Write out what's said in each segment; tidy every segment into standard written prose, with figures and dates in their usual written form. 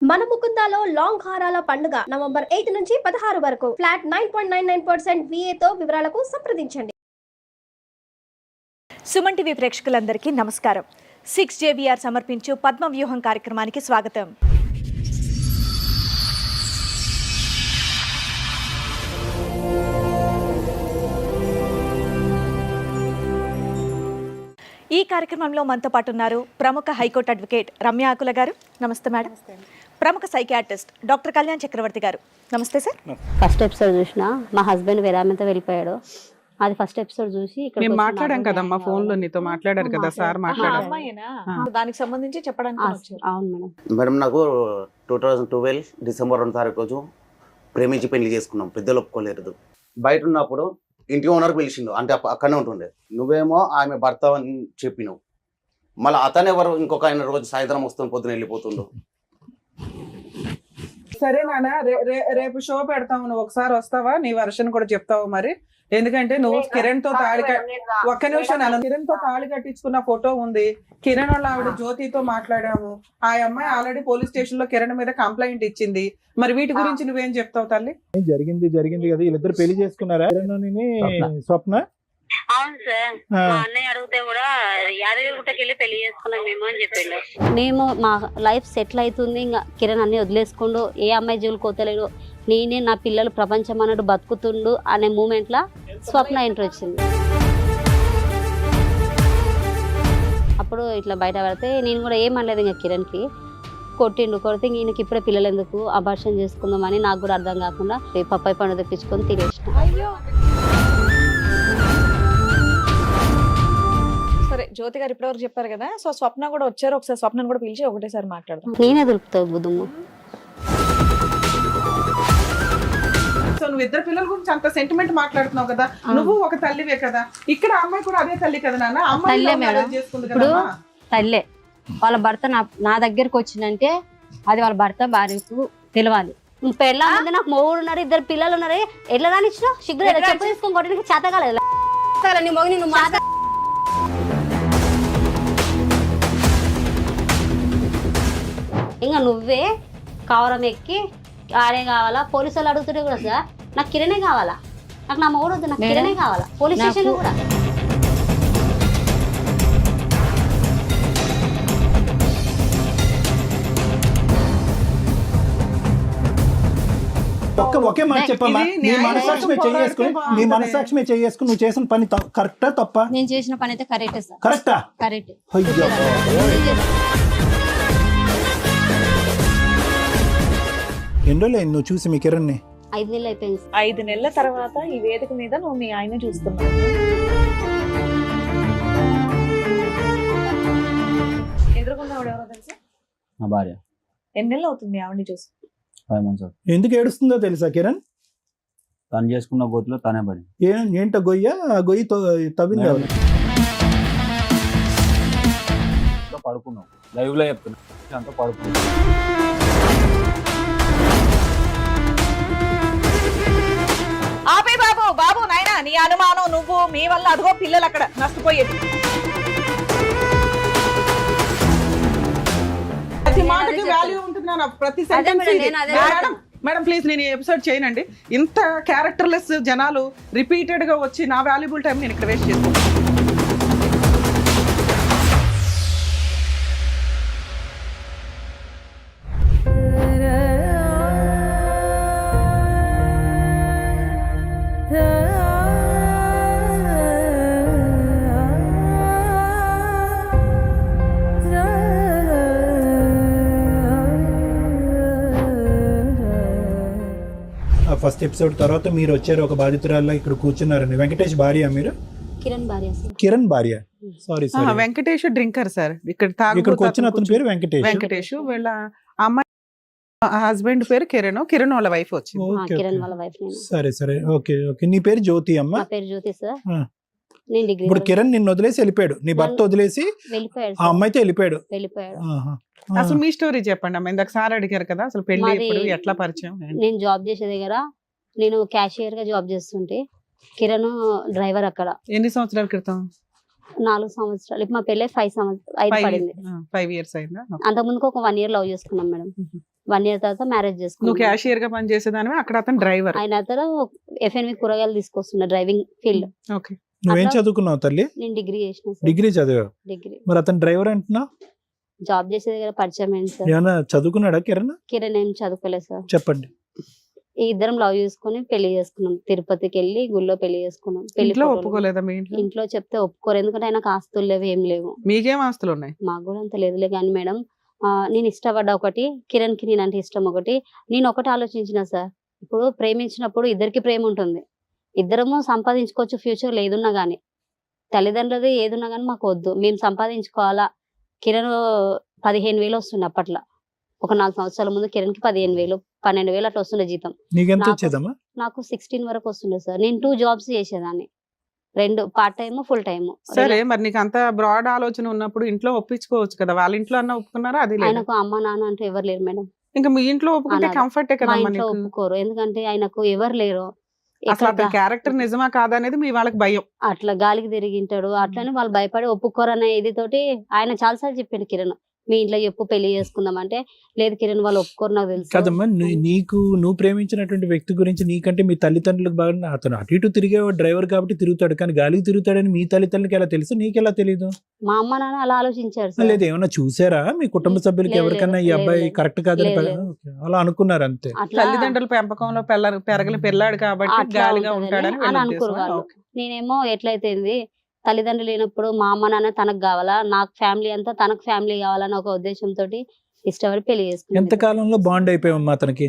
మన ముకుందాలో లాంగ్ హారాల పండుగ నవంబర్ 8 నుంచి 16 వరకు ఫ్లాట్ 9.99% VA తో వివరాలకు సంప్రదించండి. సుమన్ టీవీ ప్రేక్షకులందరికీ నమస్కారం. 6JVR సమర్పించు పద్మ వ్యూహం కార్యక్రమానికి స్వాగతం. ఈ కార్యక్రమంలో మనతో పాటు ఉన్నారు ప్రముఖ హైకోర్టు అడ్వకేట్ రమ్య ఆకుల గారు. నమస్తే మేడం. ప్రముఖ సైకియాట్రిస్ట్ డాక్టర్ కళ్యాణ్ చక్రవర్తి గారు. నమస్తే సార్. ఫస్ట్ ఎపిసోడ్ చూసిన మా హస్బెండ్ వేరామంతా వెళ్ళిపోయాడు. అది ఫస్ట్ ఎపిసోడ్ చూసి మేము మాట్లాడాం కదమ్మా, ఫోన్ లో నీతో మాట్లాడారు కదా సార్, మాట్లాడారు. దానికి సంబంధించి చెప్పడానికి అవును మేడం. మేడం, నాకు 2012 డిసెంబర్ 2 తారీఖు రోజు ప్రేమించి పెళ్లి చేసుకున్నాం. పెద్దలు ఒప్పుకోలేదు. బయట ఉన్నప్పుడు ఇంటి ఓనర్ పిలిచిండు, అంటే అక్కడనే ఉంటుండే. నువ్వేమో ఆమె భర్త అని చెప్పినావు. మళ్ళీ అతను ఎవరు, ఇంకొక ఆయన రోజు సాయంత్రం వస్తుంది, పొద్దున వెళ్ళిపోతుండు. సరే నాన్న, రేపు షో పెడతావు, నువ్వు ఒకసారి వస్తావా? నీ వర్షన్ కూడా చెప్తావు మరి. ఎందుకంటే నువ్వు కిరణ్ తో ఒక్క నిమిషం నాన్న, కిరణ్ తో తాళి కట్టించుకున్న ఫోటో ఉంది. కిరణ్ వాళ్ళ ఆవిడ జ్యోతితో మాట్లాడాము. ఆ అమ్మాయి ఆల్రెడీ పోలీస్ స్టేషన్ లో కిరణ్ మీద కంప్లైంట్ ఇచ్చింది. మరి వీటి గురించి నువ్వేం చెప్తావు తల్లి? జరిగింది కదా, వీళ్ళిద్దరు పెళ్లి చేసుకున్నారా? స్వప్న. అవును సార్, మా అన్నయ్య అడిగితే కూడా యాదగిరిగుట్టకి వెళ్ళి పెళ్లి చేసుకున్నాం మేము అని చెప్పిండు. మేము మా లైఫ్ సెటిల్ అవుతుంది, ఇంకా కిరణ్ అన్ని వదిలేసుకుండు, ఏ అమ్మాయి జోలు కోతలేడు, నేనే నా పిల్లలు ప్రపంచం అన్నట్టు బతుకుతుండు అనే మూమెంట్ లా స్వప్న ఎంట్రీ వచ్చింది. అప్పుడు ఇట్లా బయట పడితే నేను కూడా ఏమనలేదు, ఇంకా కిరణ్కి కొడితే ఈయనకి ఇప్పుడే పిల్లలు ఎందుకు అబార్షన్ చేసుకుందామని నాకు కూడా అర్థం కాకుండా పప్పాయి పండు తెప్పించుకొని తినేసిన. సరే, జ్యోతి గారు ఇప్పటివరకు చెప్పారు కదా, సో స్వప్న కూడా వచ్చారు. ఒకసారి స్వప్నను కూడా పిలిచి ఒకటేసారి మాట్లాడదాం. నేనే దొరుకుతావు బుద్ధమ్మ. సో నువ్వు ఇద్దరు పిల్లల గురించి అంత సెంటిమెంట్ మాట్లాడుతున్నావు కదా, నువ్వు ఒక తల్లివే కదా. ఇక్కడ అమ్మాయి కూడా అదే తల్లి కదా నాన్న. అమ్మాయి చేసుకుంది కదా. తల్లే వాళ్ళ భర్త నా దగ్గరకు వచ్చిందంటే అది వాళ్ళ భర్త భార్యకు తెలియాలి. పెళ్ళ ముందు నాకు మొగుడు ఉన్నారు, ఇద్దరు పిల్లలు ఉన్నారు, ఎట్లా రానిచ్చిన సిగ్గు చేసుకొని కొట్టడానికి చేత కాలేదు. నీ మొగుని నువ్వు మాట ఇంకా నువ్వే కవరం ఎక్కి ఆడే కావాలా, పోలీసు వాళ్ళు అడుగుతుంటే కూడా సార్ నాకు కిరణే కావాలా, నాకు నా మొగుడు వద్దు, నాకు కిరణే కావాలా. పోలీస్ స్టేషన్ కూడా ఒకే మాట చెప్పమ్మా. నీ మనసాక్షి మీద చేసుకుని నువ్వు చేసిన పని కరెక్టా తప్ప? నేను చేసిన పని అయితే కరెక్టే సార్. కరెక్టా? కరెక్ట్. ఎన్ని రోజులు నువ్వు చూసి మీ కిరణ్ ని? 5 నెలలు అయిపోయింది. 5 నెలల తర్వాత ఈ వేదిక మీద నువ్వు మీ ఆయన చూస్తున్నావు. ఎదురుకున్న ఆవిడ ఎవరో తెలుసా? నా భార్య. ఎన్ని నెలలు అవుతుంది ఆవిడని చూసి? 5 months అవుతుంది. ఎందుకు ఏడుస్తుందో తెలుసా కిరణ్? తను చేసుకున్న గోతులో తనే పడి. ఏంటో గొయ్య, గొయ్యి తవ్వింది ఎవరు? పడుకున్నావు, లైవ్ లో చెప్తున్నా, అంతా పడుకున్నావు. ఆపే బాబు, బాబు నాయనా, నీ అనుమానం నువ్వు, మీ వల్ల అదిగో పిల్లలు అక్కడ నష్టపోయేది. ప్రతి మాటకి వాల్యూ ఉంటున్నాను, ప్రతి సెంటెన్స్. మేడం ప్లీజ్, నేను ఈ ఎపిసోడ్ చేయనండి. ఇంత క్యారెక్టర్లెస్ జనాలు రిపీటెడ్ గా వచ్చి నా వాల్యుబుల్ టైం నేను ఇక్కడ వేస్ట్ చేస్తాను. ఫస్ట్ ఎపిసోడ్ తర్వాత మీరు వచ్చారు, ఒక బాధితురాల్లో ఇక్కడ కూర్చున్నారండి. వెంకటేష్ భార్య మీరు? కిరణ్ భార్య. కిరణ్ భార్య. Sorry, Venkatesh drinker sir. ఇక్కడికి వచ్చిన అతని పేరు వెంకటేష్. వీళ్ళ అమ్మాయి హస్బెండ్ పేరు కిరణ్. కిరణ్ వాళ్ళ వైఫ్ వచ్చింది. కిరణ్ వాళ్ళ వైఫ్. సరే సరే, ఓకే ఓకే. నీ పేరు జ్యోతి అమ్మ? నా పేరు జ్యోతి సార్. ఇప్పుడు కిరణ్ నిన్ను వదిలేసి వెళ్ళిపోయాడు, నీ భర్త వదిలేసి వెళ్ళిపోయాడు, ఆ అమ్మాయితో వెళ్ళిపోయాడు. అసలు మీ స్టోరీ చెప్పండి అమ్మ. ఇందాక సార్ అడిగారు కదా, అసలు పెళ్లి ఎప్పుడు, ఎట్లా పరిచయం? నేను జాబ్ చేసే దగ్గర నేను క్యాషియర్ గా జాబ్ చేస్తుంటే కిరణ్ డ్రైవర్ అక్కడ. ఎన్ని సంవత్సరాల క్రితం? 4 సంవత్సరాలు. ఇప్పుడు మా పెళ్ళి 5 పడింది. 5 years అయిందా? అంతకుముందుకు ఒక 1 year లవ్ చేసుకున్నాం మేడం. 1 year తర్వాత మ్యారేజ్ నువ్వు చేసుకున్నాం. క్యాషియర్ గా పని చేసేదానివి, అక్కడ అతను డ్రైవర్. ఆయన అతను FNV కూరగాయలు తీసుకొస్తున్నా డ్రైవింగ్ ఫీల్డ్. ఓకే. నువ్వేం అట్లా- చదువుకున్నావు తల్లి? నేను డిగ్రీ చేసిన సార్. డిగ్రీ చదివావు. డిగ్రీ మరి అతను డ్రైవర్ అంటున్నావు, జాబ్ చేసే దగ్గర పరిచయం అయింది సార్. ఏమన్నా చదువుకున్నాడా కిరణ్? కిరణ్ ఏం చదువుకోలేదు సార్. చెప్పండి. ఈ ఇద్దరం లవ్ చేసుకుని పెళ్లి చేసుకున్నాం. తిరుపతికి వెళ్ళి గుళ్ళో పెళ్లి చేసుకున్నాం. పెళ్లి ఇంట్లో ఫోటోలు- ఒప్పుకోలేదా మీ ఇంట్లో? ఇంట్లో చెప్తే ఒప్పుకోరు, ఎందుకంటే ఆయనకు ఆస్తులు లేవు, ఏం లేవు. మీకేం ఆస్తులు ఉన్నాయి? మాకు కూడా అంత లేదులే కానీ మేడం, నేను ఇష్టపడ్డ ఒకటి, కిరణ్ కి నేనంటే ఇష్టం ఒకటి. నేను ఒకటి ఆలోచించిన సార్, ఇప్పుడు ప్రేమించినప్పుడు ఇద్దరికి ప్రేమ ఉంటుంది, ఇద్దరము సంపాదించుకోవచ్చు ఫ్యూచర్ లో ఏదున్నా గానీ. తల్లిదండ్రులది ఏదున్నా గానీ మాకు వద్దు, మేము సంపాదించుకోవాలా. కిరణ్ 15,000 వస్తుండే అప్పట్లో. ఒక 4 సంవత్సరాల ముందు కిరణ్ కి 15,000 12,000 అట్లా వస్తుండే జీతం. నీకెంత నాకు- వచ్చేదమ్మా? నాకు 16 వరకు వస్తుండే సార్. నేను 2 jobs చేసేదాన్ని, 2 పార్ట్ టైమ్ ఫుల్ టైమ్. సరే, మరి నీకు అంత బ్రాడ్ ఆలోచన ఉన్నప్పుడు ఇంట్లో ఒప్పించుకోవచ్చు కదా. వాళ్ళ ఇంట్లో అన్న ఒప్పుకున్నారా? అది లేదు. ఆయనకు అమ్మ నాన్న అంటే ఎవరు లేరు మేడం. ఇంకా మీ ఇంట్లో ఒప్పుకుంటే అనాథ. కంఫర్టే మా కదా ఇంట్లో నీకు. ఒప్పుకోరు, ఎందుకంటే ఆయనకు ఎవరు లేరు. అసలు ఎక్కడ అతని క్యారెక్టర్ నిజమా కాదా అనేది మీ వాళ్ళకి భయం. అట్లా గాలికి తిరిగింటాడు, అట్లనే వాళ్ళు భయపడి ఒప్పుకోరు అనే ఇది తోటి ఆయన చాలాసార్లు చెప్పిండు కిరణ్, మీ ఇంట్లో చెప్పు పెళ్లి చేసుకుందాం అంటే, లేదు కిరణ్ వాళ్ళు ఒప్పుకోరు నాకు తెలుసు. కదమ్మా, నువ్వు ప్రేమించినటువంటి వ్యక్తి గురించి నీకంటే మీ తల్లిదండ్రులకు బాగా, అతను అటు ఇటు తిరిగే డ్రైవర్ కాబట్టి తిరుగుతాడు, కానీ గాలికి తిరుగుతాడని మీ తల్లిదండ్రులకి ఎలా తెలుసు, నీకెలా తెలియదు? మా అమ్మ నాన్న అలా ఆలోచించారు సార్. లేదు, ఏమన్నా చూసారా మీ కుటుంబ సభ్యులకి లేదు, ఎవరికన్నా ఈ లేదు, అబ్బాయి లేదు. కరెక్ట్ కాదని లేదు. ఓకే, అలా అనుకున్నారు అంతే. అట్లా తల్లిదండ్రుల పెంపకంలో పెరగలి పెళ్ళాడు కాబట్టి అట్లా గాలిగా ఉంటుందని ఉంటాడని అని వీళ్ళ అనుకోరు ఉద్దేశం. వాళ్ళు. ఓకే. నేనేమో ఎట్లయితేంది, తల్లిదండ్రులు లేనప్పుడు మా అమ్మ నాన్న తనకు కావాలా, నాకు ఫ్యామిలీ అంతా తనకు ఫ్యామిలీ కావాలని ఒక ఉద్దేశంతో ఇష్టపడి పెళ్లి ఎంత చేసుకున్నాను. కాలంలో బాండ్ అయిపోయావమ్మా అతనికి?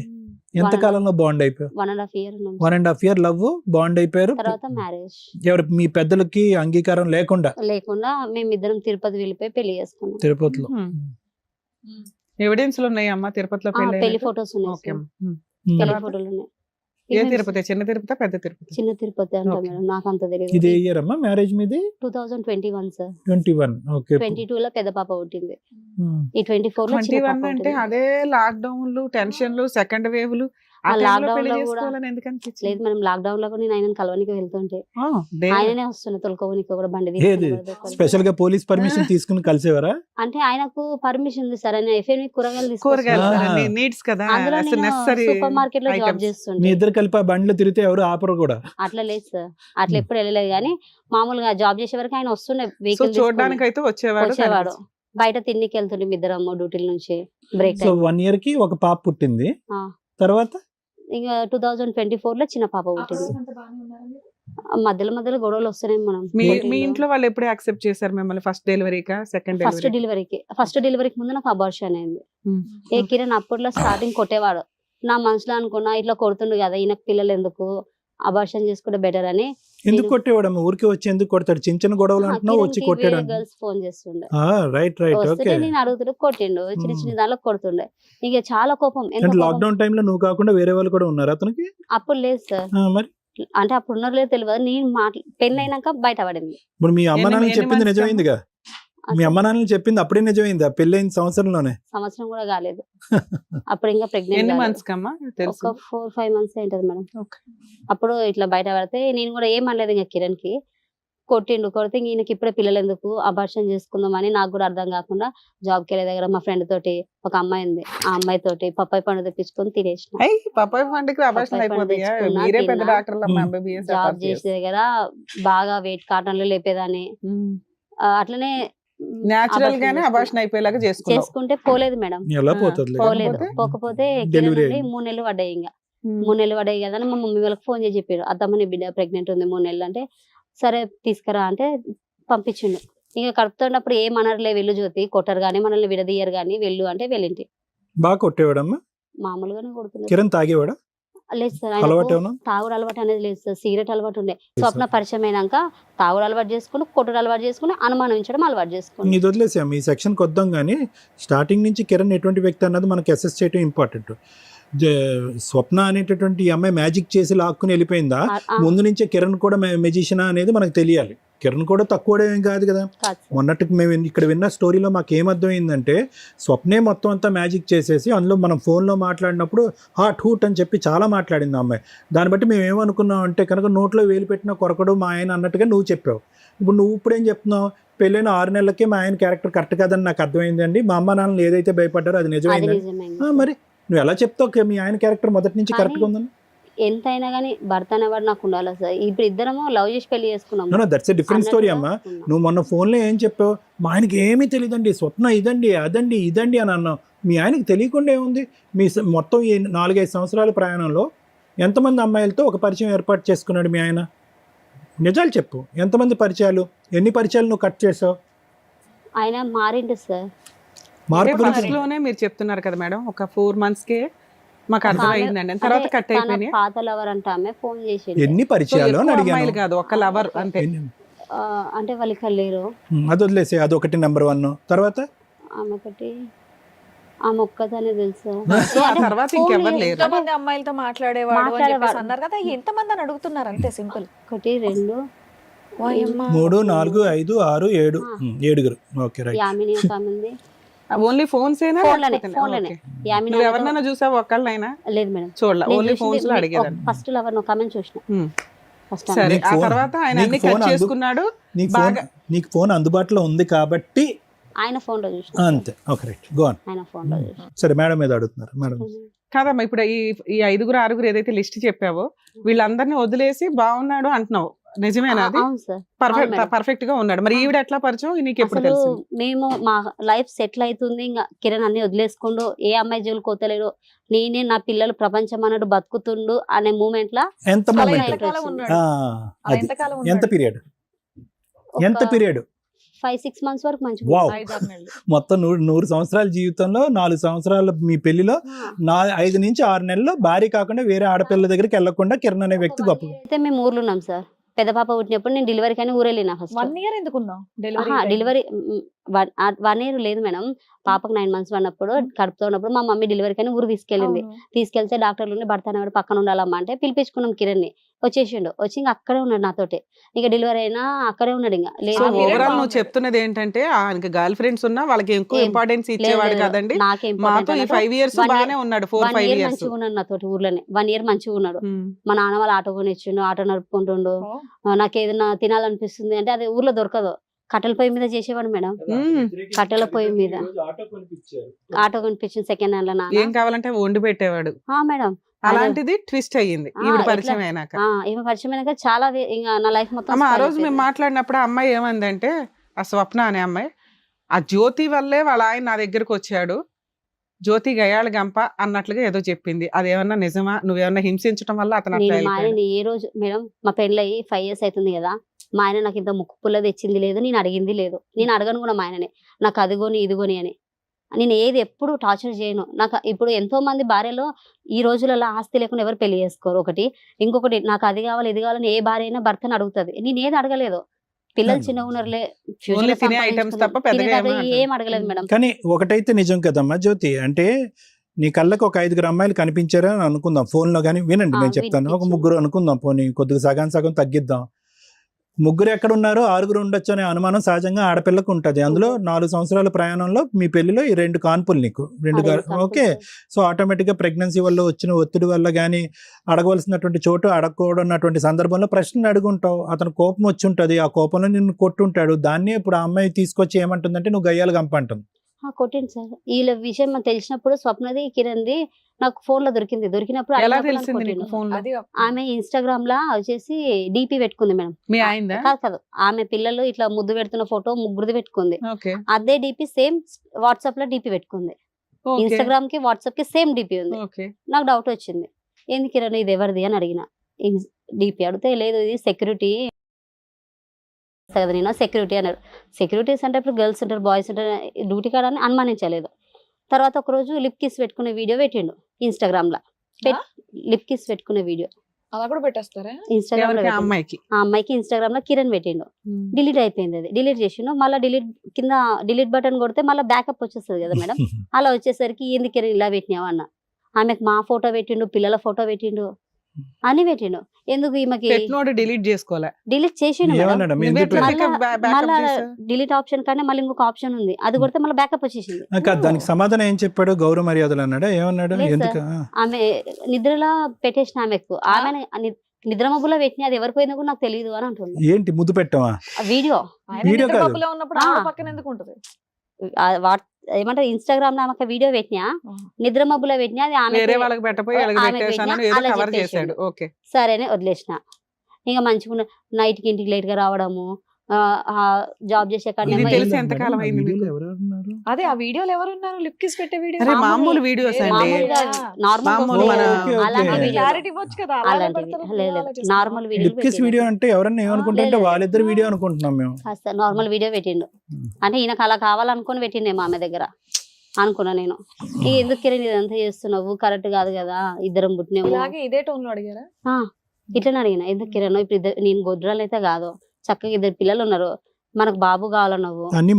ఎంత కాలంలో బాండ్ అయిపోయావు? 1.5 year ఉన్నాం. 1.5 year లవ్, బాండ్ అయిపోయారు. తర్వాత మ్యారేజ్ ఎవరు మీ పెద్దలకి అంగీకారం లేకుండా లేకుండా మేమిద్దరం తిరుపతి వెళ్ళిపోయి పెళ్లి చేసుకున్నాం. తిరుపతిలో? ఎవిడెన్స్ ఉన్నాయి అమ్మా తిరుపతిలో పెళ్లి పెళ్లి ఫొటోస్ ఉన్నాయి ఓకే. సార్. ఉమ్. పెళ్లి తర్వాత? ఫోటోలు ఉన్నాయి. ఏ ఇవి తిరుపతి? చిన్న తిరుపతి, పెద్ద తిరుపతి? చిన్న తిరుపతి అంట ఓకే. మేడం, నాకు అంత ఇది తెలియదు. ఏ ఇయర్ అమ్మా మ్యారేజ్ మీది? 2021 సార్. 21. ఓకే. 22 లో పెద్ద పాప పుట్టింది, ఉమ్. ఈ 24 లో చిన్న 21 పాప అంటే పుట్టింది. అదే లాక్డౌన్లు, టెన్షన్లు, సెకండ్ వేవ్లు, ఆ ఆ టైంలో లాక్డౌన్ పెళ్లి లో కూడా చేసుకోవాలని ఎందుకు అనిపించింది? లేదు మనం లాక్డౌన్ లో కూడా నేను ఆయనను కలవనికి వెళ్తుంటే ఆ, దేవుడు. ఆయననే వస్తున్నా తొలకోవనికి కూడా బండి ఏది తీసుకుని వదలుకొని. స్పెషల్ గా పోలీస్ పర్మిషన్ తీసుకుని కలిసేవారా? అంటే ఆయనకు పర్మిషన్ ఉంది సార్, ఆయన FNV కూరగాయలు కూరగాయలు ఆ. నీడ్స్ కదా, అందులో నేను నెసరీ సూపర్ మార్కెట్ లో జాబ్ items. మీ చేస్తుండే. ఇద్దరు కలిపి ఆ బండ్లు తిరిగితే ఎవరు ఆపరు కూడా. అట్లా లేదు సార్, అట్లా ఎప్పుడు వెళ్ళలేదు కానీ మామూలుగా జాబ్ చేసే వరకు ఆయన వస్తుండే సో వెహికల్ చూడడానికి అయితే వచ్చేవాడు. వచ్చేవాడు. బయట తిండికి వెళ్తుండే ఇద్దరమ్మ డ్యూటీల నుంచి బ్రేక్ సో టైం. 1 year కి ఒక పాప పుట్టింది. ఆ. తర్వాత ఇంకా 2024 లో చిన్న పాప పుట్టింది. మధ్యలో మధ్యలో గొడవలు వస్తున్నాయి మనం. మీ ఇంట్లో వాళ్ళు ఎప్పుడు యాక్సెప్ట్ చేశారు మిమ్మల్ని? ఫస్ట్ డెలివరీకా, సెకండ్ ఫస్ట్ డెలివరీ? డెలివరీకి ముందు నాకు అబార్షన్ అయింది. ఏ కిరణ్ అప్పట్లో స్టార్టింగ్ కొట్టేవాడు, నా మనసులో అనుకున్నా ఇట్లా కొడుతుండు కదా ఈయనకు పిల్లలు ఎందుకు, అబార్షన్ చేసుకుంటే బెటర్ అని. ఎందుకు కొట్టేవాడమ్మా? ఊరికి వచ్చి ఎందుకు కొడతాడు? చిన్న చిన్న గొడవలు అంటున్నావు, వచ్చి కొట్టాడు. గర్ల్స్ ఫోన్ చేస్తుండే, రైట్ రైట్ ఓకే. వస్తుంటే నేను అడుగుతుండే కొట్టిండు, చిన్న చిన్న దాంట్లో కొడుతుండే. ఇక చాలా కోపం. ఎంత అంటే కోపం. లాక్డౌన్ టైంలో నువ్వు కాకుండా వేరే వాళ్ళు కూడా ఉన్నారు అతనికి? అప్పుడు లేదు సార్, మరి అంటే అప్పుడు ఉన్నారు లేదు తెలియదు. నేను పెళ్లి అయినాక బయట పడింది. ఇప్పుడు మీ అమ్మ నాన్న ఎన్ని చెప్పింది months నిజమైందిగా? మీ అమ్మ నాన్న చెప్పింది అప్పుడే నిజమైందా? పెళ్ళైన సంవత్సరంలోనే? సంవత్సరం కూడా కాలేదు, అప్పుడు ఇంకా ఎన్ని ప్రెగ్నెంట్. మంత్స్ కమ్మా తెలుసు? ఒక 4-5 months ఏంటది మేడం. ఓకే. అప్పుడు ఇట్లా బయట పడితే నేను కూడా ఏమనలేదు ఇంకా కిరణ్ కి. కొట్టిండు, కొడితే ఇంక ఈయనకి ఇప్పుడే పిల్లలు ఎందుకు, అబార్షన్ చేసుకుందామని నాకు కూడా అర్థం కాకుండా జాబ్కి వెళ్ళే దగ్గర మా ఫ్రెండ్ తోటి ఒక అమ్మాయి ఉంది, ఆ అమ్మాయి తోటి పప్పాయి పండు తెప్పించుకొని తినేసిన. పప్పాయి పండుగ అబార్షన్ పప్పాయి పండు అయిపోతాయా? తెచ్చుకున్నా, మీరే పెద్ద తిన్నా. డాక్టర్లు అమ్మా, MBBS జాబ్ చేసే దగ్గర బాగా వెయిట్ కాటన్లు లేపేదాన్ని. అట్లనే న్యాచురల్ గానే అబార్షన్ అయిపోయేలాగా చేసుకున్నావు. చేసుకుంటే పోలేదు మేడం, ఎలా పోతుంది? పోలేదు. పోకపోతే Delivery కిరణ్ 3 నెలలు పడ్డాయి. ఇంకా 3 నెలలు పడ్డాయి కదా అని మా మమ్మీ వాళ్ళకి ఫోన్ చేసి చెప్పారు, అత్తమ్మ నీ బిడ్డ ప్రెగ్నెంట్ ఉంది 3 నెలలు అంటే, సరే తీసుకురా అంటే పంపించిండు. ఇంకా కడుపుతున్నప్పుడు ఏమనర్లే, వెళ్ళు జ్యోతి, కొట్టరు కానీ మనల్ని విడదీయరు కానీ వెళ్ళు అంటే వెళ్ళింటి. బాగా కొట్టేవాడమ్మా? మామూలుగానే కొడుతున్నాడు. కిరణ్ తాగేవాడా? లేదు సార్, అలవాటు ఆయనకు ఏమన్నా? తాగుడు అలవాటు అనేది లేదు సార్, సిగరెట్ అలవాటు ఉండే. స్వప్న పరిచయం అయినాక తాగుడు అలవాటు చేసుకుని, కొట్టుడు అలవాటు చేసుకుని, అనుమానించడం అలవాటు చేసుకుని. ఇది వదిలేసాం, ఈ సెక్షన్కి వద్దాం. కానీ స్టార్టింగ్ నుంచి కిరణ్ ఎటువంటి వ్యక్తి అన్నది మనకి అసెస్ చేయడం ఇంపార్టెంట్. స్వప్న అనేటటువంటి ఈ అమ్మాయి మ్యాజిక్ చేసి లాక్కుని వెళ్ళిపోయిందా, ఆ, ముందు నుంచే కిరణ్ కూడా మెజిషియనా అనేది మనకు తెలియాలి. కిరణ్ కూడా తక్కువ ఏం కాదు కదా. కాదు సార్. మొన్నటికి మేము ఇక్కడ విన్న స్టోరీలో మాకు ఏమర్థమైందంటే స్వప్నే మొత్తం అంతా మ్యాజిక్ చేసేసి అందులో మనం ఫోన్లో మాట్లాడినప్పుడు హాట్ హూట్ అని చెప్పి చాలా మాట్లాడింది ఆ అమ్మాయి. దాన్ని బట్టి మేము ఏమనుకున్నాం అంటే కనుక నోట్లో వేలు పెట్టిన కొరకడు మా ఆయన అన్నట్టుగా నువ్వు చెప్పావు. ఇప్పుడు నువ్వు ఇప్పుడేం చెప్తున్నావు, పెళ్ళైన 6 నెలలకే మా ఆయన క్యారెక్టర్ కరెక్ట్ కాదని నాకు అర్థమైందండి, మా అమ్మ నాన్నలు ఏదైతే భయపడ్డారో అది అది నిజమైందండి. నిజమైంది. మరి నువ్వు ఎలా చెప్తావు మీ ఆయన క్యారెక్టర్ మొదటి నుంచి కానీ కరెక్ట్గా ఉందని? ఎంతైనా కానీ భర్త అనేవాడు నాకు ఉండాలి సార్. ఇప్పుడు ఇద్దరము లవ్ చేసి పెళ్లి చేసుకున్నాము దట్స్ ఎ డిఫరెంట్ స్టోరీ అమ్మా. అన్నట్టుగా ఉన్నాం. నువ్వు మొన్న ఫోన్లో ఏం చెప్పావు, మా ఆయనకి ఏమీ తెలియదండి, స్వప్న ఇదండి అదండి ఇదండి అని అన్నావు. మీ ఆయనకి తెలియకుండా ఏముంది? మీ మొత్తం ఈ 4-5 సంవత్సరాల ప్రయాణంలో ఎంతమంది అమ్మాయిలతో ఒక పరిచయం ఏర్పాటు చేసుకున్నాడు మీ ఆయన? నిజాలు చెప్పు, ఎంతమంది పరిచయాలు, ఎన్ని పరిచయాలు నువ్వు కట్ చేసావు? ఆయన మారిండు సార్. మార్పు ఫస్ట్ గురించి లోనే మీరు చెప్తున్నారు కదా మేడం, ఒక 4 months కే మాకు అర్థమైందండి, తర్వాత అదే కట్ తన అయిపోయినాయి. పాత లవర్ అంటే ఆమె ఫోన్ చేసింది. ఎన్ని సో పరిచయాలు ఎక్కువ అని అమ్మాయిలు అడిగాను. కాదు, ఒక లవర్ అంటే. అంటే వాళ్ళు ఇక్కడ లేరు. అది వదిలేసే, అదొకటి నెంబర్ 1. తర్వాత ఆమె ఒకటి, ఆమె ఒక్కదానే తెలుసు. సో ఆ తర్వాత ఇంకెవరు లేరు. ఎంతమంది అమ్మాయిలతో మాట్లాడేవాడు అని చెప్పేసి మాట్లాడేవాడు. అన్నారు కదా, ఎంతమంది అని అడుగుతున్నారు అంతే, సింపుల్. 1 2 వాయమ్మ. 3, 4, 5, 6, 7, 7. Okay right. యామిని ఒక ఆమె ఉంది. ఓన్లీ ఫోన్స్ ఏనా? ఫోన్లోనే, లేకపోతే- ఫోన్లోనే. ఓకే. యామిని నువ్వు అనేది ఎవరినైనా చూసావు ఒక్కళ్ళైనా? లేదు మేడం. చూడలే, ఓన్లీ ఫోన్స్ లో అడిగేదాన్ని. ఫస్ట్ లవర్ ఒక ఆమెను చూసిన. ఉమ్. ఫస్ట్ సరే, నీకు ఆ ఫోన్- తర్వాత ఆయన నీకు అన్ని ఫోన్ కట్ చేసుకున్నాడు. నీకు ఫోన్ అందుబాటులో ఉంది కాబట్టి ఆయన ఫోన్ లో చూసిన. అంతే. Okay right, go on. ఆయన ఫోన్ లో చూసిన. సరే, మేడం మీద అడుగుతున్నారు. మేడం కాదమ్మా, ఇప్పుడు ఈ 5-6 ఏదైతే లిస్ట్ చెప్పావో వీళ్ళందరినీ వదిలేసి బాగున్నాడు అంటున్నావు, నిజమేనా? అది అవును సార్. అవును మేడం. పర్ఫెక్ట్ గా ఉన్నాడు. మరి ఈవిడ ఎట్లా పరిచయం నీకు ఎప్పుడు అసలు తెలిసింది? మేము మా లైఫ్ సెటిల్ అవుతుంది, ఇంకా కిరణ్ అన్ని వదిలేసుకుండు, ఏ అమ్మాయి జోలు కోతలేడు, నేనే నా పిల్లలు ప్రపంచం అన్నట్టు బతుకుతుండు అనే మూమెంట్ లా ఎంత అలా మూమెంట్? ఎంతకాలం ఉన్నాడు? అలా అది ఎంతకాలం ఎంత ఉన్నాడు? పీరియడ్? ఎంత పీరియడ్? 5-6 months వరకు మంచిగా వావ్. ఉంది. 5-6 నెలలు. మొత్తం 100 సంవత్సరాల జీవితంలో 4 సంవత్సరాల మీ పెళ్లిలో 5 నుంచి 6 నెలల్లో భార్య కాకుండా వేరే ఆడపిల్ల దగ్గరికి వెళ్లకుండా కిరణ్ అనే వ్యక్తి గొప్ప. అయితే మేము ఊర్లో ఉన్నాం సార్. పెద్ద పాప పుట్టినప్పుడు నేను డెలివరీకి అని ఊరెళ్ళినా ఫస్ట్. 1 year ఎందుకున్నావు డెలివరీ? డెలివరీ 1 year లేదు మేడం. పాపకు 9 months ఉన్నప్పుడు కడుపుతో ఉన్నప్పుడు మా మమ్మీ డెలివరీకి అని ఊరు తీసుకెళ్ళింది. తీసుకెళ్తే డాక్టర్లు భర్త అనేవాడు పక్కన ఉండాలమ్మా అంటే పిలిపించుకున్నాం కిరణ్ ని. వచ్చేసిండు, వచ్చి ఇంకా అక్కడే ఉన్నాడు నాతోటి. ఇంకా డెలివరీ అయినా అక్కడే ఉన్నాడు. ఇంకా సో లేదు period ఓవరాల్ నువ్వు బాగుంది. చెప్తున్నది ఏంటంటే ఆయనకి గర్ల్ ఫ్రెండ్స్ ఉన్నా వాళ్ళకి ఎక్కువ ఇంపార్టెన్స్ ఇచ్చేవాడు కదండి. నాకే మాతో ఈ 5 years 1 year బాగానే ఉన్నాడు. 4-5 years. మంచిగా ఉన్నాడు నాతోటి ఊర్లోనే. 1 year మంచిగా ఉన్నాడు. మా నాన్న వాళ్ళు ఆటో కొనిచ్చిండు, ఆటో నడుపుకుంటుండు. నాకు ఏదైనా తినాలనిపిస్తుంది అంటే అది ఊర్లో దొరకదు, కట్టెల పొయ్యి మీద చేసేవాడు మేడం. కట్టెల పొయ్యి మీద ఆటో కొనిపించింది సెకండ్ హ్యాండ్ లో ఏం నాన్న. కావాలంటే వండి పెట్టేవాడు. మేడం అలాంటిది ట్విస్ట్ అయ్యింది ఈవిడ పరిచయం అయినాక. ఏమో పరిచయం అయినాక చాలా ఇంకా నా లైఫ్ మొత్తం అమ్మ, ఆ spoil రోజు మేము అయిపోయింది. మాట్లాడినప్పుడు ఆ అమ్మాయి ఏమందంటే, ఆ స్వప్న అనే అమ్మాయి, ఆ జ్యోతి వల్లే వాళ్ళ ఆయన నా దగ్గరకు వచ్చాడు, జ్యోతి గయాళ గంప అన్నట్లుగా ఏదో చెప్పింది. అదేమన్నా నిజమా? నువ్వేమన్నా హింసించడం వల్ల అతను అట్లా నేను మా అయిపోయాడా? ఆయనని ఏ రోజు మేడం, మా పెళ్ళయి 5 years అవుతుంది కదా, మా ఆయన నాకు ఇంత ముక్కు పుల్ల తెచ్చింది లేదు, నేను అడిగింది లేదు, నేను అడగను కూడా మా ఆయనని నాకు అదిగోని ఇదిగోని అని. నేను ఏది ఎప్పుడు టార్చర్ చేయను. నాకు ఇప్పుడు ఎంతో మంది భార్యలో ఈ రోజులలో ఆస్తి లేకుండా ఎవరు పెళ్లి చేసుకోరు. ఒకటి, ఇంకొకటి నాకు అది కావాలి ఇది కావాలని ఏ భార్య అయినా భర్తను అడుగుతుంది. నేను ఏది అడగలేదు. పిల్లలు చిన్న ఉన్నారులే, Only తినే items తప్ప పెద్దగా ఏం అడగలేదు మేడం. కానీ ఒకటైతే నిజం కదమ్మా జ్యోతి, అంటే నీ కళ్ళకు ఒక 5 అమ్మాయిలు కనిపించారా అని అనుకుందాం ఫోన్లో కానీ. వినండి, నేను చెప్తాను. ఒక 3 అనుకుందాం, పోనీ కొద్దిగా సగం తగ్గిద్దాం. 3 ఎక్కడున్నారో 6 ఉండొచ్చు అనే అనుమానం సహజంగా ఆడపిల్లకు ఉంటుంది. అందులో 4 సంవత్సరాల ప్రయాణంలో మీ పెళ్లిలో ఈ 2 కాన్పులు నీకు 2 ఓకే. సో ఆటోమేటిక్గా ప్రెగ్నెన్సీ వల్ల వచ్చిన ఒత్తిడి వల్ల కానీ అడగవలసినటువంటి చోటు అడగకూడనటువంటి సందర్భంలో ప్రశ్నలు అడుగుంటావు. అతను కోపం వచ్చి ఉంటుంది, ఆ కోపంలో నిన్ను కొట్టుంటాడు. దాన్ని ఇప్పుడు ఆ అమ్మాయి తీసుకొచ్చి ఏమంటుందంటే నువ్వు గయ్యాలు గంప అంటుంది. కొట్టింది సార్. వీళ్ళ విషయం మనకు తెలిసినప్పుడు స్వప్నది కిరణ్ది నాకు ఫోన్ లో దొరికింది. దొరికినప్పుడు ఎలా అడిగినప్పుడు నన్ను తెలిసింది నీకు కొట్టిండు. ఫోన్ లో? అది ఆమె ఇన్స్టాగ్రామ్ లా వచ్చేసి డిపి పెట్టుకుంది మేడం. మీ ఆయనదా? కాదు, ఆమె పిల్లలు ఇట్లా ముద్దు పెడుతున్న ఫోటో 3 పెట్టుకుంది. ఓకే, అదే డిపి సేమ్ వాట్సాప్ లో డిపి పెట్టుకుంది. ఓకే, ఇన్స్టాగ్రామ్ కి వాట్సాప్ కి సేమ్ డిపి ఉంది. ఓకే. నాకు డౌట్ వచ్చింది, ఏంది కిరణ్ ఇది ఎవరిది అని అడిగిన. డిపి అడిగితే లేదు ఇది సెక్యూరిటీ కదా, నేను సెక్యూరిటీ అన్నాడు. సెక్యూరిటీస్ అంటే ఇప్పుడు గర్ల్స్ ఉంటారు, బాయ్స్ ఉంటారు, డ్యూటీ కాడ అని అనుమానించలేదు. తర్వాత ఒక రోజు లిప్ కిస్ పెట్టుకునే వీడియో పెట్టిండు ఇన్స్టాగ్రామ్ లో. లిప్ కిస్ పెట్టుకునే వీడియో అలా కూడా పెట్టేస్తారా? ఇన్స్టాగ్రామ్ లో ఎవరికి? ఆ పెట్టిండు. అమ్మాయికి? ఆ అమ్మాయికి ఇన్స్టాగ్రామ్ లో కిరణ్ పెట్టిండు. డిలీట్ అయిపోయింది. అది డిలీట్ చేసిండు. మళ్ళీ డిలీట్ కింద డిలీట్ బటన్ కొడితే మళ్ళీ బ్యాకప్ వచ్చేస్తుంది కదా మేడం. అలా వచ్చేసరికి ఏంది కిరణ్ ఇలా పెట్టినావా అన్న. ఆమెకు మా ఫోటో పెట్టిండు, పిల్లల ఫోటో పెట్టిండు, అన్ని పెట్టిండు. ఎందుకు ఈమెకి పెట్టినోడు డిలీట్ చేసుకోలే. డిలీట్ చేసిండు మేడం. ఏమన్నాడు నువ్వు ఎందుకు ఎట్లా మళ్ళా- backup మళ్ళా చేసావు? డిలీట్ ఆప్షన్ కానీ మళ్ళీ ఇంకొక ఆప్షన్ ఉంది, అది కొడితే మళ్ళీ బ్యాకప్ వచ్చేసింది. కాదు, దానికి సమాధానం ఏం చెప్పాడు? గౌరవ మర్యాదలు అన్నాడా? ఏమన్నాడు? లేదు ఎందుకు? ఆమె నిద్రలో పెట్టేసిన ఆమెకు, ఆమె నిద్ర మబ్బులో పెట్టిన, అది ఎవరికి పోయిందో కూడా నాకు తెలియదు అని అంటుంది. ఏంటి ముద్దు పెట్టావా? ఆ వీడియో ఆయన వీడియో నిద్ర కాదు. మబ్బులో ఉన్నప్పుడు ఆ. ఆవిడ పక్కన ఎందుకు ఉంటుంది? ఏమంటారు ఇన్స్టాగ్రామ్ లో ఆమె వీడియో పెట్టినా, నిద్ర మబ్బులో పెట్టినా, అది ఆమె వేరే వాళ్ళకి పెట్టపోయి వాళ్ళకి ఆమెకు పెట్టేసాను పెట్టినా, ఏదో అలా కవర్ చెప్పేసిండు. చేశాడు. ఓకే, సరే అని వదిలేసిన. ఇంకా మంచిగా నైట్ కి ఇంటికి లేట్ గా రావడము, జాబ్ చేసే ఇది కాడనేమో తెలిసి మేడం, ఎంతకాలం ఆ అయింది వీడియోలో మీకు? ఎవరు ఉన్నారు? అదే ఆ వీడియోలు ఎవరు ఉన్నారు? లిప్ కిస్ పెట్టే వీడియో అరే మామూలు మామూలు వీడియోస్ అండి. మామూలుగా మామూలు నార్మల్ మన- ఓకే, ఓకే. అలాంటి మరి వీడియో, క్లారిటీ ఇవ్వచ్చు కదా, అలాగే అలాంటివి పెడతారు, లేదు, అలా చేస్తారు. Normal video lip kiss video అంటే ఎవరన్నా ఏమనుకుంటుంటే లేదు. వాళ్ళిద్దరు వీడియో అనుకుంటున్నాం మేము. కాస్త నార్మల్ వీడియో పెట్టిండు. అంటే ఈయనకు అలా కావాలనుకుని పెట్టిండేమో ఆమె దగ్గర అనుకున్నా నేను. ఇక ఎందుకు కిరణ్ ఇదంతా చేస్తున్నావు, కరెక్ట్ కాదు కదా, ఇద్దరం పుట్టినేమో ఇలాగే ఇదే టోన్ లో అడిగారా? ఇట్లా అడిగిన. ఎందుకు కిరణ్ ఇప్పుడు నేను గొడ్రాలు అయితే కాదు, చక్కగా ఇద్దరు పిల్లలు ఉన్నారు, మనకు బాబు కావాలి, నువ్వు అన్ని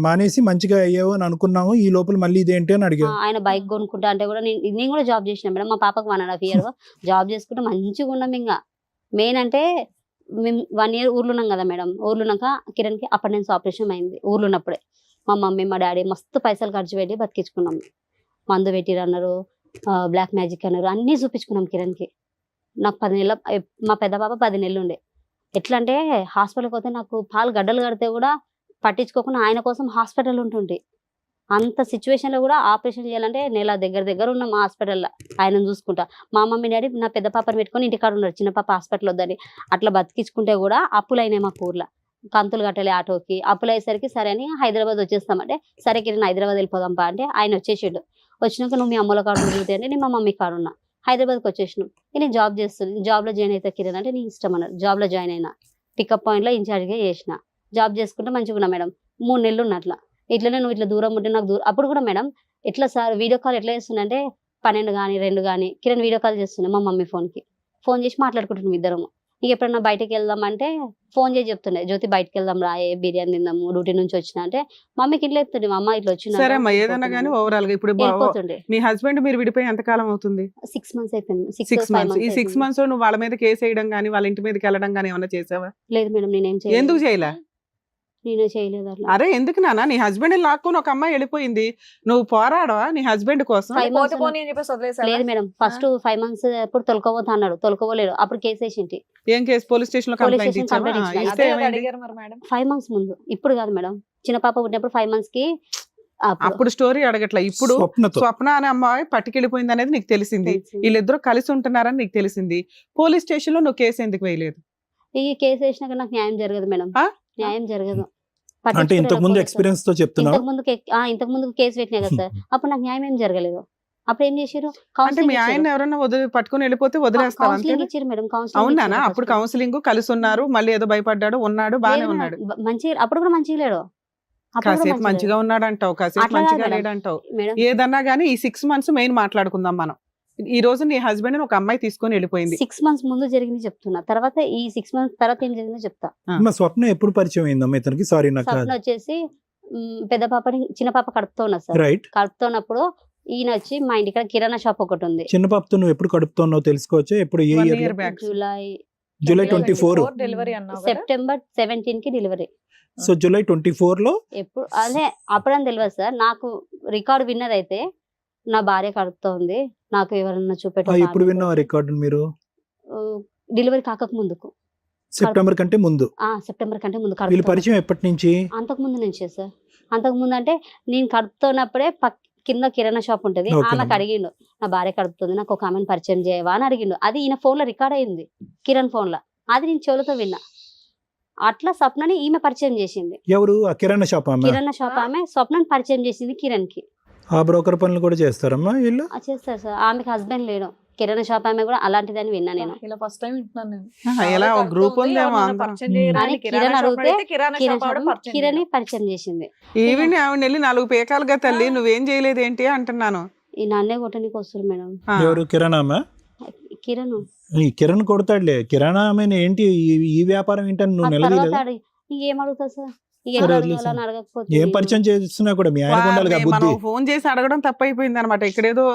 మానేసి మంచిగా అయ్యావు అని అనుకున్నాము, ఈ లోపల మళ్ళీ ఇదేంటి అని అడిగావు. ఆయన బైక్ కొనుక్కుంటా అంటే కూడా నేను కూడా జాబ్ చేసిన మేడం. మా పాపకు 1.5 year జాబ్ చేసుకుంటే మంచిగా ఉన్నాం. ఇంకా మెయిన్ అంటే మేము 1 year ఊర్లో ఉన్నాం కదా మేడం. ఊర్లో ఉన్నాక కిరణ్ కి అపెండిక్స్ ఆపరేషన్ అయింది. ఊర్లో ఉన్నప్పుడే మా మమ్మీ మా డాడీ మస్తు పైసలు ఖర్చు పెట్టి బతికించుకున్నాం. మందు పెట్టిరు అన్నారు, బ్లాక్ మ్యాజిక్ అన్నారు, అన్ని చూపించుకున్నాం కిరణ్ కి. నాకు 10 నెలల, మా పెద్ద పాప 10 నెలలు ఉండే. ఎట్లా అంటే హాస్పిటల్కి పోతే నాకు పాలు గడ్డలు కడితే కూడా పట్టించుకోకుండా ఆయన కోసం హాస్పిటల్ ఉంటుండే. అంత సిచ్యువేషన్ లో కూడా ఆపరేషన్ చేయాలంటే నెల దగ్గర ఉన్నాం హాస్పిటల్లో ఆయనను చూసుకుంటా. మా మమ్మీ డాడీ నా పెద్ద పాపని పెట్టుకొని ఇంటికాడ ఉన్నారు, చిన్న పాప హాస్పిటల్ వద్దని. అట్లా బతికించుకుంటే కూడా అప్పులు అయినాయి మా ఊర్లో. కంతులు కట్టాలి ఆటోకి, అప్పులు అయ్యేసరికి సరే అని హైదరాబాద్ వచ్చేస్తామంటే, సరే కిరణ్ హైదరాబాద్ వెళ్ళిపోదాంపా అంటే ఆయన వచ్చేసాడు. వచ్చినాక నువ్వు మీ అమ్మల కాడు తిరుగుతాయి అంటే నేను మా మమ్మీ కాడు ఉన్నా. హైదరాబాద్కి వచ్చేసినాం. నేను జాబ్ చేస్తున్నాను, జాబ్లో జాయిన్ అయితే కిరణ్ అంటే నీ ఇష్టం అన్నారు. జాబ్లో జాయిన్ అయినా, పికప్ పాయింట్లో ఇన్ఛార్జ్గా చేసిన. జాబ్ చేసుకుంటే మంచిగా ఉన్నా మేడం. 3 నెలలు ఉన్నట్లా. ఇట్లనే నువ్వు ఇట్లా దూరం ఉంటే నాకు దూరం. అప్పుడు కూడా మేడం ఎట్లా సార్ వీడియో కాల్ ఎట్లా చేస్తుందంటే 12 కానీ 2 కానీ కిరణ్ వీడియో కాల్ చేస్తుండే మా మమ్మీ ఫోన్ చేసి మాట్లాడుకుంటున్నాం ఇద్దరము. ఇక ఎప్పుడన్నా బయటకు వెళ్దామంటే ఫోన్ చేసి చెప్తుండే, జ్యోతి బయటకు వెళ్దాం రాయే, బిర్యానీ తిందాము, డ్యూటీ నుంచి వచ్చిన అంటే మమ్మీకి ఇంట్లో చెప్తుండే, మా అమ్మ ఇట్లా వచ్చిన సరే అమ్మా, ఏదన్నా కానీ ఓవరాల్ గా ఇప్పుడు వెళ్ళిపోతుండే. మీ హస్బెండ్ మీరు విడిపోయి ఎంత కాలం అవుతుంది? 6 months అయిపోయింది. 6 5 months. ఈ 6 అయిపోయింది. months లో నువ్వు వాళ్ళ మీద కేసు వేయడం కానీ వాళ్ళ ఇంటి మీదకి వెళ్ళడం కానీ ఏమన్నా చేసావా? లేదు మేడం, నేనేం చేయలేదు. ఎందుకు చేయలే? నేనే చేయలేదు అట్లా. అరే ఎందుకు నాన్న, నీ హస్బెండ్ లాక్కుని ఒక అమ్మాయి వెళ్ళిపోయింది, నువ్వు పోరాడవా నీ హస్బెండ్ కోసం? 5 పోతే months పోనీ అని చెప్పేసి వదిలేసారా? లేదు మేడం, ఫస్ట్ 5 months ఎప్పుడు తొలకపోతా అన్నాడు, తొలకపోలేదు. అప్పుడు కేసు వేసింటి ఏం కేసు? పోలీస్ స్టేషన్ లో Police కంప్లైంట్ station ఇచ్చావా? complaint ఇచ్చిన. ఇస్తే అదే ఏమైంది? అడిగారు మరి మేడం. 5 months ముందు. ఇప్పుడు కాదు మేడం, చిన్న పాప పుట్టినప్పుడు 5 months కి అప్పుడు స్టోరీ అడగట్లా. ఇప్పుడు స్వప్నతో స్వప్న అనే అమ్మాయి పట్టుకెళ్ళిపోయింది అనేది నీకు తెలిసింది, వీళ్ళిద్దరూ కలిసి ఉంటున్నారని నీకు తెలిసింది. పోలీస్ స్టేషన్ లో నువ్వు కేసు ఎందుకు వేయలేదు? ఈ కేసు వేసినాక నాకు న్యాయం జరగదు మేడం. ఆ? న్యాయం జరగదు. అంటే ఇంతకు ముందు ఎక్స్పీరియన్స్ తో చెప్తున్నావు. ఇంతకు ముందు కేసు పెట్టినా కదా సార్, అప్పుడు నాకు న్యాయం ఏం జరగలేదు. అప్పుడు ఏం చేసారు, అంటే మీ ఆయన ఎవరన్నా పట్టుకుని వెళ్ళిపోతే వదిలేస్తావు అంతే? కౌన్సిలింగ్ ఇచ్చారు మేడం. అవునా? అప్పుడు కౌన్సిలింగ్ కలిసి ఉన్నారు, మళ్ళీ ఏదో భయపడ్డాడు, ఉన్నాడు, బానే ఉన్నాడు. మంచిగా అప్పుడు కూడా మంచిగా లేడు. కాసేపు మంచిగా ఉన్నాడు అంటావు, కాసేపు అట్లా మంచిగా కాదు లేడు అంటావు. మేడం. ఏదన్నా గానీ ఈ 6 months మెయిన్ మాట్లాడుకుందాం మనం. ఈ రోజు నీ హస్బెండ్ ఒక అమ్మాయి తీసుకొని వెళ్ళిపోయింది. 6 months ముందు జరిగింది చెప్తున్నా, తర్వాత ఈ 6 months తర్వాత ఏం జరిగిందో చెప్తా. మా స్వప్న ఎప్పుడు పరిచయం అయిందమ్మా ఇతనికి? సారీ నాకు స్వప్న వచ్చేసి పెద్ద పాపని, చిన్న పాప కడుపుతో ఉన్నా సార్. రైట్. కడుపుతో ఉన్నప్పుడు ఈయన వచ్చి మా ఇంటి ఇక్కడ కిరాణా షాప్ ఒకటి ఉంది. చిన్న పాపతో నువ్వు ఎప్పుడు కడుపుతున్నావు తెలుసుకోవచ్చు? ఎప్పుడు? ఏ 1 year? year back. July 24. Delivery అన్నావు కదా? సెప్టెంబర్ 17 కి డెలివరీ. సో జూలై 24 లో ఎప్పుడు అదే అప్పుడని తెలియదు సార్. నాకు రికార్డు విన్నదైతే నా భార్య కడుపుతో ఉంది, నాకు ఎవరన్నా ఎప్పుడు విన్నావా రికార్డు మీరు? డెలివరీ కాక ముందుకు, సెప్టెంబర్ కంటే ముందు. సెప్టెంబర్ కంటే ముందు. వీళ్ళ పరిచయం ఎప్పటి నుంచి? అంతకు ముందు నుంచే సార్. అంతకు ముందు అంటే నేను కడుపుతున్నప్పుడే కింద కిరాణా షాప్ ఉంటది, Okay. ఆమెకు అడిగిండు నా భార్య కడుపుతుంది, నాకు ఒక ఆమెను పరిచయం చేయవా అని అడిగిండు. అది ఈయన ఫోన్ లో రికార్డ్ అయింది, కిరణ్ ఫోన్ లో. అది నేను చెవులతో విన్నా. అట్లా స్వప్నని ఈమె పరిచయం చేసింది. ఎవరు? ఆ కిరాణా షాప్ ఆమె? కిరాణా షాప్ ఆమె స్వప్నని పరిచయం చేసింది కిరణ్ కి. ఆ బ్రోకర్ పనులు కూడా చేస్తారమ్మా వీళ్ళు? చేస్తారు సార్. ఆమెకి హస్బెండ్ లేడు. కిరాణా షాప్ ఆమె కూడా అలాంటిదని విన్నా నేను. ఇలా ఫస్ట్ టైం వింటున్నాను నేను. ఎలా ఒక గ్రూప్ ఉందేమో ఎవరినైనా అందరం. పరిచయం చేయరా అని అని కిరాణా కిరణ్ షాప్ అడిగితే అడిగితే కిరాణా షాప్ ఆవిడ పరిచయం కిరణ్ చేయడం. పరిచయం చేసింది. ఈవిని ఆవిడ వెళ్ళి 4 పేకాలుగా తల్లి నువ్వేం చేయలేదు ఏంటి అంటున్నాను. ఈ నన్నే కొట్టనికి వస్తారు మేడం. ఎవరు? కిరాణా అమ్మా? కిరణ్ ఈ కిరణ్ కొడతాడులే. కిరాణా ఆమె ఏంటి ఈ వ్యాపారం ఏంటని నువ్వు తర్వాత నిలదీయలేదు? ఇంకేం అడుగుతా సార్, ఇక సరే, ఎట్లా వదిలేసాను. అడగాలని అడగకపోతే ఏం నేను- పరిచయం చేస్తున్నా కూడా మీ ఆయన ఉండాలి వారిని బుద్ధి. మనం ఫోన్ చేసి అడగడం తప్పైపోయింది అనమాట. ఇక్కడేదో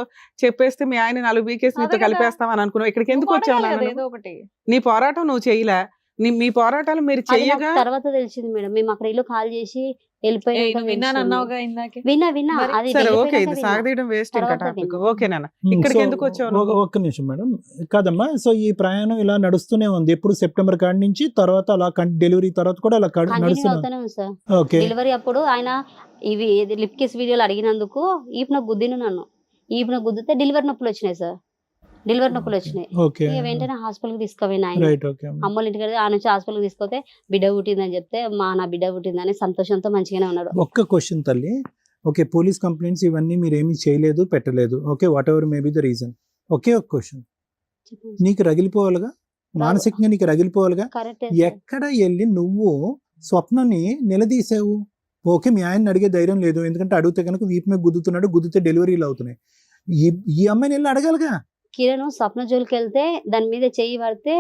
చెప్పేస్తే మీ ఆయన 4 బీకేసి అదే నీతో కదా. కలిపేస్తామని అనుకున్నావు. ఇక్కడికి ఎందుకు నువ్వు వచ్చావు అడగాలి నాన్న కదా నువ్వు? ఏదో ఒకటి. నీ పోరాటం నువ్వు చేయలే. మీ పోరాటాలు మీరు అది నాకు చెయ్యగా తర్వాత తెలిసింది మేడం. మేము అక్కడ ఇల్లు కాల్ చేసి వెళ్ళిపోయినాక నువ్వు విన్నాను తెలిసింది. అన్నావుగా ఇందాకే. విన్నా మరి అది సరే ఓకే, వెళ్ళిపోయినాక ఇది విన్నా. సాగదీయడం వేస్ట్ ఇంకా తర్వాత టాపిక్. విన్నా. ఓకే నాన్న, ఇక్కడికి సో, ఎందుకు వచ్చావు నువ్వు? ఒక్క నిమిషం మేడం. కాదమ్మా, సో ఈ ప్రయాణం ఇలా నడుస్తూనే ఉంది ఎప్పుడు సెప్టెంబర్ కాడి నుంచి, తర్వాత అలా డెలివరీ తర్వాత కూడా అలా కంటిన్యూ నడుస్తున్నా. అవుతానే ఉంది సార్. ఓకే, డెలివరీ అప్పుడు ఆయన ఇవి లిప్ కిస్ వీడియోలు అడిగినందుకు ఈపున గుద్దిను నన్ను. ఈపున గుద్దితే డెలివరీ నొప్పులు వచ్చినాయి సార్. డెలివరీ నొప్పులు వచ్చినాయి. ఓకే, ఇక వెంటనే హాస్పిటల్కి తీసుకుపోయిన ఆయన. Right, okay. అమ్మోళ్ళ ఇంటికి ఆ నుంచి హాస్పిటల్కి తీసుకొస్తే బిడ్డ పుట్టిందని చెప్తే నా బిడ్డ పుట్టిందని సంతోషంతో మంచిగానే ఉన్నాడు. ఒక్క క్వశ్చన్ తల్లి. ఓకే, పోలీస్ కంప్లైంట్స్ ఇవన్నీ మీరు ఏమీ చేయలేదు, పెట్టలేదు. Okay, whatever may be the reason. ఒకే ఒక క్వశ్చన్, చెప్పండి. నీకు రగిలిపోవాలిగా, మానసికంగా నీకు రగిలిపోవాలిగా. కరెక్టే ఎక్కడ వెళ్ళి నువ్వు స్వప్నని నిలదీసావు? ఓకే, మీ ఆయన అడిగే ధైర్యం లేదు, ఎందుకంటే అడిగితే కనుక వీపు మీద గుద్దుతున్నాడు, గుద్దితే డెలివరీలు అవుతున్నాయి. ఈ అమ్మాయిని వెళ్ళి అడగాలిగా. కిరణ్ స్వప్న జోలికి వెళ్తే దాని మీద చెయ్యి పడితే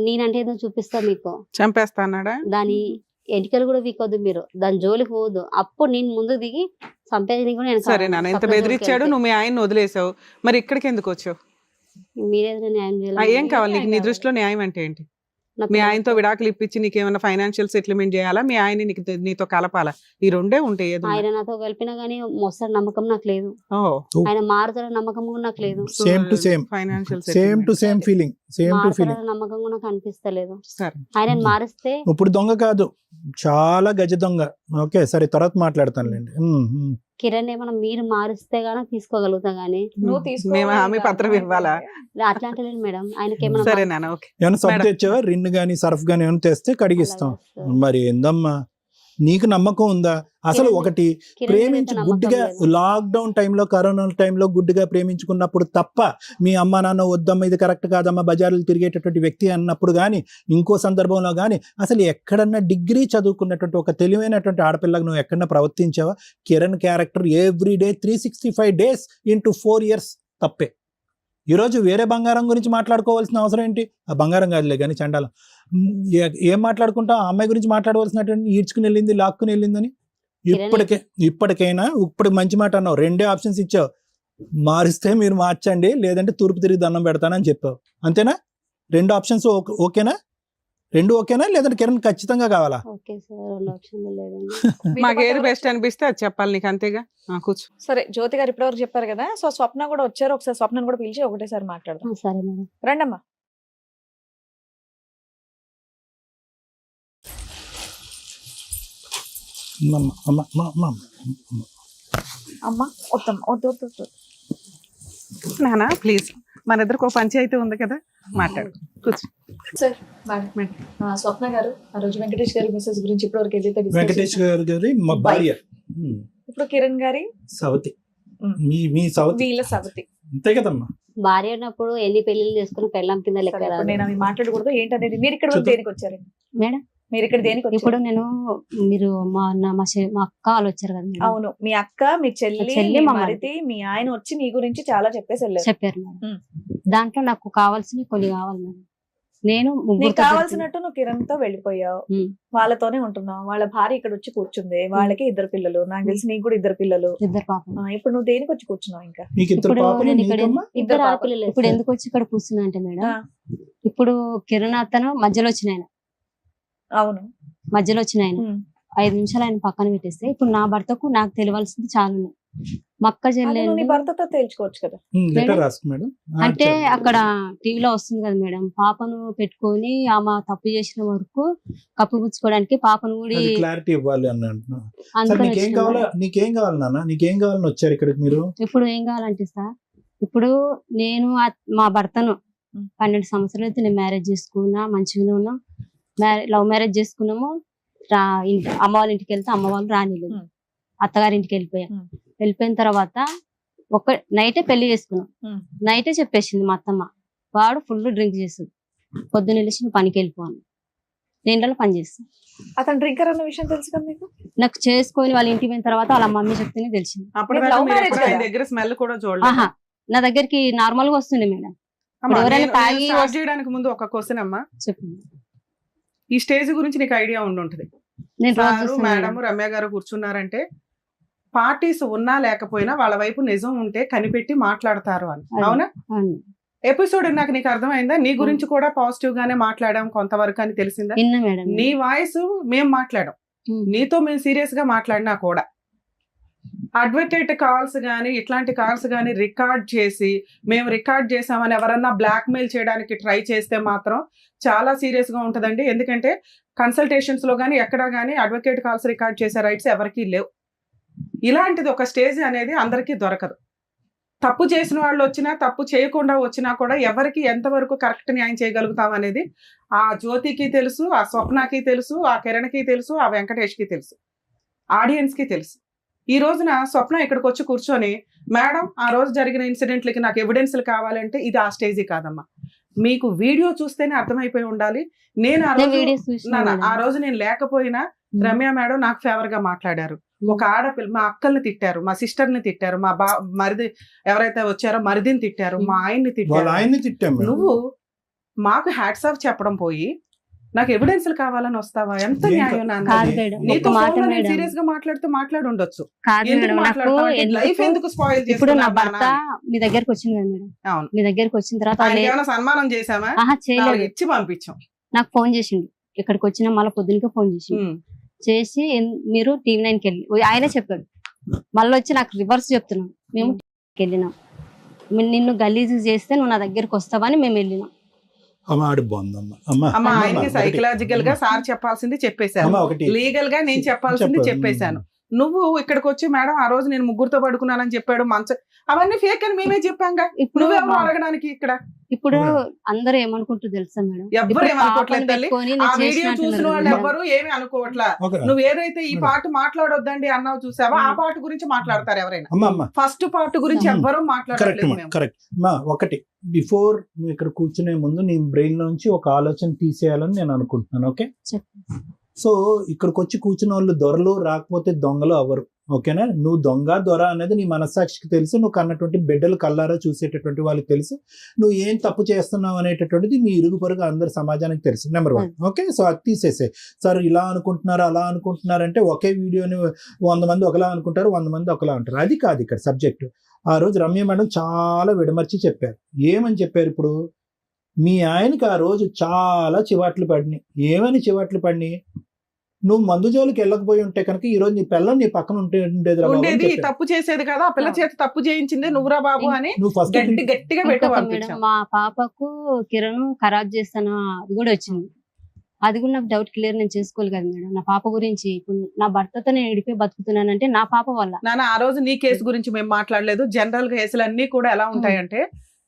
నేనంటే ఏదో చూపిస్తా మీకు. చంపేస్తా అన్నాడా? దాని ఎంటికలు కూడా వీకొద్దు మీరు, దాని జోలికి పోవద్దు. అప్పుడు నేను ముందు దిగి చంపేది కూడా నేను సరే నాన్న, ఇంత బెదిరించాడు, నువ్వు మీ ఆయన్ని వదిలేసావు, మరి ఇక్కడికి ఎందుకు వచ్చావు? మీరేదో న్యాయం ఏం కావాలి నీకు? నీ దృష్టిలో న్యాయం అంటే ఏంటి? మీ ఆయనతో విడాకులు ఇప్పించి నీకేమైనా ఫైనాన్షియల్ సెటిల్మెంట్ చేయాలా, మీ ఆయన నీతో కలపాలా? ఈ రెండే ఉంటాయి. ఏదో ఆయన నాతో కలిపినా గానీ మోస్తాడు నమ్మకం నాకు లేదు. ఆయన మారుతాడు నమ్మకం కూడా నాకు లేదు. Same to same, financial same to same feeling, same to feeling. మారుతాడు నమ్మకం కూడా నాకు అనిపిస్తలేదు. సరే, ఆయన మారిస్తే ఇప్పుడు దొంగ కాదు, చాలా గజ దొంగ. ఓకే, సరే, తర్వాత మాట్లాడతానులేండి. కిరణ్ ఏమన్నా మీరు మారిస్తే గానీ తీసుకోగలుగుతా గానీ నువ్వు మేము తీసుకోవాలి హామీ కదా. పత్రం ఇవ్వాలా? అట్లా అంటలేదు మేడం. ఆయనకి ఏమన్నా సరే నాన్న, ఓకే. ఏమైనా సబ్బు మేడం. తెచ్చావా? రిన్ గానీ సర్ఫ్ గానీ ఏమైనా తెస్తే కడిగిస్తాం. మరి ఏందమ్మా, నీకు నమ్మకం ఉందా అసలు? కిరణ్ ఒకటి కిరణ్ మీద ప్రేమించి నమ్మకం గుడ్డిగా లేదు. లాక్డౌన్ టైంలో, కరోనా టైంలో గుడ్డిగా ప్రేమించుకున్నప్పుడు తప్ప మీ అమ్మ నాన్న వద్దమ్మ ఇది కరెక్ట్ కాదమ్మా బజార్లు తిరిగేటటువంటి వ్యక్తి అన్నప్పుడు కానీ, ఇంకో సందర్భంలో కానీ అసలు ఎక్కడన్నా డిగ్రీ చదువుకున్నటువంటి ఒక తెలివైనటువంటి ఆడపిల్లగా నువ్వు ఎక్కడన్నా ప్రవర్తించావా? Kiran character everyday 365 days into 4 years తప్పే. ఈరోజు వేరే బంగారం గురించి మాట్లాడుకోవాల్సిన అవసరం ఏంటి? ఆ బంగారం కాదులే కానీ చండాలం. ఏం మాట్లాడుకుంటాం? ఆ అమ్మాయి గురించి మాట్లాడవలసినటువంటి ఈడ్చుకుని వెళ్ళింది, లాక్కుని వెళ్ళిందని. ఇప్పటికైనా ఇప్పుడు మంచి మాట అన్నావు, 2 ఆప్షన్స్ ఇచ్చావు. మారిస్తే మీరు మార్చండి, లేదంటే తూర్పు తిరిగి దండం పెడతానని చెప్పావు. అంతేనా? 2 ఆప్షన్స్ ఓకేనా? 2 ఓకేనా, లేదంటే కిరణ్ ఖచ్చితంగా కావాలా? ఓకే సార్, 2 ఆప్షన్లు లేదండి. మాకు ఏది బెస్ట్ అనిపిస్తే అది చెప్పాలి నీకు, అంతేగా. కూర్చో. సరే, జ్యోతి గారు ఇప్పటివరకు చెప్పారు కదా, సో స్వప్న కూడా వచ్చారు. ఒకసారి స్వప్నను కూడా పిలిచి ఒకటేసారి మాట్లాడదాం. సరే మేడం. రండమ్మా. అమ్మా వద్దమ్మా, వద్దు వద్దు వద్దు. నానా ప్లీజ్, మన ఇద్దరికి ఒక పంచాయతీ ఉంది కదా, మాట్లాడు. కూర్చో. సార్ మేడం, స్వప్న గారు ఆ రోజు వెంకటేష్ గారి మెసేజ్ గురించి ఇప్పటివరకు ఏదైతే discuss వెంకటేష్ చేశారో, గారి మా భార్య ఇప్పుడు కిరణ్ గారి సవతి, మీ సవతి వీళ్ళ సవతి. అంతే కదమ్మా. భార్య ఉన్నప్పుడు ఎన్ని పెళ్లిళ్ళు చేసుకుని పెళ్ళాం కింద లెక్క సరే, ఇప్పుడు రాదు. నేను అవి మాట్లాడకూడదు ఏంటనేది. మీరు ఇక్కడ చూద్దాం. దేనికి వచ్చారు? మేడం మీరు ఇక్కడ దేనికి ఇప్పుడు వచ్చారు? నేను మీరు మా అక్క వాళ్ళు వచ్చారు కదా మేడం. అవును, మీ అక్క, మీ చెల్లి, చెల్లి, మీ మా మరిది, మీ ఆయన వచ్చి మీ గురించి చాలా చెప్పేసి వెళ్ళారు. చెప్పారు మేడం. ఉమ్. దాంట్లో నాకు కావాల్సినవి కొన్ని కావాలి మేడం. నేను నీకు ముగ్గురు కావాల్సినట్టు నువ్వు కిరణ్ తో వెళ్ళిపోయావు, ఉమ్. వాళ్ళతోనే ఉంటున్నావు. వాళ్ళ భార్య ఇక్కడ వచ్చి కూర్చుంది, వాళ్ళకి 2 పిల్లలు. నాకు తెలిసి నీకు కూడా 2 పిల్లలు. ఇద్దరు పాపం. ఇప్పుడు నువ్వు దేనికి వచ్చి కూర్చున్నావు? ఇంకా నీకు ఇద్దరు ఇప్పుడు పాపలు, నేను ఇక్కడ నీకమ్మా? ఇద్దరు ఇద్దరు పాపలు. ఆడపిల్లలు. ఇప్పుడు ఎందుకు వచ్చి ఇక్కడ కూర్చున్నా అంటే మేడం, ఆ. ఇప్పుడు కిరణ్ అతను మధ్యలో వచ్చిన ఆయన, అవును. మధ్యలో వచ్చిన ఆయన ఉమ్. 5 నిమిషాలు ఆయన పక్కన పెట్టేస్తే ఇప్పుడు నా భర్తకు నాకు తెలియాల్సింది చాలా ఉన్నాయి. మా అక్క అది నువ్వు నీ చెల్లెలు భర్తతో తేల్చుకోవచ్చు కదా. లెటర్ రాసుకో మేడం. అంటే అక్కడ టీవీలో వస్తుంది కదా మేడం, పాపను పెట్టుకొని ఆమె తప్పు చేసిన వరకు కప్పుపుచ్చుకోవడానికి పాపను కూడా క్లారిటీ ఇవ్వాలి అని అంటున్నా. సరే, అందుకని నీకేం వచ్చిన కావాలా? మేడం. నీకేం కావాలి నాన్న? నీకేం కావాలని వచ్చారు ఇక్కడికి మీరు? ఇప్పుడు ఏం కావాలంటే సార్, ఇప్పుడు నేను మా భర్తను 12 సంవత్సరాలు అయితే నేను మ్యారేజ్ చేసుకున్నా, మంచిగానే ఉన్నాం. లవ్ మ్యారేజ్ చేసుకున్నాము. అమ్మ వాళ్ళ ఇంటికి వెళ్తే అమ్మ వాళ్ళు రానిలేదు, అత్తగారి ఇంటికి వెళ్ళిపోయాం. వెళ్ళిపోయిన తర్వాత నైటే పెళ్లి చేసుకున్నాం. నైటే చెప్పేసింది మా అత్తమ్మ, వాడు ఫుల్ డ్రింక్ చేస్తుంది, పొద్దున్న వెళ్ళి నువ్వు పనికి వెళ్ళిపోను, నేను ఇంట్లో పని చేస్తాను. అతను డ్రింకర్ అన్న విషయం తెలుసు కదా నీకు? నాకు చేసుకొని వాళ్ళ ఇంటికి పోయిన తర్వాత వాళ్ళ మమ్మీ చెప్తేనే తెలిసింది. అప్పుడు మీరు love marriage ఆయన కదా? దగ్గర స్మెల్ కూడా చూడలేదు. ఆహా, నా దగ్గరికి నార్మల్ గా వస్తుంది మేడం. అమ్మా, ఎవరైనా నేను తాగి start చేయడానికి ముందు ఒక క్వశ్చన్ అమ్మా. చెప్పింది. ఈ స్టేజ్ గురించి నీకు ఐడియా ఉండి ఉంటుంది. నేను రోజు సారు చూస్తున్నా మేడం రమ్య గారు కూర్చున్నారంటే పార్టీస్ ఉన్నా లేకపోయినా వాళ్ళ వైపు నిజం ఉంటే కనిపెట్టి మాట్లాడతారు అని. అది. అవునా? అవును. ఎపిసోడ్ నాకు నీకు అర్థమైందా? నీ గురించి కూడా పాజిటివ్ గానే మాట్లాడాం కొంతవరకు అని తెలిసిందా? విన్నా మేడం. నీ వాయిస్ మేము మాట్లాడాం, నీతో మేము సీరియస్ గా మాట్లాడినా కూడా అడ్వకేట్ కాల్స్ గానీ ఇట్లాంటి కాల్స్ గానీ రికార్డ్ చేసి మేము రికార్డ్ చేసామని ఎవరన్నా బ్లాక్ మెయిల్ చేయడానికి ట్రై చేస్తే మాత్రం చాలా సీరియస్ గా ఉంటదండి. ఎందుకంటే కన్సల్టేషన్స్ లో గానీ ఎక్కడా గానీ అడ్వకేట్ కాల్స్ రికార్డ్ చేసే రైట్స్ ఎవరికీ లేవు. ఇలాంటిది ఒక స్టేజ్ అనేది అందరికీ దొరకదు. తప్పు చేసిన వాళ్ళు వచ్చినా తప్పు చేయకుండా వచ్చినా కూడా ఎవరికి ఎంతవరకు కరెక్ట్ న్యాయం చేయగలుగుతాం అనేది ఆ జ్యోతికి తెలుసు, ఆ స్వప్నకి తెలుసు, ఆ కిరణ్కి తెలుసు, ఆ వెంకటేష్కి తెలుసు, ఆడియన్స్ కి తెలుసు. ఈ రోజున స్వప్న ఇక్కడికి వచ్చి కూర్చొని మేడం ఆ రోజు జరిగిన ఇన్సిడెంట్లకి నాకు ఎవిడెన్స్లు కావాలంటే ఇది ఆ స్టేజీ కాదమ్మా. మీకు వీడియో చూస్తేనే అర్థమైపోయి ఉండాలి. నేను ఆ రోజు నేను లేకపోయినా రమ్య మేడం నాకు ఫేవర్ గా మాట్లాడారు. ఒక ఆడపిల్ల మా అక్కల్ని తిట్టారు, మా సిస్టర్ ని తిట్టారు, మా మరిది ఎవరైతే వచ్చారో మరిదిని తిట్టారు, మా ఆయన్ని తిట్టారు. నువ్వు మాకు హ్యాట్స్ ఆఫ్ చెప్పడం పోయి నాకు ఎవిడెన్స్లు కావాలని వస్తావా? ఎంత న్యాయం నాన్న. నీతో సీరియస్ గా మాట్లాడి ఉండొచ్చు. లైఫ్ ఎందుకు స్పాయిల్ ఇప్పుడు నా భర్త మీ దగ్గరకు వచ్చింది కదా మేడం. అవును, మీ దగ్గరకు వచ్చిన తర్వాత సన్మానం చేసామా? చేయలేదు, ఇచ్చి పంపించాం. నాకు ఫోన్ చేసిండు. ఇక్కడికి వచ్చిన మళ్ళీ పొద్దునకే ఫోన్ చేసి మీరు TV9కి వెళ్ళి ఆయనే చెప్పాడు. మళ్ళీ వచ్చి నాకు రివర్స్ చెప్తున్నాం. మేము వెళ్ళినాం, నిన్ను గలీజు చేస్తే నువ్వు నా దగ్గరకు వస్తావని మేము వెళ్ళినాం. సైకలాజికల్ గా సార్ చెప్పాల్సింది చెప్పేశాను, లీగల్ గా నేను చెప్పాల్సింది చెప్పేశాను. నువ్వు ఇక్కడికి వచ్చి మేడం ఆ రోజు నేను ముగ్గురుతో పడుకున్నానని చెప్పాడు అవన్నీ ఫేక్ అని మేమే చెప్పాంగా. ఇప్పుడు అడగడానికి ఇక్కడ ఇప్పుడు అందరూ ఏమనుకుంటూ తెలుసా మేడం? ఎవ్వరు ఏమనుకోవట్లేదు తల్లి. ఆ వీడియో చూసిన వాళ్ళు ఎవ్వరు ఏమి అనుకోవట్లా. నువ్వు ఏదైతే ఈ పాట మాట్లాడొద్దండి అన్నావు చూసావా, ఆ పాట గురించి మాట్లాడతారు ఎవరైనా. ఫస్ట్ పార్ట్ గురించి ఎవ్వరు మాట్లాడలేదు. ఒకటి బిఫోర్ నువ్వు ఇక్కడ కూర్చునే ముందు నీ బ్రెయిన్ లోంచి ఒక ఆలోచన తీసేయాలని నేను అనుకుంటున్నాను. ఓకే, సో ఇక్కడికి వచ్చి కూర్చున్న వాళ్ళు దొరలు రాకపోతే దొంగలు అవ్వరు. ఓకేనా? నువ్వు దొంగ దొర అనేది నీ మనస్సాక్షికి తెలుసు. నువ్వు కన్నటువంటి బిడ్డలు కల్లారా చూసేటటువంటి వాళ్ళకి తెలుసు. నువ్వు ఏం తప్పు చేస్తున్నావు అనేటటువంటిది మీ ఇరుగు పొరుగు అందరి సమాజానికి తెలుసు. నెంబర్ 1. ఓకే, సో అది తీసేసే. సార్ ఇలా అనుకుంటున్నారు అలా అనుకుంటున్నారు అంటే ఒకే వీడియోని 100 మంది ఒకలా అనుకుంటారు, 100 మంది ఒకలా అంటారు. అది కాదు ఇక్కడ సబ్జెక్టు. ఆ రోజు రమ్య మేడం చాలా విడమర్చి చెప్పారు. ఏమని చెప్పారు? ఇప్పుడు మీ ఆయనకి ఆ రోజు చాలా చివాట్లు పడినాయి. ఏమని చివాట్లు పడినాయి? నువ్వు మందు జోలికి వెళ్ళకపోయి ఉంటే కనుక ఈ రోజు నీ పిల్లలు నీ పక్కన ఉండేది. తప్పు చేసేది కదా, ఆ పిల్ల చేత తప్పు చేయించింది నువ్వురా బాబు అని నువ్వు ఫస్ట్ గట్టిగా పెట్టు. మా పాపకు కిరణ్ ఖరాబ్ చేస్తాను అది కూడా వచ్చింది. అది కూడా నాకు డౌట్ క్లియర్ నేను చేసుకోవాలి కదా మేడం. నా పాప గురించి ఇప్పుడు నా భర్తతో నేను ఎడిపోయి బతుకుతున్నానంటే నా పాప వల్ల. నాన్న ఆ రోజు నీ కేసు గురించి మేము మాట్లాడలేదు. జనరల్ గా కేసులు అన్ని కూడా ఎలా ఉంటాయంటే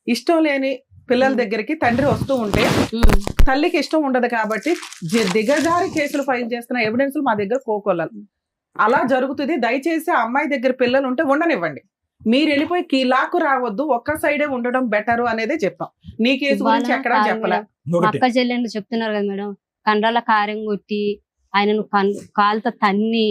ఇష్టం లేని పిల్లల దగ్గరికి తండ్రి వస్తూ ఉంటే తల్లికి ఇష్టం ఉండదు కాబట్టి దిగజారి కేసులు ఫైల్ చేస్తున్న ఎవిడెన్స్ మా దగ్గర కోకొల్లలు. అలా జరుగుతుంది. దయచేసి ఆ అమ్మాయి దగ్గర పిల్లలు ఉంటే ఉండనివ్వండి. మీరు వెళ్ళిపోయి కీలాకు రావద్దు, ఒక్క సైడే ఉండడం బెటర్ అనేదే చెప్పాం. నీ కేసు గురించి ఎక్కడా చెప్పలే. అక్క చెల్లెండు చెప్తున్నారు కదా మేడం, కండ్రాల కారం కొట్టి ఆయనను కాలుతో తన్ని.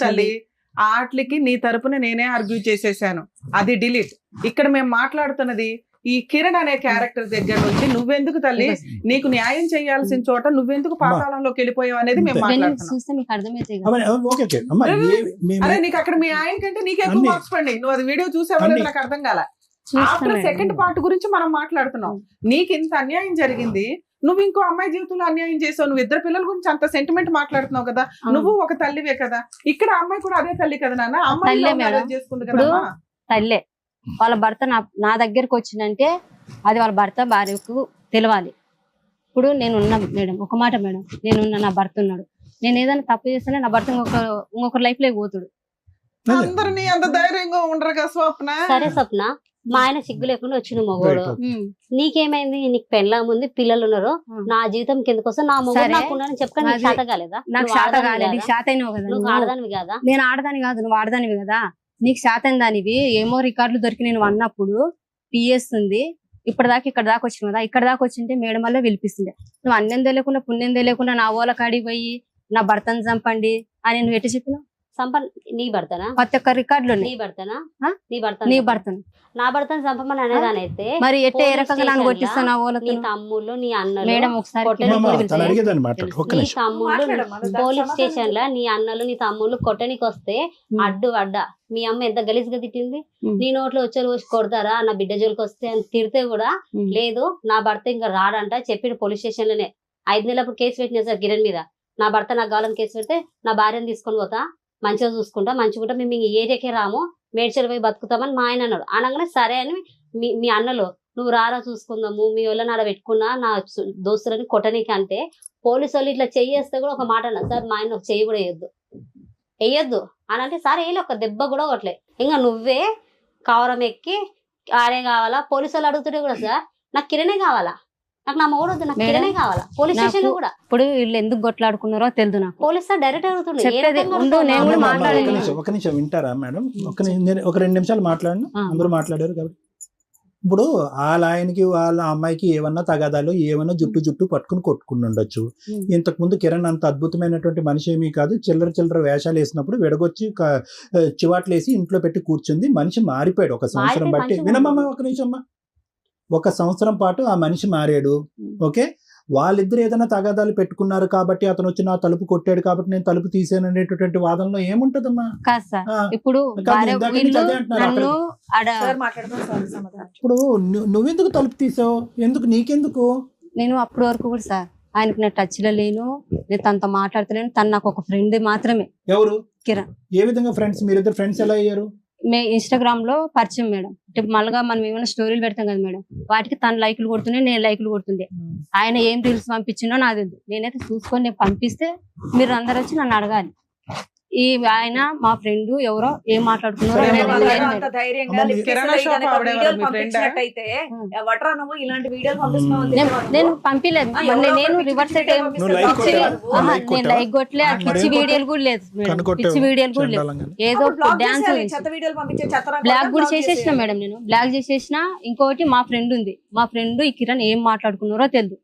తల్లి ఆటలకి నీ తరపున నేనే ఆర్గ్యూ చేసేసాను, అది డిలీట్. ఇక్కడ మేము మాట్లాడుతున్నది ఈ కిరణ్ అనే క్యారెక్టర్ దగ్గర నుంచి నువ్వెందుకు తల్లి నీకు న్యాయం చేయాల్సిన చోట నువ్వెందుకు పాతాళంలోకి వెళ్ళిపోయావు అనేది మేము మాట్లాడుతున్నాం. అరే నీకు అక్కడ మీ ఆయన కంటే నీకు ఎక్కువ మార్క్స్ పడి నువ్వు అది వీడియో చూసావో లేదో నాకు అర్థం కాల. ఆఫ్టర్ సెకండ్ పార్ట్ గురించి మనం మాట్లాడుతున్నాం. నీకు ఇంత అన్యాయం జరిగింది, నువ్వు ఇంకో అమ్మాయి జీవితంలో అన్యాయం చేసావు. నువ్వు ఇద్దరు పిల్లల గురించి అంత సెంటిమెంట్ మాట్లాడుతున్నావు కదా, నువ్వు ఒక తల్లివే కదా. ఇక్కడ అమ్మాయి కూడా అదే తల్లి కదా నాన్న, అమ్మాయి చేసుకుంది కదా. తల్లే వాళ్ళ భర్త నా దగ్గరకు వచ్చిందంటే అది వాళ్ళ భర్త భార్యకు తెలవాలి. ఇప్పుడు నేనున్నా మేడం, ఒక మాట మేడం, నేనున్నా, నా భర్త ఉన్నాడు, నేను ఏదైనా తప్పు చేస్తానే నా భర్త ఇంకొకరి లైఫ్ లో పోతాడు. అందరినీ అంత ధైర్యంగా ఉండరు కదా స్వప్న. సరే స్వప్న, మా ఆయన సిగ్గు లేకుండా వచ్చిన మగోడు, నీకేమైంది? నీకు పెళ్ళాం ఉంది, పిల్లలు ఉన్నారు, నా జీవితం కిందకు వస్తే నా మొగుడు నాకున్నానని చెప్పక నీకు శాత కాలేదా? నాకు శాత కాలేదు, శాత అయినావు కదా. నువ్వు ఆడదానివి కదా. నేను ఆడదాని కాదు, నువ్వు ఆడదానివి కదా. నీకు శాత అయిన దానివి ఏమో రికార్డులు దొరికి నేను అన్నప్పుడు పిఎస్ ఉంది. ఇప్పటిదాకా ఇక్కడ దాకా వచ్చిన కదా, ఇక్కడ దాకా వచ్చింటే మేడం వల్ల పిలిపిస్తుంది. నువ్వు అన్నం తెలియకుండా పుణ్యం తెలియకుండా నా ఓల కాడికి పోయి నా భర్తను చంపండి అని నువ్వు ఎట్లా చెప్పినావు? నీ భర్తనా? ప్రతి ఒక్క రికార్డులు నీ భర్తనా? ఆ? నీ భర్త నీ భర్తను నా భర్తను చంపమని అనేదానైతే మరి ఎట్ట ఏ పోలీస్ రకంగా నన్ను స్టేషన్లో కొట్టిస్తున్నావు నీ వాళ్ళతో? తమ్ముళ్ళు నీ అన్నలు మేడం ఒకసారి కొట్టని అమ్మా, పోలీస్ తను అడిగేదాన్ని మాట్లాడు ఒక్క నీ నిమిషం. తమ్ముళ్ళు పోలీస్ స్టేషన్ లో నీ అన్నలు నీ తమ్ముళ్ళు కొట్టనికి వస్తే అడ్డు అడ్డా మీ అమ్మ ఎంత గలీజ్గా తిట్టింది. నీ నోట్లో వచ్చారు వచ్చి కొడతారా నా బిడ్డ జోలికి వస్తే అని తిడితే కూడా లేదు నా భర్త ఇంకా రాడంట చెప్పిన పోలీస్ స్టేషన్ లోనే 5 నెలలప్పుడు కేసు పెట్టిన సార్ కిరణ్ మీద. నా భర్త నాకు కావాలని కేసు పెడితే నా భార్యను తీసుకొని పోతా, మంచిగా చూసుకుంటా, మంచిగా మేము ఈ ఏరియాకే రాము, మేడ్చల్ పోయి బతుకుతామని మా ఆయన అన్నాడు. అనగానే సరే అని మీ అన్నలు నువ్వు రారా చూసుకుందాము మీ వాళ్ళని ఆడ పెట్టుకున్నా నా దోస్తులని కొట్టనీకి అంటే పోలీసు వాళ్ళు ఇట్లా చెయ్యేస్తే కూడా ఒక మాట అన్నారు సార్ మా ఆయన ఒక చెయ్యి కూడా వేయొద్దు అని అంటే సరే వేయలే, ఒక దెబ్బ కూడా కొట్టలే. ఇంకా నువ్వే కవరం ఎక్కి ఆడే కావాలా పోలీసు వాళ్ళు అడుగుతుంటే కూడా సార్ నాకు కిరణే కావాలా, నాకు నా మొగుడు వద్దు, నాకు కిరణే కావాలా. పోలీస్ స్టేషన్ కూడా ఇప్పుడు వీళ్ళు ఎందుకు కొట్లాడుకున్నారో తెలుదు నాకు. పోలీస్ సార్ డైరెక్ట్ అడుగుతుండే చెప్పేది ఉండు, నేను కూడా అమ్మా, మాట్లాడాను. ఒక నిమిషం వింటారా మేడం? ఒక 2 నిమిషాలు మాట్లాడను, అందరూ మాట్లాడారు కాబట్టి. ఇప్పుడు వాళ్ళ ఆయనకి వాళ్ళ అమ్మాయికి ఏమన్నా తగాదాలు ఏమన్నా జుట్టు పట్టుకుని కొట్టుకుని ఉండొచ్చు. ఇంతకు ముందు కిరణ్ అంత అద్భుతమైనటువంటి మనిషి ఏమీ కాదు. చిల్లర వేషాలు వేసినప్పుడు విడగొచ్చి చివాట్లు వేసి ఇంట్లో పెట్టి కూర్చుంది. మనిషి మారిపోయాడు ఒక సంవత్సరం బట్టి. వినమ్మా ఒక నిమిషం అమ్మా. ఒక సంవత్సరం పాటు ఆ మనిషి మారాడు. ఓకే, వాళ్ళిద్దరు ఏదైనా తగాదాలు పెట్టుకున్నారు కాబట్టి అతను వచ్చి నా తలుపు కొట్టాడు కాబట్టి నేను తలుపు తీసాను అనేటటువంటి వాదనలో ఏముంటదమ్మా? కాదు సార్, ఆ, ఇప్పుడు కాదు, భార్య ఇందాక వీళ్ళు నుంచి అదే అంటున్నారు నన్ను ఇప్పుడు నువ్వెందుకు తలుపు తీసావు? ఎందుకు నీకెందుకు? నేను అప్పటి వరకు కూడా సార్ ఆయనకు నేను టచ్ లో లేను, నేను తనతో మాట్లాడతలేను. తను నాకు ఒక ఫ్రెండ్ మాత్రమే. ఎవరు? కిరణ్. ఏ విధంగా ఫ్రెండ్స్? మీరిద్దరు ఫ్రెండ్స్ ఎలా అయ్యారు? ఇన్స్టాగ్రామ్ లో పరిచయం మేడం. అంటే మళ్ళగా మనం ఏమైనా స్టోరీలు పెడతాం కదా మేడం, వాటికి తను లైకులు కొడుతుండే, నేను లైకులు కొడుతుండే. ఆయన ఏం రీల్స్ పంపించిండో నాకు తెలియదు. నేనైతే చూసుకొని నేను పంపిస్తే మీరు అందరు వచ్చి నన్ను అడగాలి. ఈ ఆయన మా ఫ్రెండ్ ఎవరో ఏం మాట్లాడుకున్నారో సరే, నాకు అమ్మా, తెలియదు అమ్మా, మేడం. అమ్మా, మీ కిరాణా షాప్ ఆవిడ ఎవరు? మీ ఫ్రెండా? నేను పంపిలేదు. నేను రివర్స్ అయితే నువ్వు లైక్ కొట్టావా? నువ్వు లైక్ నేను కొట్టావా? లైక్ కొట్టలే. మరి పిచ్చి ఏం వీడియోలు కూడా లేదు మేడం, కనుకొట్టావా? పిచ్చి వీడియోలు కూడా లేదు. చండాలంగా. ఏదో డాన్స్ బ్లాక్ కూడా చేసేసిన మేడం. నేను బ్లాక్ చేసేసిన. ఇంకోటి మా ఫ్రెండ్ ఉంది, మా ఫ్రెండ్ ఈ కిరణ్ ఏం మాట్లాడుకున్నారో తెలియదు.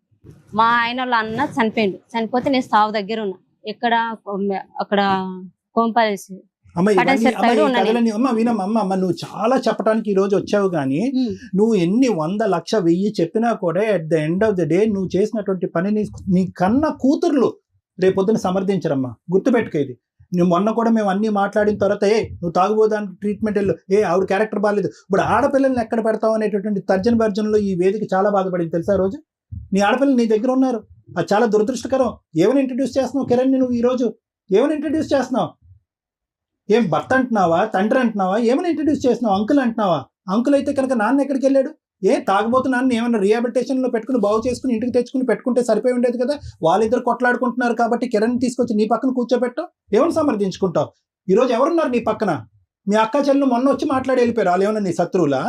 మా ఆయన వాళ్ళ అన్న చనిపోతే నేను సావు దగ్గర ఉన్నా. ఎక్కడ అక్కడ కోంపలేసి అమ్మ, పటాన్ ఇవన్నీ- చెట్టు అమ్మ, సైడ్ ఈ ఉన్నా కథలన్నీ- అమ్మ, వినమ్మా, అమ్మ, నువ్వు చాలా చెప్పడానికి ఈ రోజు వచ్చావు కానీ నువ్వు ఎన్ని 100, 1,00,000, 1000 చెప్పినా కూడా at the end of the day నువ్వు చేసినటువంటి పని నీ కన్న కూతుర్లు రేపొద్దున సమర్థించరమ్మా. గుర్తుపెట్టుకో ఇది. నువ్వు మొన్న కూడా మేము అన్ని మాట్లాడిన తర్వాత నువ్వు తాగుబోదానికి ట్రీట్మెంట్ వెళ్ళు, ఆవిడ క్యారెక్టర్ బాగాలేదు, ఇప్పుడు ఆడపిల్లల్ని ఎక్కడ పెడతావు అనేటటువంటి తర్జన భర్జనలో ఈ వేదిక చాలా బాధపడింది తెలుసా? రోజు నీ ఆడపిల్లలు నీ దగ్గర ఉన్నారు, అది చాలా దురదృష్టకరం. ఏమని ఇంట్రడ్యూస్ చేస్తున్నావు కిరణ్? నువ్వు ఈ రోజు ఏమని ఇంట్రడ్యూస్ చేస్తున్నావు? ఏం భర్త అంటున్నావా, తండ్రి అంటున్నావా, ఏమని ఇంట్రడ్యూస్ చేస్తున్నావు? అంకుల్ అంటున్నావా? అంకుల్ అయితే కనుక నాన్న ఎక్కడికి వెళ్ళాడు? తాగబోతున్నాను ఏమన్నా రిహాబిలిటేషన్ లో పెట్టుకుని బాగు చేసుకుని ఇంటికి తెచ్చుకుని పెట్టుకుంటే సరిపోయి ఉండేది కదా. వాళ్ళిద్దరు కొట్లాడుకుంటున్నారు కాబట్టి కిరణ్ తీసుకొచ్చి నీ పక్కన కూర్చోబెట్టావు. ఏమని సమర్థించుకుంటావు? ఈ రోజు ఎవరున్నారు నీ పక్కన? మీ అక్క చెల్లెలు మొన్న వచ్చి మాట్లాడి వెళ్ళిపోయారు. వాళ్ళు ఏమన్నా నీ శత్రువులా?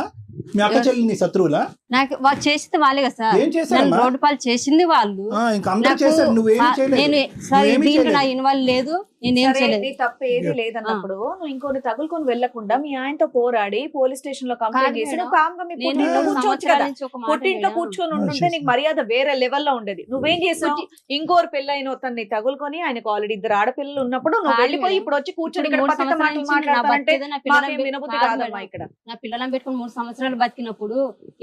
మీ అక్క చెల్లెలు నీ శత్రువులా? నాకు వాళ్ళు చేసింది వాళ్ళే కదా సార్. ఏం చేశారు? రోడ్డు పాలు చేసింది వాళ్ళు. ఇంకా అందరూ చేశారు, నువ్వేమి చేయలేదు. నేను దీంట్లో నా ఇన్వాల్వ్ లేదు, నేనేం చేయలేదు. తప్ప ఏది లేదన్నప్పుడు నువ్వు ఇంకొని తగులుకొని వెళ్లకుండా మీ ఆయనతో పోరాడి పోలీస్ స్టేషన్ లో కంప్లైంట్ చేసి నువ్వు కామ్గా మీ పుట్టింట్లో కూర్చోవచ్చు కదా. పుట్టింట్లో కూర్చొని ఉంటుంటే నీకు మర్యాద వేరే లెవెల్లో ఉండేది. నువ్వేం చేసావు? ఇంకోరు పెళ్ళైన తన్ని తగులుకొని ఆయనకు ఆల్రెడీ 2 ఆడపిల్లలు ఉన్నప్పుడు నువ్వు వెళ్ళిపోయి ఇప్పుడు వచ్చి కూర్చొని ఇక్కడ పతిత మాటలు మాట్లాడతానంటే మాకేం వినబుద్ధి కాదమ్మా. ఇక్కడ నా పిల్లలను పెట్టుకుని 3 సంవత్సరాలు బతికినప్పుడు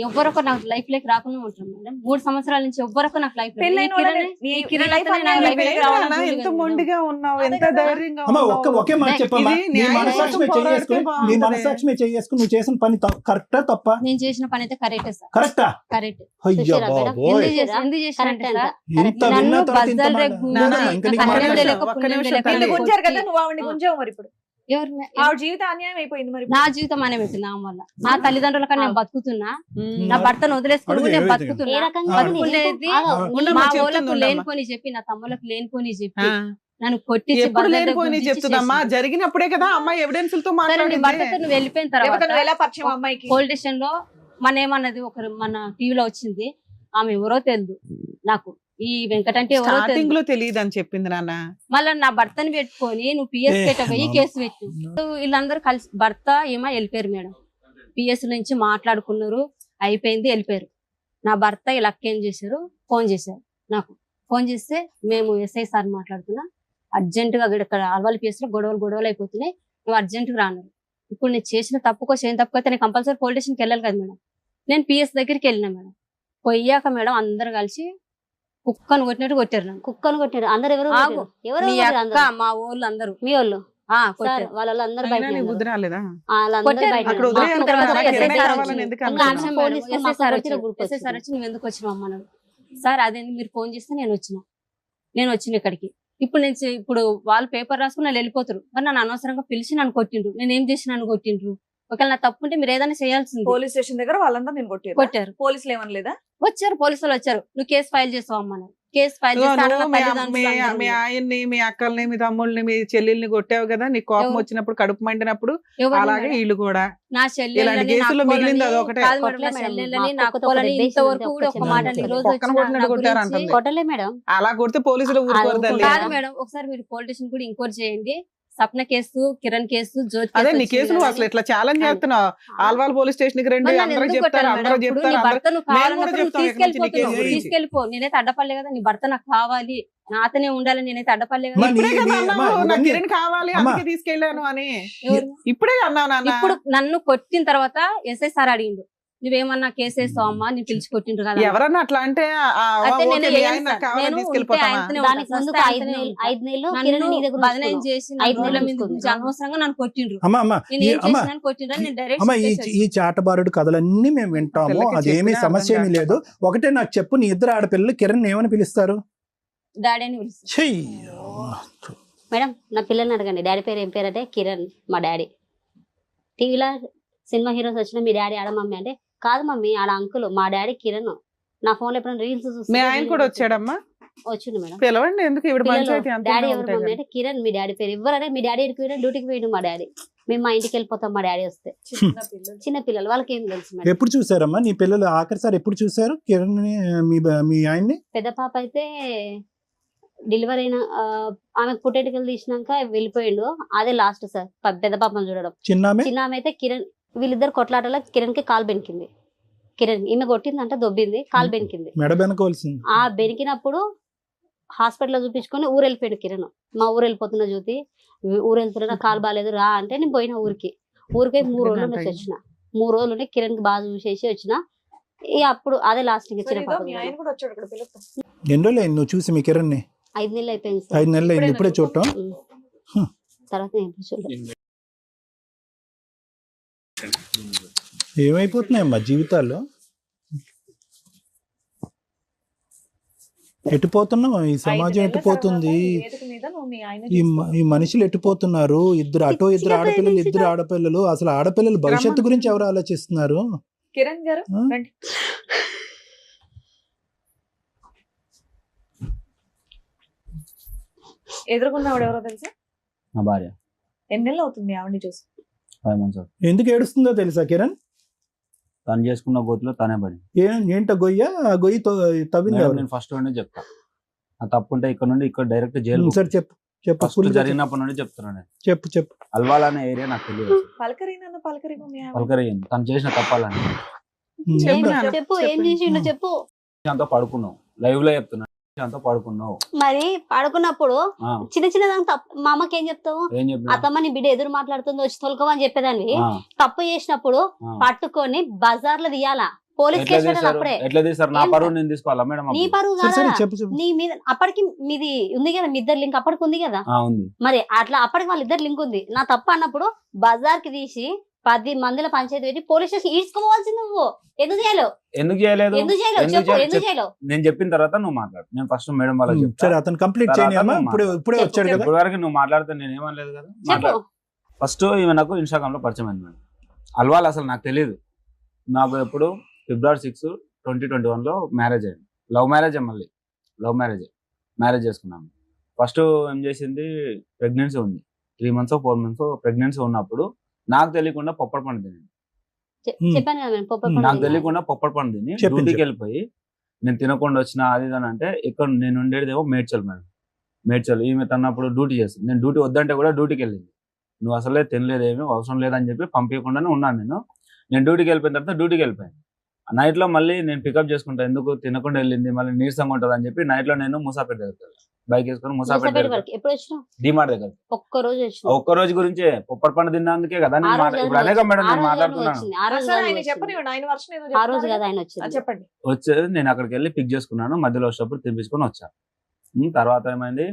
ఎవరొక నాకు లైఫ్ లేక రాకుండా ఉంటాను మేడం. 3 సంవత్సరాల నుంచి ఎవరొక నాకు లైఫ్ ఎంత మొండిగా ఉన్నావు, ఎంత ధైర్యంగా అమ్మా, ఉన్నావు. ఒకే మాట చెప్పమ్మా. ఇది నీ న్యాయం మనసాక్షి మీద కోసం చేసుకుని పోరాడితే నీ బాగుంటది. మనసాక్షి మీద చేసుకుని నువ్వు చేసిన పని కరెక్టా తప్ప? నేను చేసిన పని అయితే కరెక్టే సార్, కరెక్టా? కరెక్ట్. అయ్యో చూసారా మేడం? బాబోయ్, ఎందుకు చేశానంటే సార్, ఇంత నన్ను విన్న తర్వాత ఇంత బజార్ మాట. రేపు నాన్న, ఇంకా నీకు నాకు మాట్లాడను. తెలియక ఒక్క పుణ్యం నిమిషం తెలియక తల్లి. గుంజారు కదా, నువ్వు ఆవిడని గుంజావు. మరి ఇప్పుడు ఎవరు ఆవిడ జీవితం అన్యాయం అయిపోయింది. మరి నా జీవితం అనే పెట్టింది ఆమె వల్ల. నా తల్లిదండ్రుల కన్నా నేను బతుకుతున్నా, నా భర్తను వదిలేసుకుని కూడా నేను అడుగు, బతుకుతున్నా. ఏ రకంగా బతుకునేది ఉండమ్మా, మా చెప్తుంది, వాళ్ళకు ఉండమ్మా. లేనిపోని చెప్పి, నా తమ్ములకు లేనిపోని చెప్పి ఆ. నన్ను కొట్టించి ఎప్పుడు బజార్ లేనిపోయి దగ్గర చెప్తుందమ్మా? గుంజించి జరిగినప్పుడే కదా అమ్మాయి ఎవిడెన్స్లతో సరే, నీ మాట్లాడింది. భర్తతో నువ్వు వెళ్ళిపోయిన లేకపోతే నువ్వు ఎలా తర్వాత పరిచయం అమ్మాయికి? పోలీస్ స్టేషన్ లో మన టీవీలో వచ్చింది. ఆమె ఎవరో తెలియదు నాకు. ఈ వెంకటంటే ఎవరో స్టార్టింగ్ తెలియదు. లో తెలియదు అని చెప్పింది నాన్న. మళ్ళీ నా భర్తని పెట్టుకొని నువ్వు పిఎస్ పెట్టబోయి కేసు పెట్టు. వీళ్ళందరూ కలిసి భర్త ఏమో వెళ్ళిపోయారు మేడం. పిఎస్ నుంచి మాట్లాడుకున్నారు, అయిపోయింది, వెళ్ళిపోయారు. నా భర్త ఇలా ఏం చేశారు, ఫోన్ చేశారు నాకు. ఫోన్ చేస్తే మేము ఎస్ఐ సార్ మాట్లాడుతున్నా, అర్జెంటుగా ఇక్కడ అల్వాల్ పిఎస్ లో గొడవలు అయిపోతున్నాయి, నువ్వు అర్జెంటుగా రాను. ఇప్పుడు నేను చేసిన తప్పుకో చేయని తప్పుకైతే నేను కంపల్సరీ పోలీస్ స్టేషన్కి వెళ్ళాలి కదా మేడం. నేను పిఎస్ దగ్గరికి వెళ్ళినా మేడం. పోయాక మేడం అందరు కలిసి కుక్కను కొట్టినట్టు కొట్టారు నన్ను. కుక్కను కొట్టారు అందరు. ఎవరు ఆగు. ఎవరు మీ అక్క మా ఊళ్ళు అందరూ మీ వాళ్ళు కొట్టారు. వాళ్ళందరూ అయినా బయట నీ బుద్ధి రాలేదా? కొట్టారు. అక్కడ వదిలేయాలి తర్వాత కదా, ఎస్ఐ కిరణ్ సార్ కావాలని వచ్చి, ఎందుకు ఇంకా అన్నావు? ఆన్సర్ మేడం, ఎస్ఐ సార్ వచ్చి నువ్వు ఎందుకు వచ్చినావు అమ్మన్నాడు. సార్ అదేంటి మీరు ఫోన్ చేస్తే నేను వచ్చిన ఇక్కడికి. ఇప్పుడు వాళ్ళు పేపర్ రాసుకుని వాళ్ళు వెళ్ళిపోతారు, మరి నన్ను అనవసరంగా పిలిచి నన్ను కొట్టిండ్రు. నేను ఏం చేసి నన్ను కొట్టిండ్రు? ఒకవేళ నా తప్పు ఉంటే మీరు ఏదైనా చేయాల్సింది. పోలీస్ స్టేషన్ దగ్గర వాళ్ళందరూ నేను కొట్టారు. పోలీసులు ఏమనలేదా? వచ్చారు, పోలీసులు వచ్చారు. నువ్వు కేసు ఫైల్ చేస్తావు అమ్మన్నారు. కేసు ఫైల్ చేస్తే ఆడ నా తల్లిదండ్రులు మీ ఆయన్ని, మీ అక్కల్ని, మీ తమ్ముళ్ళని, మీ చెల్లెల్ని కొట్టావు కదా, నీకు కోపం ఎవరు? వచ్చినప్పుడు, కడుపు మండినప్పుడు. ఎవరు అలాగే మేడం? వీళ్ళు కూడా నా ఇలాంటి చెల్లెళ్ళని, కేసుల్లో నా మిగిలింది అక్కలని, అదొకటే. కాదు మేడం, నా కొట్టలే మేడం. చెల్లెళ్ళని, మా నా అక్కతో అక్కలని ఒక ఇంతవరకు కూడా ఒక చిన్న మాట చిన్న ఈ రోజు పక్కన వచ్చిన కొట్టినట్టు నా కొట్టారు గురించి- అంటుంది. కొట్టలే మేడం. అలా కొడితే పోలీసులు ఊరుకోరు తల్లి. కాదు మేడం, ఒకసారి మీరు పోలీస్ స్టేషన్ కూడా ఎంక్వైరీ చేయండి. సప్న కేసు, కిరణ్ కేసు, జ్యోతి అదే కేసు నీ వచ్చింది కేసు నువ్వు కదా అసలు ఇట్లా ఛాలెంజ్ చేస్తున్నావు. ఆల్వాల్ పోలీస్ స్టేషన్ కి రండి, మరి నన్ను అందరూ ఎందుకు చెప్తారు, కొట్టారు అందరూ మేడం? ఇప్పుడు నీ చెప్తారు, భర్త నువ్వు మేము కూడా కావాలన్నప్పుడు చెప్తాం ఇక్కడి నుంచి నీ తీసుకెళ్ళిపోతున్నావు. కేసు గురించి. తీసుకెళ్ళిపో, నేనైతే అడ్డపడలే కదా. నీ భర్త నాకు కావాలి, నాతోనే ఉండాలని నేనైతే అడ్డపడలే కదా. మరి ఇప్పుడే కదా నీ- అన్నావు, అమ్మా, నాకు ఇవన్నీ- కిరణ్ కావాలి అమ్మా. అందుకే తీసుకెళ్ళాను అని. ఎవరు? ఇప్పుడే అన్నావు నాన్న. ఇప్పుడు నన్ను కొట్టిన తర్వాత ఎస్ఐ సార్ అడిగిండు, నువ్వేమన్నా కేసు వేస్తావు అమ్మా, నేను పిలిచి కొట్టిండ్రు కదా. ఎవరన్నా అట్లా అంటే అయితే ఓకే, నేను మీ ఏం ఆయన నాకు సార్, కావాలని నేను ఉంటే తీసుకెళ్ళిపోతామా? ఆయనతోనే దానికి ఉంటా. ముందు సస్తే 5 ఆయనతోనే నెలలు ఉంటా. 5 నెలలు నన్ను కిరణ్ నీ దగ్గర బదనాయం ఉంచుకున్నావు. చేసి నా 5 గోళ్ళ నెలలు మీద ఉంచుకుంది. కూర్చొని అనవసరంగా నన్ను కొట్టిండ్రు. అమ్మా నేను ఏం అమ్మా చేసినాను కొట్టిండ్రు, నేను డైరెక్ట్ అమ్మ చెప్పేసి ఈ చాటబారుడు కథలన్నీ మేము వింటాము, పిల్లకి అదేమీ చెప్పినా సమస్య అర్థం ఏమీ లేదు. ఒకటే నాకు చెప్పు, నీ ఇద్దరు ఆడపిల్లలు కిరణ్ ఏమని పిలుస్తారు? డాడీ అని పిలుస్తాను. చెయ్యి. మేడం నా పిల్లల్ని అడగండి, డాడీ పేరు ఏం పేరు అంటే కిరణ్ మా డాడీ. టీవీలో సినిమా హీరోస్ వచ్చిన మీ డాడీ ఆడ మమ్మీ అంటే కాదు మమ్మీ ఆడ అంకుల్, మా డాడీ కిరణ్. నా ఫోన్ లో ఎప్పుడైనా రీల్స్ మీ ఆయన కూడా వచ్చాడమ్మా? వచ్చిండు మేడం. పిలవండి, ఎందుకు ఇవిడ పంచాయతీ అంతా డాడీ ఎవరు ఉంటాయి మమ్మీ కదా. అంటే కిరణ్ మీ డాడీ పేరు. ఎవరంటే మీ డాడీ ఎడికి డ్యూటీకి పోయిండు మా డాడీ. మేము మా ఇంటికి వెళ్ళిపోతాం మా డాడీ వస్తే. చిన్న పిల్లలు వాళ్ళకి ఏం తెలుసు మేడం. ఎప్పుడు చూసారమ్మా నీ పిల్లలు ఆఖరిసారి ఎప్పుడు చూసారు కిరణ్ మీ ఆయన్ని? పెద్ద పాప అయితే డెలివరీ అయిన ఆమెకు పుట్టేటికలు తీసినాక వెళ్ళిపోయిండు. అదే లాస్ట్ సార్ పెద్ద పాపను చూడడం. చిన్నామే చిన్న ఆమె అయితే కిరణ్, వీళ్ళిద్దరు కొట్లాటలో కిరణ్ కి కాలు బెనికింది. కిరణ్ ఈమె కొట్టిందంటే దొబ్బింది, కాలు బెనికింది. మెడ వెనకవలసింది. ఆ బెనికినప్పుడు హాస్పిటల్లో చూపించుకొని ఊరు వెళ్ళిపోయాడు కిరణ్. మా ఊరు వెళ్ళిపోతున్నా జ్యోతి, ఊరు వెళ్తున్నా కాలు బాగాలేదు రా అంటే నేను పోయిన ఊరికి 3 రోజులు నుంచి వచ్చిన. 3 రోజులు ఉండి కిరణ్ కి బాగా చూసేసి వచ్చిన. ఇక అప్పుడు అదే లాస్ట్ చిన్న సరే, ఇదో పాప మీ ఆయన కూడా వచ్చాడు ఇక్కడ, పిలుస్తా. ఎన్ని రోజులు అయింది నువ్వు చూసి మీ కిరణ్ ని? 5 నెలలు అయిపోయింది సార్. 5 నెలలు అయింది ఇప్పుడే చూడటం. తర్వాత నేను ఎప్పుడు చూడలేదు. ఏమైపోతున్నాయమ్మా జీవితాల్లో? ఎటుపోతున్నాం? ఈ సమాజం ఎటుపోతుంది? ఈ మనుషులు ఎటుపోతున్నారు? ఇద్దరు అటో ఇద్దరు ఆడపిల్లలు, ఇద్దరు ఆడపిల్లలు. అసలు ఆడపిల్లలు భవిష్యత్తు గురించి ఎవరు ఆలోచిస్తున్నారు? కిరణ్ గారు ఆ? రండి. ఎదురుకున్న ఆవిడ ఎవరో తెలుసా? నా భార్య. ఎన్ని నెలలు అవుతుంది ఆవిడని చూసి? 5 months అవుతుంది. ఎందుకు ఏడుస్తుందో తెలుసా కిరణ్? తను చేసుకున్న గోతులో తనే పడి. ఏంట గొయ్య? ఆ గొయ్యి తవ్వింది మేడం, ఎవరు? నేను ఫస్ట్ నుండి చెప్తా, ఆ తప్పు ఉంటే ఇక్కడ నుండి ఇక్కడ డైరెక్ట్ జైలు. సరే చెప్పు చెప్పు. ఫస్ట్ full గా జరిగినప్పటి నుండి చెప్తున్నాను నేను. చెప్పు. అల్వాల్ అనే ఏరియా నాకు తెలియదు. పలకరీనా పలకరీ మమ్మీ ఆవిడ. పలకరేయండి తను చేసిన తప్పాలని. చెప్పు ఏం చేసిండు చెప్పు. అంతా పడుకున్నావు, లైవ్ లో చెప్తున్నా, అంతా పడుకున్నావు. మరి పడుకున్నప్పుడు ఆ, చిన్న దాని తప్పు మా అమ్మకి ఏం చెప్తావు? ఏం చెప్పినా? అత్తమ్మ నీ బిడ్డ ఎదురు మాట్లాడుతుందో వచ్చి తొలకమని చెప్పేదాన్ని. ఆ, తప్పు చేసినప్పుడు ఆ. పట్టుకొని బజార్ లో తీయాలా, పోలీస్ ఎట్లా కేసు పెట్టాలి. తీస్తారు? అప్పుడే ఎట్లా తీస్తారు? నా ఏం పరువు నేను తీసుకోవాలా మేడం? నీ అప్పుడు? పరువు సరే కాదా? చెప్పు. నీ మీద అప్పటికి మీది ఉంది కదా, మీ ఇద్దరు లింక్ అప్పటికి ఉంది కదా. ఆ, ఉంది. మరి అట్లా అప్పటికి వాళ్ళిద్దరు లింక్ ఉంది. నా తప్పు అన్నప్పుడు బజార్ కి తీసి 10 మందిల పంచాయతీ పెట్టి పోలీస్ స్టేషన్ ఈడ్చుకోవాల్సింది. నువ్వు ఎందుకు చేయలేవు? ఎందుకు చేయలేదు? ఎందుకు చేయలేవు ఎందుకు చెప్పు, చేయ- ఎందుకు చేయలేవు? నేను చెప్పిన తర్వాత నువ్వు మాట్లాడు. నేను ఫస్ట్ మేడం వాళ్ళకి చెప్తా. సరే అతను కంప్లీట్ తర్వాత చేయనియమ్మా. నువ్వు ఇప్పుడే వచ్చాడు కదా. ఇప్పుడు వరకు నువ్వు మాట్లాడితే నేను ఏమనలేదు కదా. చెప్పు. ఫస్ట్ ఈమె నాకు ఇన్స్టాగ్రామ్ లో పరిచయం అయింది మేడం. అల్వాల్ అసలు నాకు తెలియదు. నాకు ఎప్పుడు February 6, 2021 లో మ్యారేజ్ అయింది. లవ్ మ్యారేజ్, మళ్ళీ లవ్ మ్యారేజ్ చేసుకున్నాను. ఫస్ట్ ఏం చేసింది, ప్రెగ్నెన్సీ ఉంది. 3 months 4 months ప్రెగ్నెన్సీ ఉన్నప్పుడు నాకు తెలియకుండా పొప్పటి పండు తిని, చెప్పాను కదా నేను నాకు తెలియకుండా పొప్పటి పండు తిని చెప్పు. డ్యూటీకి వెళ్ళిపోయి, నేను తినకుండా వచ్చిన అది ఇది అని అంటే, ఇక్కడ నేను ఉండేదేమో మేడ్చల్ మేడం. మేడ్చల్. ఈమె తన్నప్పుడు డ్యూటీ చేస్తుంది. నేను డ్యూటీ వద్దంటే కూడా డ్యూటీకి వెళ్ళింది. నువ్వు అసలే తినలేదేమీ అవసరం లేదని చెప్పి పంపించకుండానే ఉన్నాను. నేను డ్యూటీకి వెళ్ళిపోయిన తర్వాత డ్యూటీకి వెళ్ళిపోయాను. నైట్ లో మళ్ళీ నేను పికప్ చేసుకుంటా, ఎందుకు తినకుండా వెళ్ళింది, మళ్ళీ నీరసంగా ఉంటుంది అని చెప్పి నైట్ లో నేను మూసాపేట దగ్గరికి వెళ్ళాను. బైక్ వేసుకొని ముసాపేట మూసాపేట వరకు ఎప్పుడు వచ్చినావు? డిమార్ట్ దగ్గర. ఒక్క రోజు వచ్చినావు. ఒక్క రోజు గురించే పొప్పటి పండు తిన్నందుకే కదా నేను ఆ రోజు ఇప్పుడు అనేక మేడం ఆ నేను రోజు మాట్లాడుతున్నాను. వచ్చింది. ఆ రోజు అసలు కాదు ఆయన వచ్చింది. చెప్పనివ్వండి, ఆయన వర్షం ఏదో ఆ రోజు చెప్తున్నారు కదా ఆయన కదా. వచ్చింది. చెప్పండి. వచ్చేది నేను అక్కడికి వెళ్ళి పిక్ చేసుకున్నాను, మధ్యలో వచ్చేటప్పుడు తినిపించుకొని వచ్చా. తర్వాత ఏమైంది,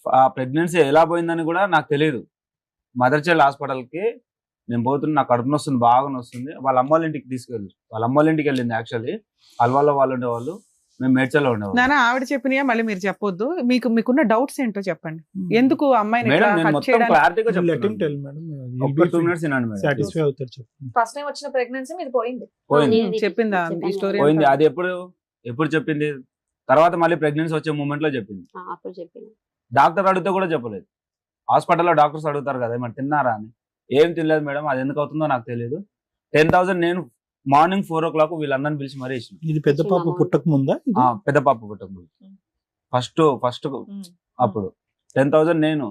ఆ ప్రెగ్నెన్సీ ఎలా పోయిందని కూడా నాకు తెలియదు. మదర్ చైల్డ్ హాస్పిటల్కి నేను పోతున్నా, నాకు కడుపు నొస్తుంది, బాగా నొస్తుంది. వాళ్ళ అమ్మ వాళ్ళ ఇంటికి తీసుకెళ్ళి, వాళ్ళ అమ్మ వాళ్ళ ఇంటికి వెళ్ళింది. యాక్చువల్లీ అల్వాలో వాళ్ళు ఉండేవాళ్ళు, మేము మేడ్చల్లో ఉండేవాళ్ళు. నాన్న ఆవిడ చెప్పినయా మళ్ళీ మీరు చెప్పొద్దు, మీకున్న డౌట్స్ ఏంటో చెప్పండి. ఎందుకు అమ్మాయిని మేడం ఇట్లా నేను hurt మొత్తం చేయడానికి- క్లారిటీగా Let him చెప్తాను. tell, madam. ఒక్క 2 minutes వినండి మేడం. సాటిస్ఫై అవుతారు చెప్పండి. ఫస్ట్ టైం వచ్చిన ప్రెగ్నెన్సీ మీది పోయింది. పోయింది చెప్పిందా ఈ చెప్పాను. స్టోరీ పోయింది. అది ఎప్పుడు చెప్పింది, తర్వాత మళ్ళీ ప్రెగ్నెన్సీ వచ్చే మూమెంట్ లో చెప్పింది. అప్పుడు చెప్పిన డాక్టర్ అడిగితే కూడా చెప్పలేదు. హాస్పిటల్లో డాక్టర్స్ అడుగుతారు కదా మరి తిన్నారా అని, ఏం తినలేదు మేడం, అది ఎందుకు అవుతుందో నాకు తెలియదు. 10,000 నేను మార్నింగ్ 4 o'clock వీళ్ళందరిని పిలిచి మరీ ఇచ్చిన. ఇది పెద్ద పాప పుట్టక ముందా ఇది? పెద్ద పాప పుట్టకముందు ఫస్ట్ అప్పుడు 10,000 నేను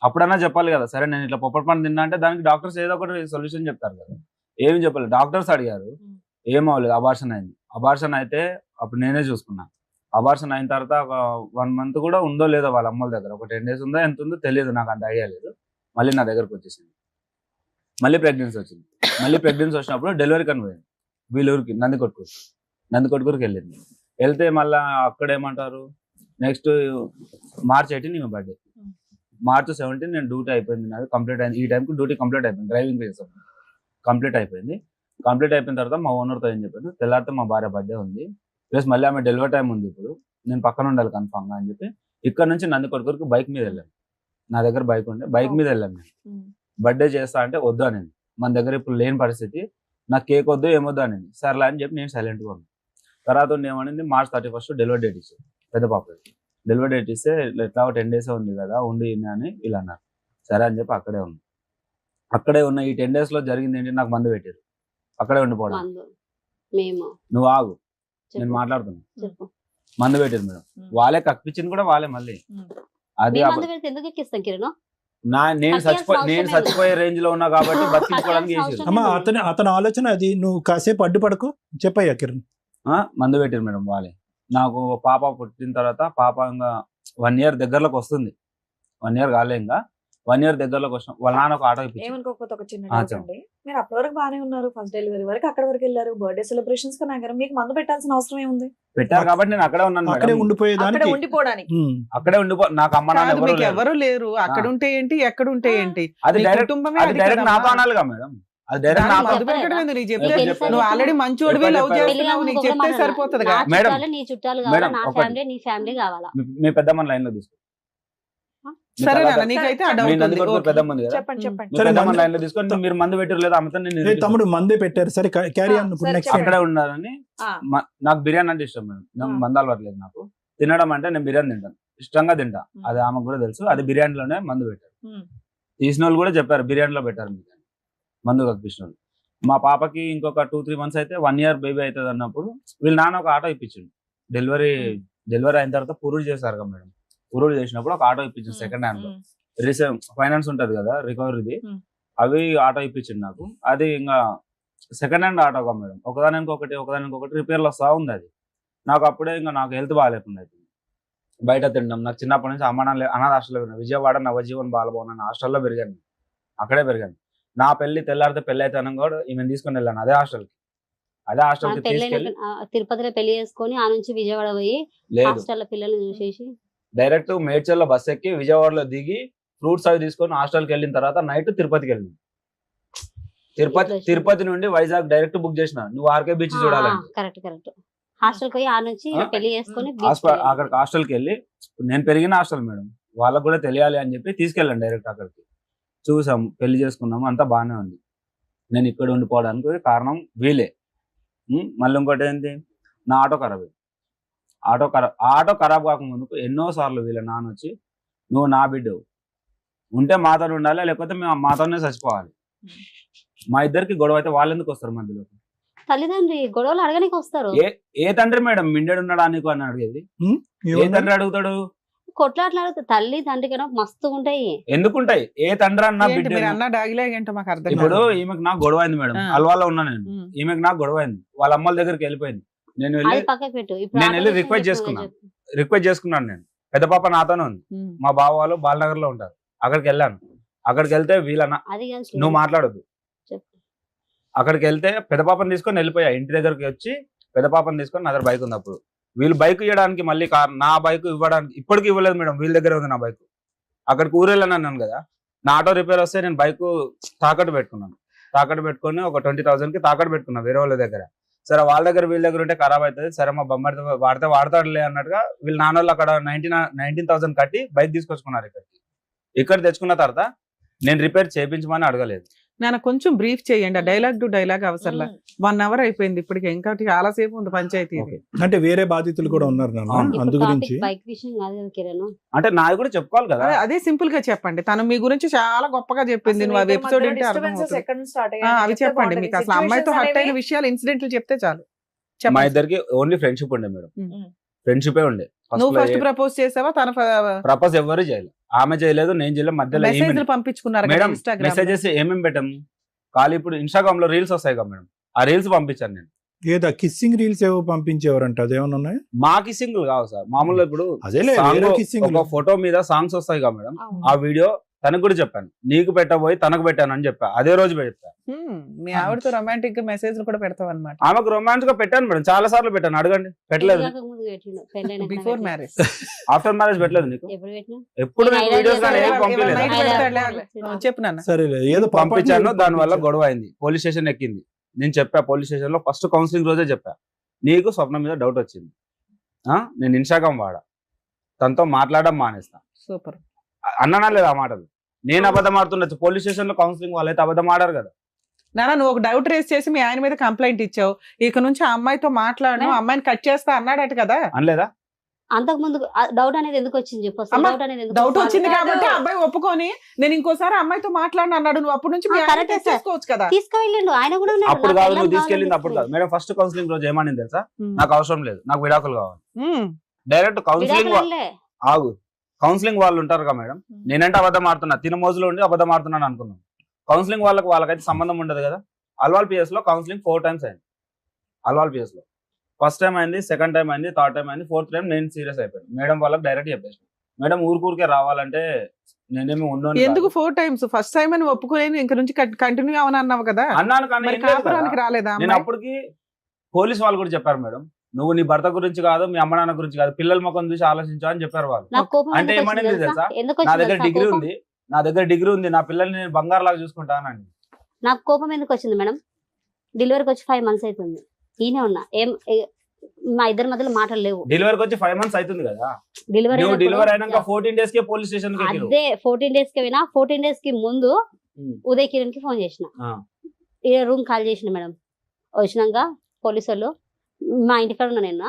అప్పుడన్నా చెప్పాలి కదా. సరే నేను ఇట్లా పొప్పటి పండు తిన్నా అంటే దానికి డాక్టర్స్ ఏదో ఒకటి సొల్యూషన్ చెప్తారు కదా. ఏమి చెప్పలేదు. డాక్టర్స్ అడిగారు, ఏం అవ్వలేదు, అబార్షన్ అయింది. అబార్షన్ అయితే అప్పుడు నేనే చూసుకున్నా. అబార్షన్ అయిన తర్వాత ఒక 1 month కూడా ఉందో లేదో వాళ్ళ అమ్మల దగ్గర, ఒక 10 days ఉందో ఎంత ఉందో తెలియదు, నాకు అంత ఐడియా లేదు. మళ్ళీ నా దగ్గరకు వచ్చేసింది, మళ్ళీ ప్రెగ్నెన్సీ వచ్చింది. మళ్ళీ ప్రెగ్నెన్సీ వచ్చినప్పుడు డెలివరీ కనిపోయింది వీళ్ళూరికి, నందికొట్కూరుకి వెళ్ళింది. వెళ్తే మళ్ళీ అక్కడ ఏమంటారు, నెక్స్ట్ March 18 ఈమె బర్త్డే, March 17 నేను డ్యూటీ అయిపోయింది, నాది కంప్లీట్ అయింది. ఈ టైంకి డ్యూటీ కంప్లీట్ అయిపోయింది, డ్రైవింగ్ చేసాం, కంప్లీట్ అయిపోయింది. కంప్లీట్ అయిపోయిన తర్వాత మా ఓనర్తో ఏం చెప్పాను, తెల్లారితే మా భార్య బర్త్డే ఉంది, ప్లస్ మళ్ళీ ఆమె డెలివరీ టైం ఉంది, ఇప్పుడు నేను పక్కన ఉండాలి కన్ఫామ్గా అని చెప్పి ఇక్కడ నుంచి నందికొట్కూరుకి బైక్ మీద వెళ్ళాను. నా దగ్గర బైక్ ఉండే, బైక్ మీద వెళ్ళాను నేను. బర్త్డే చేస్తా అంటే వద్దు అని, మన దగ్గర ఇప్పుడు లేని పరిస్థితి, నాకు కేక్ వద్దు ఏమొద్దు అని. సర్లే అని చెప్పి నేను సైలెంట్గా ఉన్నాను. తర్వాత ఏమనింది, March 31 డెలివరీ డేట్ ఇచ్చారు పెద్ద పాప. డెలివరీ డేట్ ఇస్తే ఎట్లా 10 days ఉంది కదా ఉండి అని ఇలా అన్నారు. సరే అని చెప్పి అక్కడే ఉన్న ఈ 10 days లో జరిగింది ఏంటి, నాకు మందు పెట్టారు, అక్కడే ఉండిపోవడం. మేము నువ్వు ఆగు, నేను మాట్లాడుతున్నా. చెప్పు. మందు పెట్టారు మేడం, వాళ్ళే కక్కిచ్చింది కూడా వాళ్ళే. మళ్ళీ అది ఎందుకు ఎక్కిస్తాం కిరణ్? నేను చచ్చిపోయే రేంజ్ లో ఉన్నా కాబట్టి బతికించుకోవడానికి చేసారు. అమ్మా అతని ఆలోచన అది, నువ్వు కాసేపు అడ్డుపడకు, చెప్పయ్యా కిరణ్. మందు పెట్టారు మేడం వాళ్ళే. నాకు పాప పుట్టిన తర్వాత పాప ఇంకా 1 year దగ్గరలోకి వస్తుంది, 1 year కాలే, ఇంకా 1 year దగ్గరలోకి వచ్చిన వాళ్ళ నాన్న ఒక ఆటో ఇప్పించారు. ఏమనుకోకపోతే ఒక చిన్న డౌట్ అండి, మీరు అప్పటి వరకు బాగానే ఉన్నారు, ఫస్ట్ డెలివరీ వరకు అక్కడ వరకు వెళ్ళారు, బర్త్డే సెలబ్రేషన్స్ కి నాగరం, మీకు మందు పెట్టాల్సిన అవసరం ఏముంది? పెట్టారు కాబట్టి నేను అక్కడే ఉన్నాను అక్కడే మేడం. ఉండిపోయేదానికి. ఉండిపోవడానికి అక్కడే నాకు అమ్మ నాన్న కాదు, మీకు ఎవరు లేరు, అక్కడ ఉంటే ఏంటి, ఎక్కడ ఉంటే ఏంటి, అది నీ డైరెక్ట్ కుటుంబమే అది అది డైరెక్ట్ కదమ్మా. నాతో అనాలిగా మేడం, అది డైరెక్ట్ దాన్ని నాతో. మధు పెట్టడం ఎందుకు? నీకు చెప్తే నీకు నువ్వు ఆల్రెడీ మంచోడివి, లవ్ చెప్పారు. చేస్తున్నావు, నీకు చెప్తే సరిపోతుందిగా. నా మేడం, చుట్టాలు, నీ చుట్టాలు కావాలా, మేడం, నా ఒకటి. ఫ్యామిలీ నీ ఫ్యామిలీ కావాలా? మీ పెద్దమ్మ లైన్ లో తీసుకో. సరే నాన్న, నీకైతే ఆ మీ డౌట్ ఉంది. నందికొట్కూరు ఓకే. పెద్దమ్మ ఉంది కదా, చెప్పండి చెప్పండి. మీ పెద్దమ్మ లైన్ లో తీసుకొని మీరు మందు పెట్టారు లేదా ఆమెతో నేను ఏ నిరూపిస్తాను. తమ్ముడు మందే పెట్టారు, సరే క్యారీ ఆన్. ఇప్పుడు సరే, నెక్స్ట్ చెప్పండి. అక్కడే ఉన్నారని ఆ, నాకు బిర్యానీ అంటే ఇష్టం మేడం, నాకు మందు అలవాట్లేదు. నాకు తినడం అంటే నేను బిర్యానీ తింటాను, ఇష్టంగా తింటా, అది ఆమెకు కూడా తెలుసు. అది బిర్యానీలోనే మందు పెట్టారు. తీసిన వాళ్ళు కూడా చెప్పారు బిర్యానీలో పెట్టారు మీకు మందు కప్పించిన వాళ్ళు. మా పాపకి ఇంకొక 2-3 months అయితే 1 year బేబీ అవుతుంది అన్నప్పుడు వీళ్ళ నాన్న ఒక ఆటో ఇప్పించిండు. డెలివరీ అయిన తర్వాత పురుడు చేశారు కదా మేడం, పురుడు చేసినప్పుడు ఒక ఆటో ఇప్పించింది సెకండ్ హ్యాండ్ లో. ఫైనాన్స్ ఉంటది కదా రికవరీది, అవి ఆటో ఇప్పించింది నాకు. అది ఇంకా సెకండ్ హ్యాండ్ ఆటోగా మేడం, ఒకదానికి రిపేర్లు వస్తా ఉంది. అది నాకు అప్పుడే ఇంకా నాకు హెల్త్ బాగాలేకుండా అయిపోయింది. బయట తినడం, నాకు చిన్నప్పటి నుంచి అనాథ హాస్టల్లో పెరిగాను, విజయవాడ నవజీవన్ బాలభవన్ అనే హాస్టల్లో పెరిగాను, అక్కడే పెరిగాను. నా తెల్లారితే పెళ్లి అయితే అనగా కూడా ఈమెను తీసుకొని వెళ్ళాను అదే హాస్టల్కి తీసుకెళ్ళి. తిరుపతిలో పెళ్లి చేసుకొని ఆ నుంచి విజయవాడ పోయి లేదు, హాస్టల్ పిల్లల్ని చూసేసి డైరెక్ట్ మేడ్చల్లో బస్ ఎక్కి విజయవాడలో దిగి ఫ్రూట్స్ అవి తీసుకొని హాస్టల్కి వెళ్ళిన తర్వాత నైట్ తిరుపతికి వెళ్ళింది. తిరుపతి నుండి వైజాగ్ డైరెక్ట్ బుక్ చేసిన, నువ్వు ఆర్కే బీచ్ చూడాలంటే. కరెక్ట్ హాస్టల్ పోయి ఆ నుంచి పెళ్లి చేసుకొని అక్కడికి హాస్టల్కి వెళ్ళి, నేను పెరిగిన హాస్టల్ మేడం, వాళ్ళకు కూడా తెలియాలి అని చెప్పి తీసుకెళ్ళాను డైరెక్ట్ అక్కడికి. చూసాం, పెళ్లి చేసుకున్నాము, అంతా బాగానే ఉంది. నేను ఇక్కడ ఉండిపోవడానికి కారణం వీలే. మళ్ళీ ఇంకోటి ఏంటి, నా ఆటో ఖరాబ్ అయింది. ఆటో ఖరాబ్ కాకముందుకు ఎన్నోసార్లు వీళ్ళ నాన్న వచ్చి, నువ్వు నా బిడ్డవు, ఉంటే మాతో ఉండాలి, లేకపోతే మేము మాతోనే చచ్చిపోవాలి. మా ఇద్దరికి గొడవ అయితే వాళ్ళు ఎందుకు వస్తారు మధ్యలో? తల్లిదండ్రి గొడవలు అడగడానికి వస్తారు. ఏ తండ్రి మేడం మిండెడు ఉన్నాడా నీకు అని అడిగేది? ఏ తండ్రి అడుగుతాడు? కొట్లాట్లాడుతూ తల్లి తండ్రి కన్నా మస్తు ఉంటాయి. ఎందుకుంటాయి? ఏ తండ్రి అన్నా ఏంటి బిడ్డ మీరు అన్న డైలాగ్ ఏంటో మాకు అర్థం ఇప్పుడు కాదు. ఈమెకు నాకు గొడవ అయింది మేడం, అల్వాలో ఉన్నా నేను, ఈమెకు నాకు గొడవ అయింది, వాళ్ళ అమ్మల దగ్గరికి వెళ్ళిపోయింది. నేను వెళ్ళి అది పక్కకు పెట్టు. ఇప్పుడు నేను వెళ్ళి ఆటో రిక్వెస్ట్ విషయం చేసుకున్నా. చెప్పు. రిక్వెస్ట్ చేసుకున్నాను నేను, పెద్ద పాప నాతోనే ఉంది. మా బావ వాళ్ళు బాలనగర్ లో ఉంటారు. అక్కడికి వెళ్ళాను. అక్కడికి వెళ్తే అది కాదు సార్. నువ్వు మాట్లాడొద్దు. చెప్పు. అక్కడికి వెళ్తే పెద్ద పాపని తీసుకొని వెళ్ళిపోయా. ఇంటి దగ్గరికి వచ్చి పెద్ద పాపని తీసుకొని నా దగ్గర బైక్ ఉంది. అప్పుడు వీళ్ళు బైక్ ఇవ్వడానికి మళ్ళీ నా బైక్ ఇవ్వడానికి ఇప్పటికి ఇవ్వలేదు మేడం. వీళ్ళ దగ్గర ఉంది నా బైక్. అక్కడికి ఊరెళ్ళాను అన్నాను కదా, నా ఆటో రిపేర్ వస్తే నేను బైక్ తాకట్టు పెట్టుకున్నాను. తాకట్టు పెట్టుకొని ఒక 20,000 కి తాకట్టు పెట్టుకున్నాను వేరే వాళ్ళ దగ్గర. సరే వాళ్ళ దగ్గర వీళ్ళ దగ్గర ఉంటే ఖరాబ్ అవుతుంది, సరే మా బొమ్మడితో వాడతాడులే అన్నట్టుగా వీళ్ళు నాన్న అక్కడ 19,000 కట్టి బైక్ తీసుకొచ్చుకున్నారు. ఇక్కడ తెచ్చుకున్న తర్వాత నేను రిపేర్ చేయించమని అడగలేదు. నేను కొంచెం బ్రీఫ్ చేయండి. డైలాగ్ టు డైలాగ్ అవసరంలా. 1 hour అయిపోయింది ఇప్పటికి, ఇంకా చాలా సేపు ఉంది పంచాయతీ. అంటే వేరే బాధితులు కూడా ఉన్నారు నాన్న, అందు గురించి. బైక్ విషయం కాదు కదా కిరణ్. అంటే నాది కూడా చెప్పుకోవాలి కదా. అదే సింపుల్ గా చెప్పండి. తను మీ గురించి చాలా గొప్పగా చెప్పింది. నువ్వు అది ఎపిసోడ్ ఏంటి అవి చెప్పండి. మీకు అసలు అమ్మాయితో హర్ట్ అయిన విషయాలు, ఇన్సిడెంట్లు చెప్తే చాలు. మా ఇద్దరికి ఓన్లీ ఫ్రెండ్షిప్ ఉండే మేడం. ఫ్రెండ్షిపే ఉండే. నువ్వు ఫస్ట్ ప్రపోజ్ చేసావా? తన ప్రపోజ్ ఎవరు చేయలేదు. ఆమె చేయలేదు, నేను చేయలేదు. మధ్యలో మెసేజ్లు పంపించుకున్నారు మేడం. మెసేజెస్ ఏమేమి పెట్టాము? ఖాళీ ఇప్పుడు ఇన్స్టాగ్రామ్ లో రీల్స్ వస్తాయి కదా మేడం, ఆ రీల్స్ పంపించాను నేను. ఏదో కిస్సింగ్ రీల్స్ ఏవో పంపించేవారంట, అదేమన్నా ఉన్నాయి? మా కిస్సింగ్ కావు సార్, మామూలుగా ఇప్పుడు ఒక ఫోటో మీద సాంగ్స్ వస్తాయి కదా మేడం, ఆ వీడియో తనకు కూడా చెప్పాను. నీకు పెట్టబోయి తనకు పెట్టాను అని చెప్పా. అదే రోజు చెప్పా. మీ ఆవిడతో రొమాంటిక్ గా మెసేజ్ కూడా పెడతావు అనమాట? ఆమెకు రొమాన్స్ గా పెట్టాను మేడం, చాలా సార్లు పెట్టాను. అడగండి. పెట్టలేదు. బిఫోర్ మ్యారేజ్, ఆఫ్టర్ మ్యారేజ్ పెట్టలేదు నీకు? ఎప్పుడు వీడియోస్ చెప్పినా సరే ఏదో పంపించాను. దాని వల్ల గొడవ అయింది, పోలీస్ స్టేషన్ ఎక్కింది. నేను చెప్పా పోలీస్ స్టేషన్ లో ఫస్ట్ కౌన్సిలింగ్ రోజే చెప్పా, నీకు స్వప్న మీద డౌట్ వచ్చింది, నేను ఇన్స్టాగ్రామ్ వాడా, తనతో మాట్లాడడం మానేస్తా. సూపర్ అన్నానా లేదా ఆ మాటలు? నేను అబద్ధం ఆడుతుండొచ్చు, పోలీస్ స్టేషన్ లో కౌన్సిలింగ్ వాళ్ళైతే అబద్ధం ఆడారు కదా. నాన్న నువ్వు ఒక డౌట్ రేస్ చేసి మీ ఆయన మీద కంప్లైంట్ ఇచ్చావు, ఇక నుంచి ఆ అమ్మాయితో మాట్లాడను, అమ్మాయిని కట్ చేస్తా అన్నాడట కదా? అనలేదా? అంతకు ముందు డౌట్ అనేది ఎందుకు వచ్చింది చెప్పు. డౌట్ వచ్చింది కాబట్టి అబ్బాయి ఒప్పుకొని నేను ఇంకోసారి అమ్మాయితో మాట్లాడిన అన్నాడు. నువ్వు అప్పటి నుంచి చేసుకోవచ్చు కదా. తీసుకెళ్ళండు ఆయన కూడా. అప్పుడు కాదు నువ్వు తీసుకెళ్ళింది, అప్పుడు కాదు మేడం. ఫస్ట్ కౌన్సిలింగ్ రోజు ఏమని తెలుసా, నాకు అవసరం లేదు, నాకు విడాకులు కావాలి. డైరెక్ట్ కౌన్సిలింగ్ ఆగు, కౌన్సిలింగ్ వాళ్ళు ఉంటారు కదా మేడం, నేనంటే అబద్ధం ఆడుతున్నా, తిన మోజులో ఉండి అబద్ధం ఆడుతున్నాను అనుకున్నాను. కౌన్సిలింగ్ వాళ్ళకైతే సంబంధం ఉండదు కదా. అల్వాల్ పిఎస్ లో కౌన్సిలింగ్ 4 times అయింది. అల్వాల్ పిఎస్ లో ఫస్ట్ టైం అయింది, సెకండ్ టైం అయింది, థర్డ్ టైం అయింది, ఫోర్త్ టైం నేను సీరియస్ అయిపోయాను. మేడం వాళ్ళకి డైరెక్ట్ చెప్పేసి, మేడం ఊరికే రావాలంటే నేనేమి ఉండను. ఎందుకు 4 times? ఫస్ట్ టైం అని ఒప్పుకోలేను, ఇంక నుంచి కంటిన్యూ అవని అన్నావు కదా. అన్నాను కానీ కాపురానికి రాలేదా? నేను అప్పటికి పోలీస్ వాళ్ళు కూడా చెప్పారు, మేడం నువ్వు నీ భర్త గురించి కాదు, మీ అమ్మ నాన్న గురించి కాదు, పిల్లల ముఖం చూసి ఆలోచించు అని చెప్పారు వాళ్ళు. అంటే ఏమనేది తెలుసా, నా దగ్గర డిగ్రీ ఉంది, నా పిల్లల్ని నేను బంగారు లాగా చూసుకుంటానండి. నాకు కోపం ఎందుకు వచ్చింది మేడం? డెలివరీకి వచ్చి 5 months అవుతుంది, ఈయనే ఉన్నా, మా ఇద్దరి మధ్యలో మాటలు లేవు. డెలివరీకి వచ్చి 5 months అవుతుంది కదా. డెలివరీ అయినాక 14 days కే పోలీస్ స్టేషన్ కి అదే 14 days కి పోయినా. 14 days కి ముందు ఉదయ్ కిరణ్ కి ఫోన్ చేసిన, రూమ్ కాల్ చేసిన మేడం. వచ్చినాక పోలీసు వాళ్ళు మా ఇంటికాడ ఉన్నా, నేను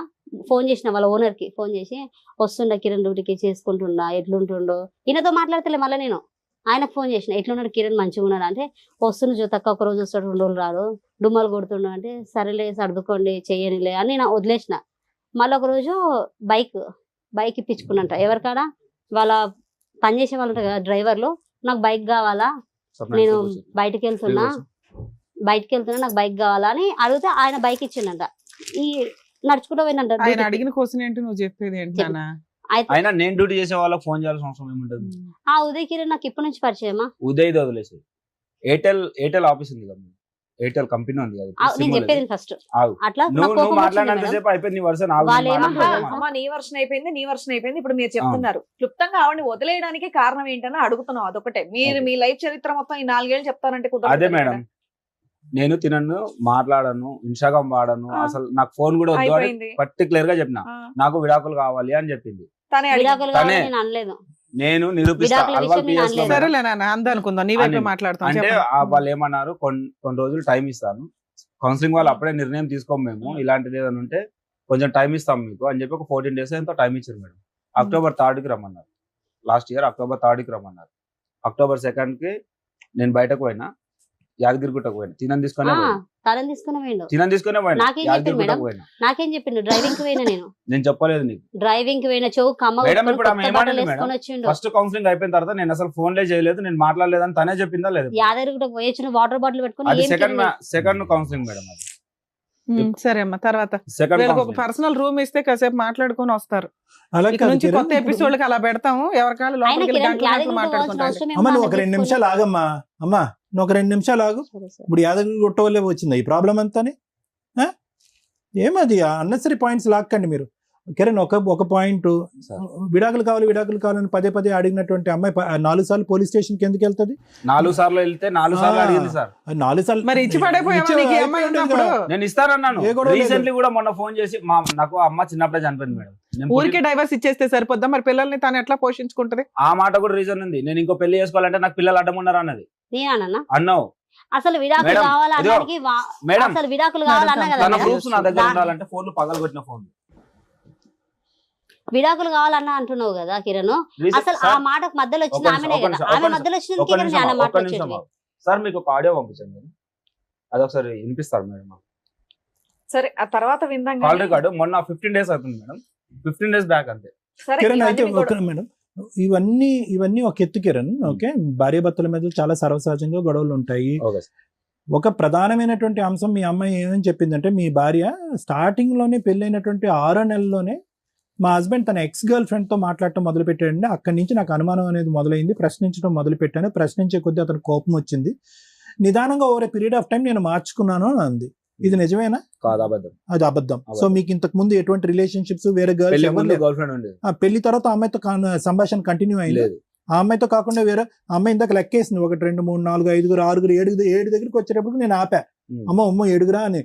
ఫోన్ చేసిన వాళ్ళ ఓనర్ కి ఫోన్ చేసి, వస్తుండ కిరణ్ డ్యూటీకి చేసుకుంటుండా, ఎట్లుంటుండో. ఈయనతో మాట్లాడతలే. మళ్ళీ నేను ఆయనకు ఫోన్ చేసిన, ఎట్లున్నాడు కిరణ్, మంచిగా ఉన్నాడు అంటే, వస్తున్న జోతక్క ఒక రోజు వస్తాడు, 2 రోజులు రాడు, డుమ్మలు కొడుతుండ అంటే, సరేలే సర్దుకోండి చెయ్యనిలే అని నేను వదిలేసిన. మళ్ళీ ఒక రోజు బైక్ ఇప్పించుకున్నట ఎవరికాడ, వాళ్ళ పనిచేసే వాళ్ళు ఉంటారు కదా డ్రైవర్లు, నాకు బైక్ కావాలా, నేను బయటకు వెళ్తున్నా నాకు బైక్ కావాలా అని అడిగితే ఆయన బైక్ ఇచ్చిండంట. ఈ నడుచుకుంటూ పోయినంట. ఆయన అడిగిన క్వశ్చన్ ఏంటి, నువ్వు చెప్పేది ఏంటి? అయినా నేను డ్యూటీ చేసే వాళ్ళకి ఫోన్ చేయాల్సిన అవసరం ఏముంటుంది? ఆ ఉదయ్ కిరణ్ నాకు ఇప్పటి నుంచి పరిచయమా? ఉదయ్ వదిలేసి ఎయిర్టెల్ ఆఫీస్ ఉంది కదా, ఎయిర్టెల్ కంపెనీ ఉంది కదా, నేను చెప్పేది ఫస్ట్ అట్లా. నువ్వు మాట్లాడినంతసేపు అయిపోయింది, నీ వర్షన్ నీ వర్షన్ అయిపోయింది. ఇప్పుడు మీరు చెప్తున్నారు క్లుప్తంగా ఆవిడని వదిలేయడానికి కారణం ఏంటని అడుగుతున్నావు. అదొకటే. మీరు మీ లైఫ్ చరిత్ర మొత్తం ఈ 4 ఏళ్ళు చెప్తారంటే అదే మేడం. నేను తినను, మాట్లాడను, ఇన్స్టాగ్రామ్ వాడను, అసలు నాకు ఫోన్ కూడా వద్దు అని పర్టికులర్ గా చెప్పిన. నాకు విడాకులు కావాలి అని చెప్పింది. నేను నిరూపిస్తా. అంటే వాళ్ళు ఏమన్నారు, కొన్ని రోజులు టైం ఇస్తాను, కౌన్సిలింగ్ వాళ్ళు అప్పుడే నిర్ణయం తీసుకోము మేము, ఇలాంటిది ఏదైనా ఉంటే కొంచెం టైం ఇస్తాం మీకు అని చెప్పి ఒక 14 days ఎంతో టైం ఇచ్చారు మేడం. October 3rd కి రమ్మన్నారు. లాస్ట్ ఇయర్ October 3rd కి రమ్మన్నారు. October 2nd కి నేను బయటకు పోయినా, యాదగిరిగుట్టకు పోయినా, తినం తీసుకునే పోయినా. నాకేం చెప్పిండు? డ్రైవింగ్ కి పోయినా నేను చెప్పలేదు నీకు. డ్రైవింగ్ కి పోయినా చెవు కమ్మ ఫస్ట్ కౌన్సిలింగ్ అయిపోయిన తర్వాత నేను అసలు ఫోన్లే చేయలేదు, నేను మాట్లాడలేదు అని తనే చెప్పిందా లేదు? యాదగిరిగుట్టకు పోయి వాటర్ బాటిల్ పెట్టుకుని సెకండ్ కౌన్సిలింగ్ మేడం. అది సరే అమ్మా, తర్వాత సెకండ్ వీళ్ళకి ఒక పర్సనల్ రూమ్ ఇస్తే కాసేపు మాట్లాడుకొని వస్తారు. అలా ఇక కాదు నుంచి కిరణ్, కొత్త ఎపిసోడ్కి అలా పెడతాము, ఎవరికాళ్ళు ఆయన లోపలికి కిరణ్ గంటలు యాదగిరి మాట్లాడుకుంటారు. అవసరం ఏం అమ్మ నువ్వు బాగా ఒక 2 నిమిషాలు ఆగమ్మా. అమ్మా నువ్వు ఒక 2 నిమిషాలు ఆగు. ఇప్పుడు యాదగిరి గుట్ట వల్లే వచ్చింది ఈ ప్రాబ్లం అంతాని. ఏమది అన్నెసరీ పాయింట్స్ లాక్కండి మీరు. కిరణ్ ఒక పాయింట్, విడాకులు కావాలని పదే అడిగినటువంటి అమ్మాయి 4 సార్లు పోలీస్ స్టేషన్ కి ఎందుకు వెళ్తుంది? 4 సార్లు వెళ్తే 4 సార్లు అడిగింది సార్. 4 సార్లు మరి ఇచ్చి పడైపోయావా నీకు ఈ అమ్మాయి ఉన్నప్పుడు? నేను ఇస్తానన్నాను. ఏ గొడవ లేదు. రీసెంట్లీ కూడా మొన్న ఫోన్ చేసి నాకు అమ్మ చిన్నప్పుడే చనిపోయింది మేడం, నేను ఊరికే డైవర్స్ ఇచ్చేస్తే సరిపోద్దా? మరి పిల్లల్ని తాను ఎట్లా పోషించుకుంటది? ఆ మాట కూడా రీజన్ ఉంది. నేను ఇంకో పెళ్లి చేసుకోవాలంటే నాకు పిల్లలు అడ్డం ఉన్నారు అన్నది. నేనన్నా అన్నావు అసలు విడాకులు మేడం, కావాలన్నానికి మేడం, అసలు విడాకులు కావాలన్నా కదా తన మేడం. ప్రూఫ్స్ నా దగ్గర ఉండాలంటే ఫోన్లు పగలగొట్టిన ఫోన్. విడాకులు కావాలన్నా అంటున్నావు కదా కిరణ్. అసలు ఆ మాటకు మధ్యలో వచ్చింది ఆమెనే కదా. ఆమె మధ్యలో వచ్చింది కిరణ్ ఆయన మాట వచ్చింది. సార్ మీకు ఒక ఆడియో పంపించండి, అదొకసారి వినిపిస్తారు మేడం. సరే ఆ తర్వాత విందాం కాల్ కానీ. రికార్డు మొన్న 15 days అవుతుంది మేడం, 15 days బ్యాక్ అంతే. సరే కిరణ్ అయితే ఇవన్నీ కూడా- మేడం ఇవన్నీ ఒక ఎత్తు కిరణ్. ఓకే, భార్యాభర్తల మీద చాలా సర్వసహజంగా గొడవలు ఉంటాయి. Okay sir. ఒక ప్రధానమైనటువంటి అంశం మీ అమ్మాయి ఏమని చెప్పిందంటే, మీ భార్య స్టార్టింగ్ లోనే పెళ్ళైనటువంటి 6 నెలల్లోనే మా హస్బెండ్ తన ఎక్స్ గర్ల్ ఫ్రెండ్ తో మాట్లాడటం మొదలు పెట్టాడండి. అక్కడి నుంచి నాకు అనుమానం అనేది మొదలైంది, ప్రశ్నించడం మొదలు పెట్టాను. ప్రశ్నించే కొద్దీ అతను కోపం వచ్చింది. నిదానంగా ఓవర్ పీరియడ్ ఆఫ్ టైం నేను మార్చుకున్నాను అని అంది. ఇది నిజమేనా? కాదు, అబద్ధం. అది అబద్ధం. సో మీకు ఇంతకు ముందు ఎటువంటి రిలేషన్షిప్స్ వేరే పెళ్లి ముందు గర్ల్స్ గర్ల్ ఫ్రెండ్ ఉండేది. పెళ్లి తర్వాత ఆ అమ్మాయితో సంభాషణ కంటిన్యూ అయింది? లేదు. ఆ అమ్మాయితో కాకుండా వేరే ఆ అమ్మాయి ఇందాక లెక్కేసింది 1 2 3 4 5 6 7 దగ్గరికి వచ్చేటప్పుడు నేను ఆపా. అమ్మ 7 అని.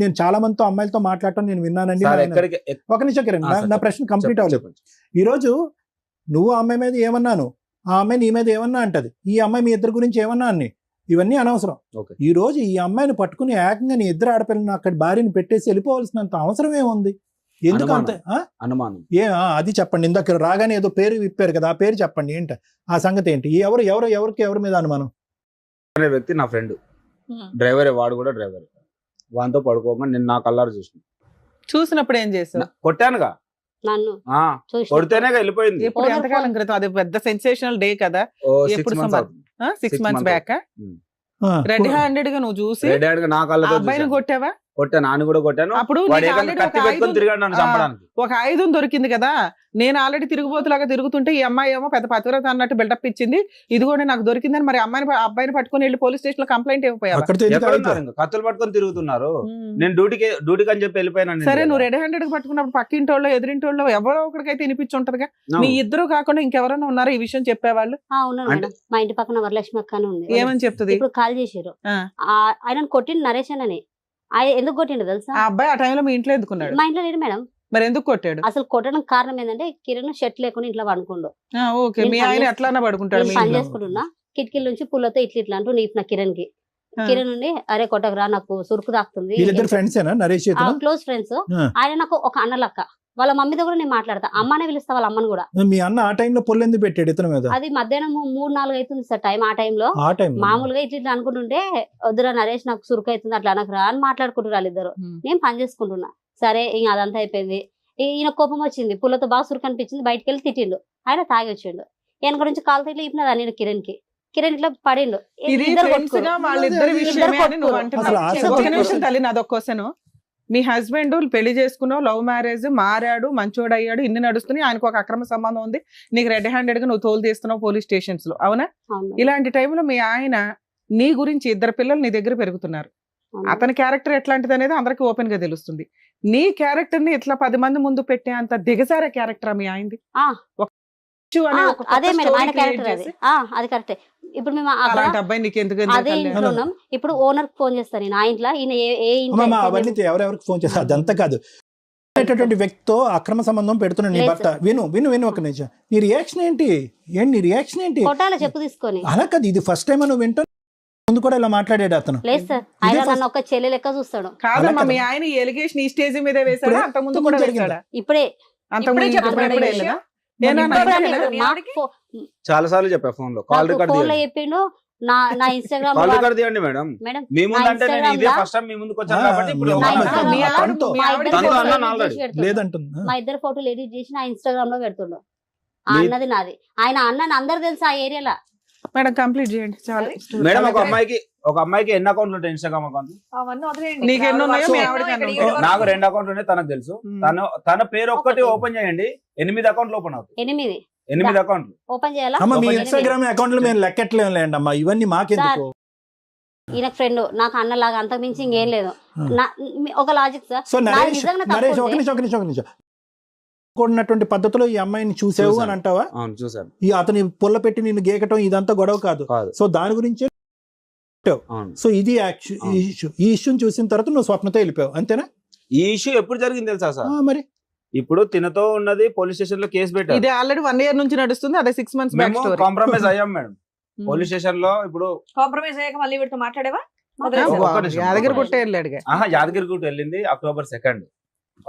నేను చాలా మందితో అమ్మాయిలతో మాట్లాడటం నేను విన్నానండి. సార్, ఆయన- ఎక్కడికి ఒక నిమిషం కిరణ్, నా ప్రశ్న కంప్లీట్ అవ్వలేదు. చెప్పండి. ఈ రోజు నువ్వు ఆ అమ్మాయి మీద ఏమన్నాను, ఆ అమ్మాయి నీ మీద ఏమన్నా అంటది, ఈ అమ్మాయి మీ ఇద్దరు గురించి ఏమన్నా అన్ని, ఇవన్నీ అనవసరం. ఓకే. ఈ రోజు ఈ అమ్మాయిని పట్టుకుని ఏకంగా నీ ఇద్దరు ఆడపిల్లని అక్కడ భార్యని పెట్టేసి వెళ్ళిపోవాల్సినంత అవసరం ఏముంది? ఎందుకు అంత అనుమానం. అది చెప్పండి. ఇందాక రాగానే ఏదో పేరు విప్పారు కదా, ఆ పేరు చెప్పండి. ఏంట ఆ సంగతి ఏంటి? ఎవరి మీద అనుమానం? అనే వ్యక్తి నా ఫ్రెండ్, డ్రైవరే, వాడు కూడా డ్రైవర్. వాంతో పడుకోకుండా నేను నా కల్లారు చూసినప్పుడు ఏం చేసావు? కొట్టానుగా. నన్ను చూసి కొడితేనే వెళ్ళిపోయింది. ఎప్పుడు, ఎంతకాలం క్రితం? అది పెద్ద సెన్సేషనల్ డే కదా. ఎప్పుడు 6 months బ్యాక్. రెడ్ హ్యాండెడ్ గా నువ్వు చూసి నా ఆ కళ్ళతో అబ్బాయిని కొట్టావా? కొట్టా, నాన్న కూడా కొట్టాను. అప్పుడు వాడు నీకు ఏకంగా already కత్తి ఒక పెట్టుకొని ఆయుధం- తిరిగాడు నన్ను చంపడానికి. ఒక ఆయుధం దొరికింది కదా. నేను ఆల్రెడీ తిరుగుబోతులాగా తిరుగుతుంటే ఈ అమ్మాయి ఏమో పెద్ద పతివ్రత అన్నట్టు బిల్డప్ ఇచ్చింది. ఇదిగోండి నాకు దొరికిందని. మరి అబ్బాయిని పట్టుకొని వెళ్ళి పోలీస్ స్టేషన్ లో కంప్లైంట్ ఇవ్వపోయావా? ఎక్కడున్నారు ఇంకా? కత్తులు పట్టుకొని తిరుగుతున్నారు. నేను డ్యూటీకి అని చెప్పి వెళ్ళిపోయాను. సరే, నువ్వు రెడ్ హ్యాండెడ్ గా పట్టుకున్నప్పుడు పక్కింటోళ్ళు ఎదురింటోళ్ళు ఎవరో ఒకరికైతే వినిపించుంటదిగా. మీ ఇద్దరు కాకుండా ఇంకెవరైనా ఉన్నారో ఈ విషయం చెప్పేవాళ్ళు? ఉన్నారు మేడం. మా ఇంటి పక్కన వరలక్ష్మి అక్క అని ఉంది. ఏమని చెప్తుంది? ఇప్పుడు కాల్ చేసారు. ఆయన కొట్టిండు నరేష్ అని. ఆయన ఎందుకు కొట్టిండు తెలుసా? ఆ అబ్బాయి ఆ టైంలో మీ ఇంట్లో ఎందుకున్నాడు? మా ఇంట్లో లేడు మేడం. మరి ఎందుకు కొట్టాడు? అసలు కొట్టడం కారణం ఏంటంటే కిరణ్ షర్ట్ లేకుండా ఇంట్లో పడుకుండు. ఓకే, మీ ఆయన ఎట్లానా పడుకుంటాడు? నేను పని చేసుకుంటున్నా, కిటికీల నుంచి పుల్లతో ఇట్లా అంటూ నీకు నా కిరణ్ కి. కిరణ్ నుండి అరే కొట్టకరా నాకు సురుకు తాకుతుంది. Close friends. ఆయన నాకు ఒక అన్నలక్క. వాళ్ళ మమ్మీతో కూడా నేను మాట్లాడతా, అమ్మనే పిలుస్తా వాళ్ళ అమ్మని కూడా. మీ అన్న ఆ టైంలో పొల్లెందుకు పెట్టాడు ఇతని మీద? అది మధ్యాహ్నం 3-4 అవుతుంది సార్ టైం. ఆ టైంలో మామూలుగా ఇట్లా అనుకుంటుంటే వద్దురా నరేష్ నాకు సురుకు అవుతుంది అట్లా అనకరా అని మాట్లాడుకుంటారు వాళ్ళిద్దరు. నేను పని చేసుకుంటున్నా. సరే ఇంక అదంతా అయిపోయింది. ఈయన కోపం వచ్చింది, పుల్లతో బాగా సురుకు అనిపించింది. బయటకు వెళ్ళి తిట్టిండు. ఆయన తాగి వచ్చిండు. వెనక నుంచి కాలుతో ఇట్లా ఇప్పినదా నేను కిరణ్ కి. కిరణ్ ఇట్లా పడిండు. నాదొక క్వశ్చన్. మీ హస్బెండ్ పెళ్లి చేసుకున్నావు, లవ్ మ్యారేజ్, మారాడు, మంచోడు అయ్యాడు, ఇన్ని నడుస్తున్నాయి, ఆయనకు ఒక అక్రమ సంబంధం ఉంది, నీకు రెడ్ హ్యాండెడ్ గా నువ్వు తోలు తీస్తున్నావు పోలీస్ స్టేషన్స్ లో, అవునా? ఇలాంటి టైంలో మీ ఆయన నీ గురించి 2 పిల్లలు నీ దగ్గర పెరుగుతున్నారు. అతని క్యారెక్టర్ ఎట్లాంటిది అనేది అందరికి ఓపెన్ గా తెలుస్తుంది. నీ క్యారెక్టర్ ని ఇట్లా 10 మంది ముందు పెట్టే అంత దిగజారే క్యారెక్టర్ మీ అయింది. అదే మేడం ఆయన క్యారెక్టర్ అది. అది కరెక్టే. ఇప్పుడు మేము అబ్బాయి నీకు ఎందుకు అదే ఇంట్లో ఉన్నాం. ఇప్పుడు ఓనర్ ఫోన్ చేస్తాను నేను. ఆ ఇంట్లో ఈయన అవన్నీ ఎవరెవరికి ఫోన్ చేస్తా అదంతా కాదు. వ్యక్తితో అక్రమ సంబంధం పెడుతున్నాడు నీ భర్త. విను ఒక నిమిషం. నీ రియాక్షన్ ఏంటి? నీ రియాక్షన్ ఏంటి? కొట్టాల చెప్పు తీసుకొని. అలా కాదు, ఇది ఫస్ట్ టైం నువ్వు వింటూ ముందు కూడా ఇలా మాట్లాడాడు అతను. లేదు సార్, ఆయన నన్ను ఒక చెల్లె లెక్క చూస్తాడు. కాదమ్మా, మీ ఆయన ఎలిగేషన్ ఈ స్టేజ్ మీద వేసాడు, అంత ముందు కూడా వేసాడా? ఇప్పుడే చాలా సార్లు చెప్పా ఫోన్ లో. కాల్ రికార్డ్ చెప్పిండు. నా ఇన్స్టాగ్రామ్ కాల్ రికార్డ్ తీయండి మేడం. మీ ముందు అంటే నేను ఇదే ఫస్ట్ టైం మీ ముందుకు వచ్చాను కాబట్టి ఇప్పుడు మా ఇద్దరు ఫోటోలు ఎడిట్ చేసి నా ఇన్స్టాగ్రామ్ లో పెడుతుండు. అన్నది నాది. ఆయన అన్నని అందరు తెలుసు ఆ ఏరియాలో. మేడం కంప్లీట్ చేయండి చాలు. మేడం ఒక ఒక అమ్మాయికి ఎన్ని అకౌంట్లు ఉంటాయి ఇన్స్టాగ్రామ్ అకౌంట్? అవన్నీ వదిలేయండి. నీకు ఎన్ని ఉన్నాయో మీ ఇక్కడ ఆవిడకి ఇక్కడ ఎన్ని ఇక్కడ ఉన్నాయో? నాకు 2 అకౌంట్లు ఉన్నాయి, తనకు తెలుసు. తన పేరు ఒక్కటి ఓపెన్ చేయండి, 8 అకౌంట్లు ఓపెన్ అవుతాయి. 8 అకౌంట్లు ఓపెన్ చేయాలా? అమ్మ మీ ఓపెన్ ఇన్స్టాగ్రామ్ అకౌంట్లు మేము లెక్కట్లేం లేండి అమ్మా, ఇవన్నీ మాకెందుకు? ఈయన ఫ్రెండ్ నాకు అన్నలాగా అంతకు మించి ఇంకేం లేదు. ఒక లాజిక్ సార్. సో నరేష్ ఒక నిమిషం కూడినటువంటి పద్ధతిలో ఈ అమ్మాయిని చూసావు అని అంటావా? అవును చూసాను. ఈ అతని పుల్ల పెట్టి నిన్ను గేకటం ఇదంతా గొడవ కాదు. సో దాని గురించే. సో ఇది ఈ ఇష్యూని చూసిన తర్వాత నువ్వు స్వప్నతో వెళ్ళిపోయావు అంతేనా? ఈ ఇష్యూ ఎప్పుడు జరిగింది తెలుసా సార్? మరి ఇప్పుడు తినతో ఉన్నది పోలీస్ స్టేషన్ లో కేసు పెట్టారు. ఇది ఆల్రెడీ 1 year నుంచి నడుస్తుంది, అదే 6 months బ్యాక్ స్టోరీ. కాంప్రమైజ్ అయ్యాం మేడం పోలీస్ స్టేషన్ లో. ఇప్పుడు కాంప్రమైజ్ అయ్యాక మళ్ళీ వీటితో మాట్లాడేవా? యాదగిరి గుట్ట వెళ్ళాడు. యాదగిరి గుట్ట వెళ్ళింది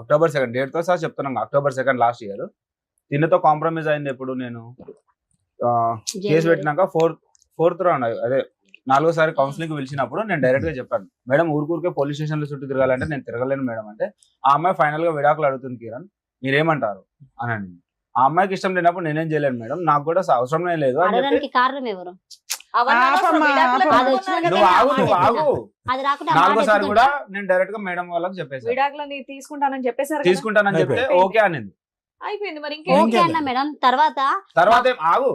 October 2 డేట్ తో సార్ చెప్తున్నాను. October 2 లాస్ట్ ఇయర్ తినతో కాంప్రమైజ్ అయింది. ఎప్పుడు నేను కేసు పెట్టినాక 4th రౌండ్ అదే 4వ కౌన్సిలింగ్ పిలిచినప్పుడు నేను డైరెక్ట్ గా చెప్పాను, మేడం ఊరికే పోలీస్ స్టేషన్ లో చుట్టూ తిరగాలంటే నేను తిరగలేను మేడం అంటే, ఆ అమ్మాయి ఫైనల్ గా విడాకులు అడుగుతుంది కిరణ్ మీరేమంటారు అని అండి. ఆ అమ్మాయికి ఇష్టం లేనప్పుడు నేనేం చేయలేను మేడం, నాకు కూడా అవసరమే లేదు అని చెప్పి. కారణం ఎవరు? నువ్వు ఆగు. 4వ కూడా నేను డైరెక్ట్ గా మేడం వాళ్ళకి చెప్పేసి విడాకులని తీసుకుంటానని చెప్పేసారు. తీసుకుంటానని చెప్తే ఓకే అనింది. అయిపోయింది. మరి ఓకే అన్న మేడం. తర్వాత ఆగు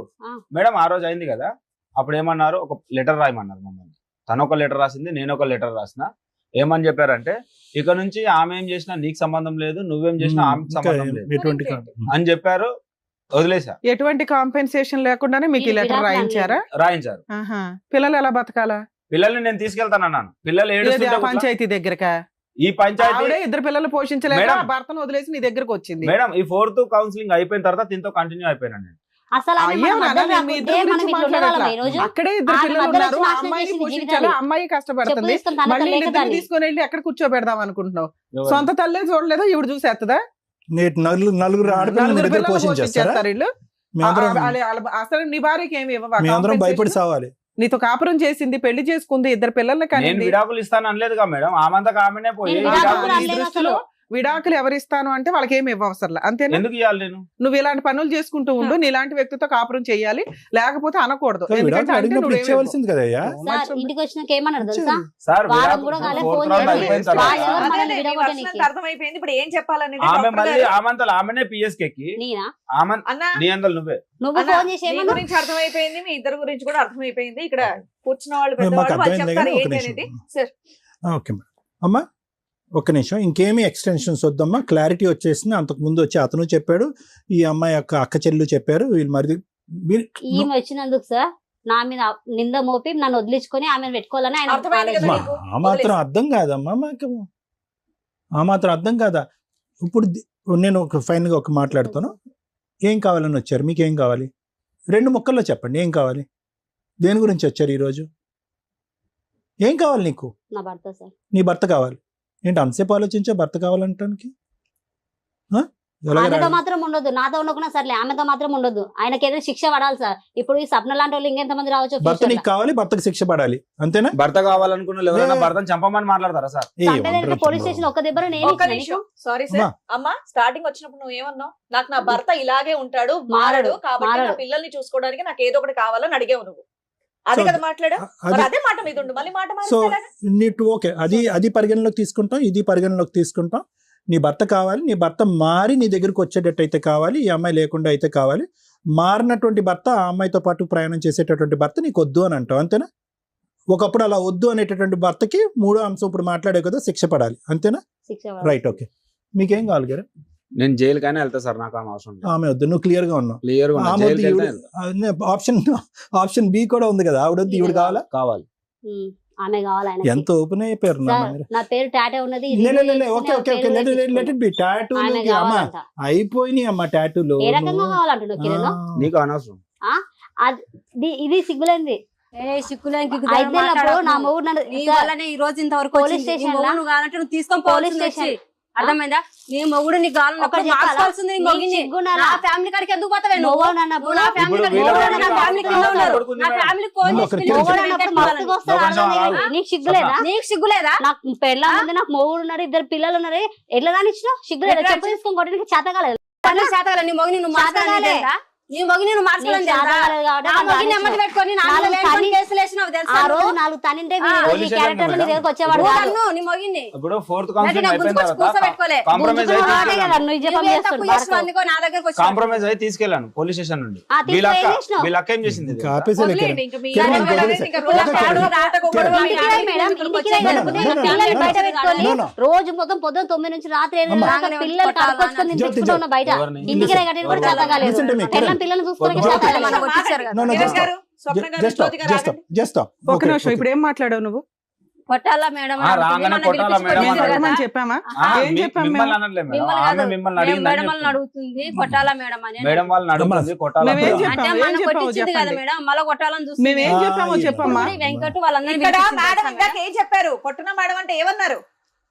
మేడం, ఆ రోజు అయింది కదా, అప్పుడు ఏమన్నారు, ఒక లెటర్ రాయమన్నారు మమ్మల్ని. తను ఒక లెటర్ రాసింది, నేను ఒక లెటర్ రాసిన. ఏమని చెప్పారంటే, ఇక నుంచి ఆమె ఏం చేసినా నీకు సంబంధం లేదు, నువ్వేం చేసినా ఆమెకు సంబంధం లేదు అని చెప్పారు. వదిలేసా. ఎటువంటి కాంపెన్సేషన్ లేకుండానే మీకు ఈ లెటర్ రాయించారు. పిల్లలు ఎలా బతకాలా? పిల్లల్ని నేను తీసుకెళ్తానన్నాను. పిల్లలు ఏడుస్తుంటే పంచాయతీ దగ్గరకా? ఈ పంచాయతీ 2 పిల్లలు పోషించలేక భర్తను వదిలేసి నీ దగ్గరకు వచ్చింది మేడం. ఈ 4th కౌన్సిలింగ్ అయిపోయిన తర్వాత దీంతో కంటిన్యూ అయిపోయాను నేను. అసలు అక్కడే 2 పిల్లలు ఉన్నారు, అమ్మాయిని పోషించాలి, అమ్మాయి కష్టపడుతుంది, మళ్ళీ ఇద్దరు తీసుకొని వెళ్ళి ఎక్కడ కూర్చోబెడదాం అనుకుంటున్నావు? సొంత తల్లే చూడలేదా? ఇవిడు చూసేస్తుందా? నలుగురు ఆడపిల్లలు పోషించేస్తారు వీళ్ళు. అసలు నీ భార్యకి ఏమి భయపడి సావాలి. నీతో కాపురం చేసింది, పెళ్లి చేసుకుంది, 2 పిల్లల్ని కానీ విడాకులు ఇస్తాను అనలేదుగా మేడం. ఆమంతా ఆమెనే పోయి దృష్టిలో విడాకులు ఎవరిస్తాను అంటే వాళ్ళకి ఏమి ఇవ్వవసరం అంతేనా? ఎందుకు ఇవ్వాలి? నేను నువ్వు ఇలాంటి పనులు చేసుకుంటూ ఉండు, నీలాంటి వ్యక్తితో కాపురం చేయాలి, లేకపోతే అనకూడదు. ఇంటికి వచ్చినాక ఏమన్నారు తెలుసా? అర్థమైపోయింది. ఇప్పుడు ఏం చెప్పాలనేది ఆమెనే పిఎస్కి నువ్వు గురించి అర్థమైపోయింది, మీ ఇద్దరు గురించి కూడా అర్థమైపోయింది. ఇక్కడ కూర్చున్న వాళ్ళు పెద్దవాళ్ళు చెప్తారు ఏంటి అనేది. సార్ ఓకే అమ్మా ఒక్క నిమిషం, ఇంకేమీ ఎక్స్టెన్షన్స్ వద్దమ్మా, క్లారిటీ వచ్చేసింది. అంతకు ముందు వచ్చి అతను చెప్పాడు, ఈ అమ్మాయి యొక్క అక్క చెల్లు చెప్పారు, వీళ్ళు మరి ఈమె వచ్చినందుకు సార్ నా మీద నింద మోపి నన్ను వదిలించుకొని ఆమె పెట్టుకోవాలని ఆయన. ఆ మాత్రం అర్థం కాదమ్మా మాకు, ఆ మాత్రం అర్థం కాదా? ఇప్పుడు నేను ఫైనల్గా ఒక మాట్లాడుతాను. ఏం కావాలని వచ్చారు? మీకు ఏం కావాలి? 2 ముక్కల్లో చెప్పండి, ఏం కావాలి? దేని గురించి వచ్చారు ఈరోజు? ఏం కావాలి నీకు? నా భర్త సార్. నీ భర్త కావాలి ఏంటి? అంతసేపు ఆలోచించా భర్త కావాలంటానికి? ఆమెతో మాత్రం ఉండదు, నాతో ఉండకుండా సర్లే, ఆమెతో మాత్రం ఉండదు. ఆయనకి ఏదైనా శిక్ష పడాలి సార్. ఇప్పుడు ఈ సప్న లాంటి వాళ్ళు ఇంకెంత మంది రావచ్చు? భర్త నీకు కావాలి, భర్తకు శిక్ష పడాలి అంతేనా? భర్త కావాలనుకున్న ఎవరైనా భర్తను చంపమని మాట్లాడతారా సార్? పోలీస్ స్టేషన్ ఒక్క దెబ్బ. సారీ సార్, అమ్మా స్టార్టింగ్ వచ్చినప్పుడు నువ్వు ఏమన్నావు? నాకు నా భర్త ఇలాగే ఉంటాడు, మారడు, కాబట్టి నా పిల్లల్ని చూసుకోవడానికి నాకు ఏదో ఒకటి కావాలని అడిగావు నువ్వు. అదే కదా మాట్లాడా? అదే మాట మీద ఉండు, మళ్ళీ మాట. సో నీకు ఓకే, అది పరిగణలోకి తీసుకుంటాం, ఇది పరిగణలోకి తీసుకుంటాం. నీ భర్త కావాలి, నీ భర్త మారి నీ దగ్గరకు వచ్చేటట్టు అయితే కావాలి, ఈ అమ్మాయి లేకుండా అయితే కావాలి. మారినటువంటి భర్త, ఆ అమ్మాయితో పాటు ప్రయాణం చేసేటటువంటి భర్త నీకు వద్దు అని అంటావు అంతేనా? ఒకప్పుడు అలా వద్దు అనేటటువంటి భర్తకి 3వ అంశం ఇప్పుడు మాట్లాడే కదా, శిక్ష పడాలి అంతేనా? Right, okay. మీకేం కావాలి గారు? నేను జైలుకైనా వెళ్తా సార్, నాకు అవసరం. ఆమె వద్దు, నువ్వు క్లియర్ గా ఉన్నావు. ఆప్షన్ బి కూడా ఉంది కదా, ఆవిడ వద్దు, ఈవిడ కావాలా? కావాలి. ఆమె కావాలి. ఎంత ఓపెన్ అయిపోయారు. నా పేరు టాటూ ఉన్నది. టాటూ అయిపోయినాయి అమ్మా, టాటూలు ఏ రకంగా కావాలంటున్నావు? నీకు అనవసరం. ఇది సిగ్గులేంది. నా మొగుడు ఈ రోజు ఇంతవరకు పోలీస్ స్టేషన్ నువ్వు తీసుకొని పోలీస్ స్టేషన్ అర్థమైందా? నీ మొగుడు నీ గాలి నా ఫ్యామిలీ కాడికి ఎందుకు పోతావే నువ్వు? నీకు సిగ్గులేదా? నీకు సిగ్గులేదా? నాకు పెళ్ళ ఉంది, నాకు మొగుడు ఉన్నారు, 2 పిల్లలు ఉన్నారు, ఎట్లా రానిచ్చినావు? సిగ్గులేదా? చెప్పు తీసుకొని కొట్టడానికి చేతగాలేదు. నీ మొగుడు నువ్వు మాట్లాడలేదా? నీ మొగి నేను మార్చుకోవాలని తెలుసా? నా మొగిని ఎమ్మటి పెట్టుకొని నా మీద లేనిపోని కేసులు వేసినావు తెలుసా? ఆ రోజు 4 తనింటే ఈ క్యారెక్టర్ నీ దగ్గరకు వచ్చేవాడు కాదు. నువ్వు నీ మొగిని ఇప్పుడు ఫోర్త్ నాకు కాన్ఫరెన్స్ అయిపోయిన గుంజుకొచ్చి కూర్చోబెట్టుకోలే. కాంప్రమైజ్ వాడే అయితే కదా నువ్వు ఈ జపం చేస్తున్నాడు భారత్. అందుకో నా దగ్గరకు వచ్చి కాంప్రమైజ్ అయితే తీసుకెళ్ళాను పోలీస్ స్టేషన్ నుండి. ఆ, తీసుకెళ్ళి ఏం చేసినావు? వీళ్ళ అక్క ఏం చేసింది ఇంకా ఆపేసేలే వదిలేయండి, ఇంకా మీ కిరణ్, ఆయన ఇంకా వదిలేయండి, వదిలేసి- ఇంకా పిల్లలు ఆడు, రాటకు గొడవ, మీ ఇంటికి ఆయన రాయి మేడం, ఇక్కడికి ఇంటికి వచ్చేసి రాయి. No, no, లేకపోతే no, no, పిల్లల్ని no, బయట no, పెట్టుకొని no, no. రోజు మొత్తం పొద్దున 9 నుంచి రాత్రి 8 దాకా రాగానే పిల్లలు కొట్టాలా? కడుకొచ్చుకొని నేను జ్యోతి, తెచ్చుకుంటా ఉన్నా బయట. ఎవరిని? ఇంటికి రాయి కట్టేది కూడా చేత కాలేదు. Listen to me, పిల్లలు Kiran. పిల్లల్ని చూసుకోవడానికి జ్యోతి. చేత కాలేదు. మనకు వచ్చేసారు కదా. No, no, కిరణ్ just గారు, స్వప్న గారు, just జ్యోతి గారు ఆగండి. just stop. ఒక Okay, నిమిషం okay. ఇప్పుడు ఏం మాట్లాడావు నువ్వు? కొట్టాలా మేడం ఆ, రాగానే కొట్టాలా మేడం మేము అన్నాడు. కొట్టమని చెప్పామా? ఏం చెప్పాం మేము? మిమ్మల్ని అనట్లేదు మేడం, మిమ్మల్ని ఆమె కాదు. మిమ్మల్ని మేము అడిగిందని మేడం వాళ్ళని చెప్తుంది. అడుగుతుంది కొట్టాలా మేడం అని. మేడం వాళ్ళని అడుగుతుంది కొట్టాలా మేమేం మేడం. చెప్పాము? అంటే ఏం మనం చెప్పామో కొట్టించింది కదా చెప్పండి. మేడం, మళ్ళీ కొట్టాలని చూస్తుంది. మేమేం చెప్పామో ఆ, చెప్పమ్మా. ఇప్పుడు వెంకట్ వాళ్ళందరినీ ఇక్కడ పిలిపించింది మేడం తెలుసా ఇందాక మేడం? ఏం చెప్పారు? కొట్టున మేడం అంటే ఏమన్నారు?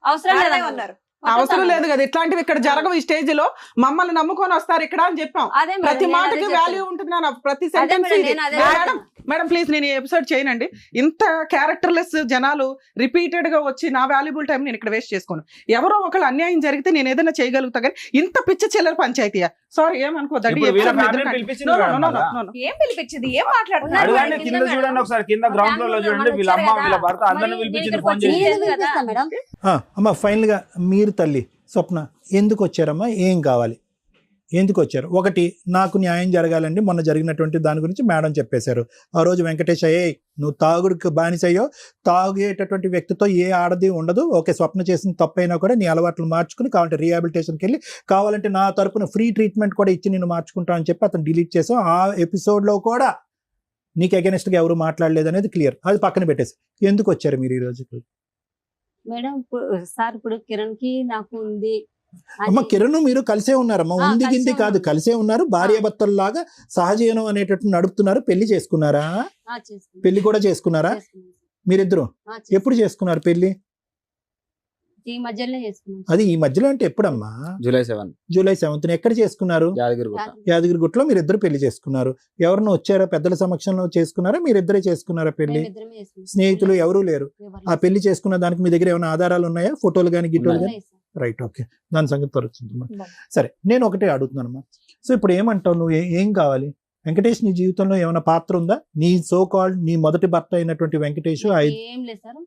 అవసరం మేడం లేదా ఏమన్నారు? అవసరం లేదు కదా, ఇట్లాంటివి ఇక్కడ జరగవు. ఈ స్టేజ్ లో మమ్మల్ని నమ్ముకొని వస్తారు ఇక్కడ అని చెప్పాం. అదే మేడం, ప్రతి నేను మాటకి అదే వాల్యూ చెప్తాను. ఉంటుంది నాన్న, ప్రతి అదే సెంటెన్స్ మేడం, ఇది. నేను అదే మేడం చెప్తాను. మేడం ప్లీజ్ నేను ఈ ఎపిసోడ్ చేయనండి. ఇంత క్యారెక్టర్లెస్ జనాలు రిపీటెడ్ గా వచ్చి నా వాల్యుబుల్ టైం నేను ఇక్కడ వేస్ట్ చేసుకోను. ఎవరో ఒకళ్ళు అన్యాయం జరిగితే నేను ఏదైనా చేయగలుగుతా కానీ ఇంత పిచ్చ చిల్లర పంచాయతీయా? సారీ ఏమనుకోదండి. ఇప్పుడు వీళ్ళ ఫ్యామిలీ పిలిపించింది మేడం మళ్ళా. ఏం పిలిపించింది? ఏం మాట్లాడుతున్నారు? అడగండి, కింద కింద మేడం. చూడండి ఒకసారి, కింద గ్రౌండ్ ఫ్లోర్ లో చూడండి. వీళ్ళ అమ్మ వీళ్ళ భర్త అందరిని మరి పిలిపించింది ఇక్కడికి ఫోన్ వచ్చి చేసి. ఏం పిలిపిస్తా మేడం? అమ్మ ఫైనల్ గా మీరు తల్లి స్వప్న ఎందుకు వచ్చారమ్మా? ఏం కావాలి? ఎందుకు వచ్చారు? ఒకటి, నాకు న్యాయం జరగాలండి. మొన్న జరిగినటువంటి దాని గురించి మేడం చెప్పేశారు. ఆ రోజు వెంకటేష్ అయ్యే నువ్వు తాగుడికి బానిసయ్యో, తాగేటటువంటి వ్యక్తితో ఏ ఆడది ఉండదు. ఓకే, స్వప్న చేసిన తప్పైనా కూడా నీ అలవాట్లు మార్చుకుని కావాలంటే రీహాబిలిటేషన్కి వెళ్ళి కావాలంటే నా తరపున ఫ్రీ ట్రీట్మెంట్ కూడా ఇచ్చి నేను మార్చుకుంటా అని చెప్పి అతను డిలీట్ చేసాం. ఆ ఎపిసోడ్లో కూడా నీకు అగెనిస్ట్గా ఎవరు మాట్లాడలేదు అనేది క్లియర్. అది పక్కన పెట్టేసి ఎందుకు వచ్చారు మీరు ఈ రోజు? మేడం సార్ ఇప్పుడు కిరణ్ కి నాకు ఉంది అమ్మ కిరణ్ మీరు కలిసే ఉన్నారమ్మా. ఆ, ఉంది కలిసే గింది కాదు, ఉన్నాం. కలిసే ఉన్నారు. భార్యాభర్తల్లాగా సహజీవనం అనేటట్టు నడుపుతున్నారు. పెళ్లి చేసుకున్నారా? పెళ్లి కూడా చేసుకున్నారా మీరిద్దరు? ఎప్పుడు చేసుకున్నారు పెళ్లి? ఈ మధ్యలోనే చేసుకున్నాం. అది ఈ మధ్యలో అంటే ఎప్పుడమ్మా? జూలై 7 జూలై 7th ఎక్కడ చేసుకున్నారు? యాదగిరిగుట్ట. యాదగిరిగుట్టలో మీరిద్దరు పెళ్లి చేసుకున్నారు. ఎవరినో వచ్చారా? పెద్దల సమక్షంలో చేసుకున్నారా? మీరిద్దరే చేసుకున్నారా పెళ్లి? మేమిద్దరమే చేసుకున్నాం. స్నేహితులు ఎవరూ లేరు. ఎవరు ఆ పెళ్లి చేసుకున్న దానికి మీ దగ్గర ఏమైనా ఆధారాలు ఉన్నాయా? ఫోటోలు కానీ గిట్టోలు కానీ? లేదు సార్. రైట్, ఓకే, దాని సంగతి తరుచుందమ్మా. సరే, నేను ఒకటే అడుగుతున్నానమ్మా. సో ఇప్పుడు ఏమంటావు నువ్వు? ఏం కావాలి? వెంకటేష్ నీ జీవితంలో ఏమైనా పాత్ర ఉందా? నీ సో కాల్డ్ నీ మొదటి భర్త అయినటువంటి వెంకటేష్ ఏం లేదు సార్,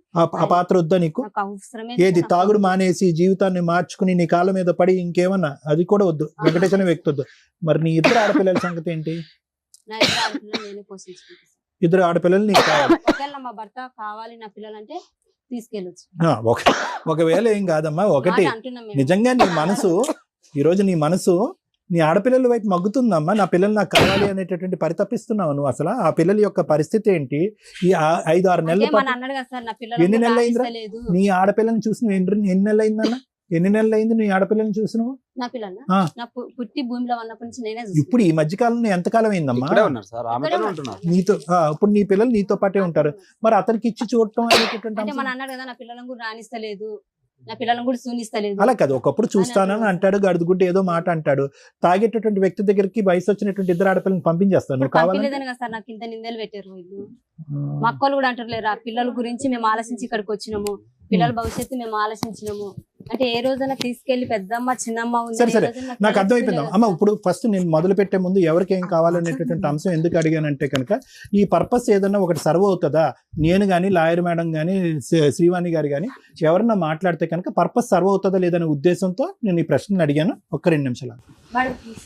ఆ పాత్ర వద్దా నీకు? నాకు అవసరమే ఏది లేదు. తాగుడు మానేసి జీవితాన్ని మార్చుకుని నీ కాళ్ళ మీద పడి ఇంకేమన్నా అది కూడా వద్దు. వెంకటేష్ అనే వ్యక్తి వద్దు. మరి నీ ఇద్దరు ఆడపిల్లల సంగతి ఏంటి? నా ఇద్దరు ఆడపిల్లలు నేనే పోషించుకుంటాను సార్. ఇద్దరు ఆడపిల్లలు నీకు కావాలి. ఒకవేళ మా భర్త కావాలి నా పిల్లలంటే తీసుకెళ్ళొచ్చు. ఒకవేళ ఏం కాదమ్మా. ఒకటి, మాట అంటున్నాం మేము. నిజంగా నీ మనసు ఈరోజు నీ మనసు నీ ఆడపిల్లల వైపు మగ్గుతుందమ్మా. నా పిల్లలు నాకు కావాలి అనేటటువంటి పరితపిస్తున్నావు నువ్వు. అసలు ఆ పిల్లల యొక్క పరిస్థితి ఏంటి? ఈ 5-6 నెలల అంటే మన పాటు అన్నాడు కదా సార్, నా పిల్లలు ఎన్ని నెలలు అయిందిరా? లేదు. నీ ఆడపిల్లని చూసిన ఎన్ని నెలలు అయిందన్న? ఎన్ని నెలలు అయింది నీ ఆడపిల్లని చూసినావు? నా పిల్లలు ఆ. నా పుట్టి భూమిలో ఉన్నప్పటి నుంచి నేనే ఇప్పుడు ఈ మధ్య కాలంలో ఎంతకాలం అయిందమ్మా? ఇక్కడే ఉన్నారు సార్, ఆమెతోనే ఉంటున్నారు. నీతో ఇప్పుడు నీ పిల్లలు నీతో పాటే ఉంటారు. మరి అతనికి ఇచ్చి చూడటం అనేటటువంటి అంటే మన అంశం. అన్నాడు కదా, నా పిల్లలను కూడా రాణిస్తలేదు, నా పిల్లలను కూడా సూనిస్తలేదు. అలా కాదు, ఒకప్పుడు చూస్తానని అంటాడు, గడుదుగుంటే ఏదో మాట అంటాడు. తాగేటటువంటి వ్యక్తి దగ్గరికి వయసు వచ్చినటువంటి ఇద్దరు ఆడపిల్లని పంపించేస్తాను. నువ్వు కావాలంటే పంపిలేదని కదా సార్ నాకు ఇంత నిందలు పెట్టారు వీళ్ళు. మా అక్కలు కూడా అంటారు, ఆ పిల్లల గురించి మేము ఆలోచించి ఇక్కడికి వచ్చినాము, పిల్లల భవిష్యత్తు మేము ఆలోచించినాము. అంటే ఏ రోజైనా తీసుకెళ్లి పెద్దమ్మ చిన్నమ్మ ఉంది, సరే ఏ సరే, రోజైనా నాకు అర్థమైపోయింది పిల్లలు అమ్మ. ఇప్పుడు ఫస్ట్ నేను మొదలు పెట్టే ముందు ఎవరికి ఏం కావాలనేటటువంటి అంశం ఎందుకు అడిగానంటే కనుక ఈ పర్పస్ ఏదన్నా ఒకటి సర్వ్ అవుతుందా? నేను కానీ లాయర్ మేడం కానీ శ్రీవాణి గారు కానీ ఎవరన్నా మాట్లాడితే కనుక పర్పస్ సర్వ్ అవుతుందా లేదనే ఉద్దేశంతో నేను ఈ ప్రశ్నను అడిగాను. ఒక్క 2 నిమిషాలు. Madam, please.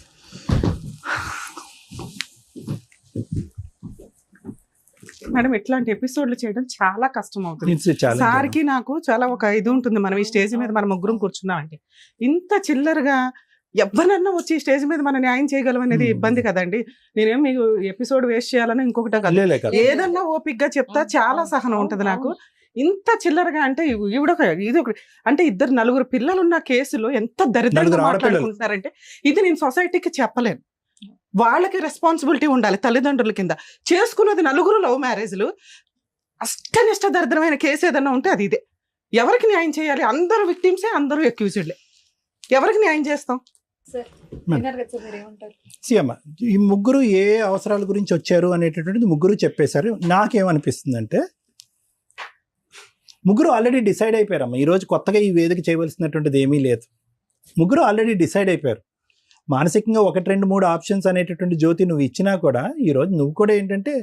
మేడం ఇట్లాంటి ఎపిసోడ్లు చేయడం చాలా కష్టం అవుతుంది. It's a challenge. సార్కి నాకు చాలా ఒక ఇది ఉంటుంది. మనం ఈ స్టేజ్ మీద మనం ముగ్గురం కూర్చున్నాం అంటే ఇంత చిల్లరగా ఎవరన్నా వచ్చి ఈ స్టేజ్ మీద మనం న్యాయం చేయగలం అనేది ఇబ్బంది కదండి. నేనేం మీకు ఎపిసోడ్ వేస్ట్ చేయాలని ఇంకొకటి కాదు. లేలే కదా. ఏదన్నా ఓపిక్ గా చెప్తా చాలా సహనం ఉంటది నాకు. ఇంత చిల్లరగా అంటే ఇది ఒక అంటే 2-4 పిల్లలు ఉన్న కేసులో ఎంత దరిద్రంగా 4 ఆడపిల్లలు. మాట్లాడుకుంటున్నారంటే ఇది నేను సొసైటీకి చెప్పలేను. వాళ్ళకి రెస్పాన్సిబిలిటీ ఉండాలి తల్లిదండ్రుల కింద. చేసుకున్నది 4 లవ్ మ్యారేజ్లు. అష్టనిష్ట దరిద్రమైన కేసు ఏదన్నా ఉంటే అది ఇదే. ఎవరికి న్యాయం చేయాలి? అందరూ విక్టిమ్సే, అందరూ అక్యూజ్డ్లే. ఎవరికి న్యాయం చేస్తాం? సీఎమ్మ, ఈ ముగ్గురు ఏ అవసరాల గురించి వచ్చారు అనేటటువంటిది ముగ్గురు చెప్పేశారు. నాకేమనిపిస్తుందంటే ముగ్గురు ఆల్రెడీ డిసైడ్ అయిపోయారమ్మా. ఈరోజు కొత్తగా ఈ వేదిక చేయవలసినటువంటిది ఏమీ లేదు. ముగ్గురు ఆల్రెడీ డిసైడ్ అయిపోయారు. మానసికంగా 1, 2, 3 ఆప్షన్స్ అనేటటువంటి జ్యోతి నువ్వు ఇచ్చినా కూడా ఈరోజు నువ్వు కూడా ఏంటంటే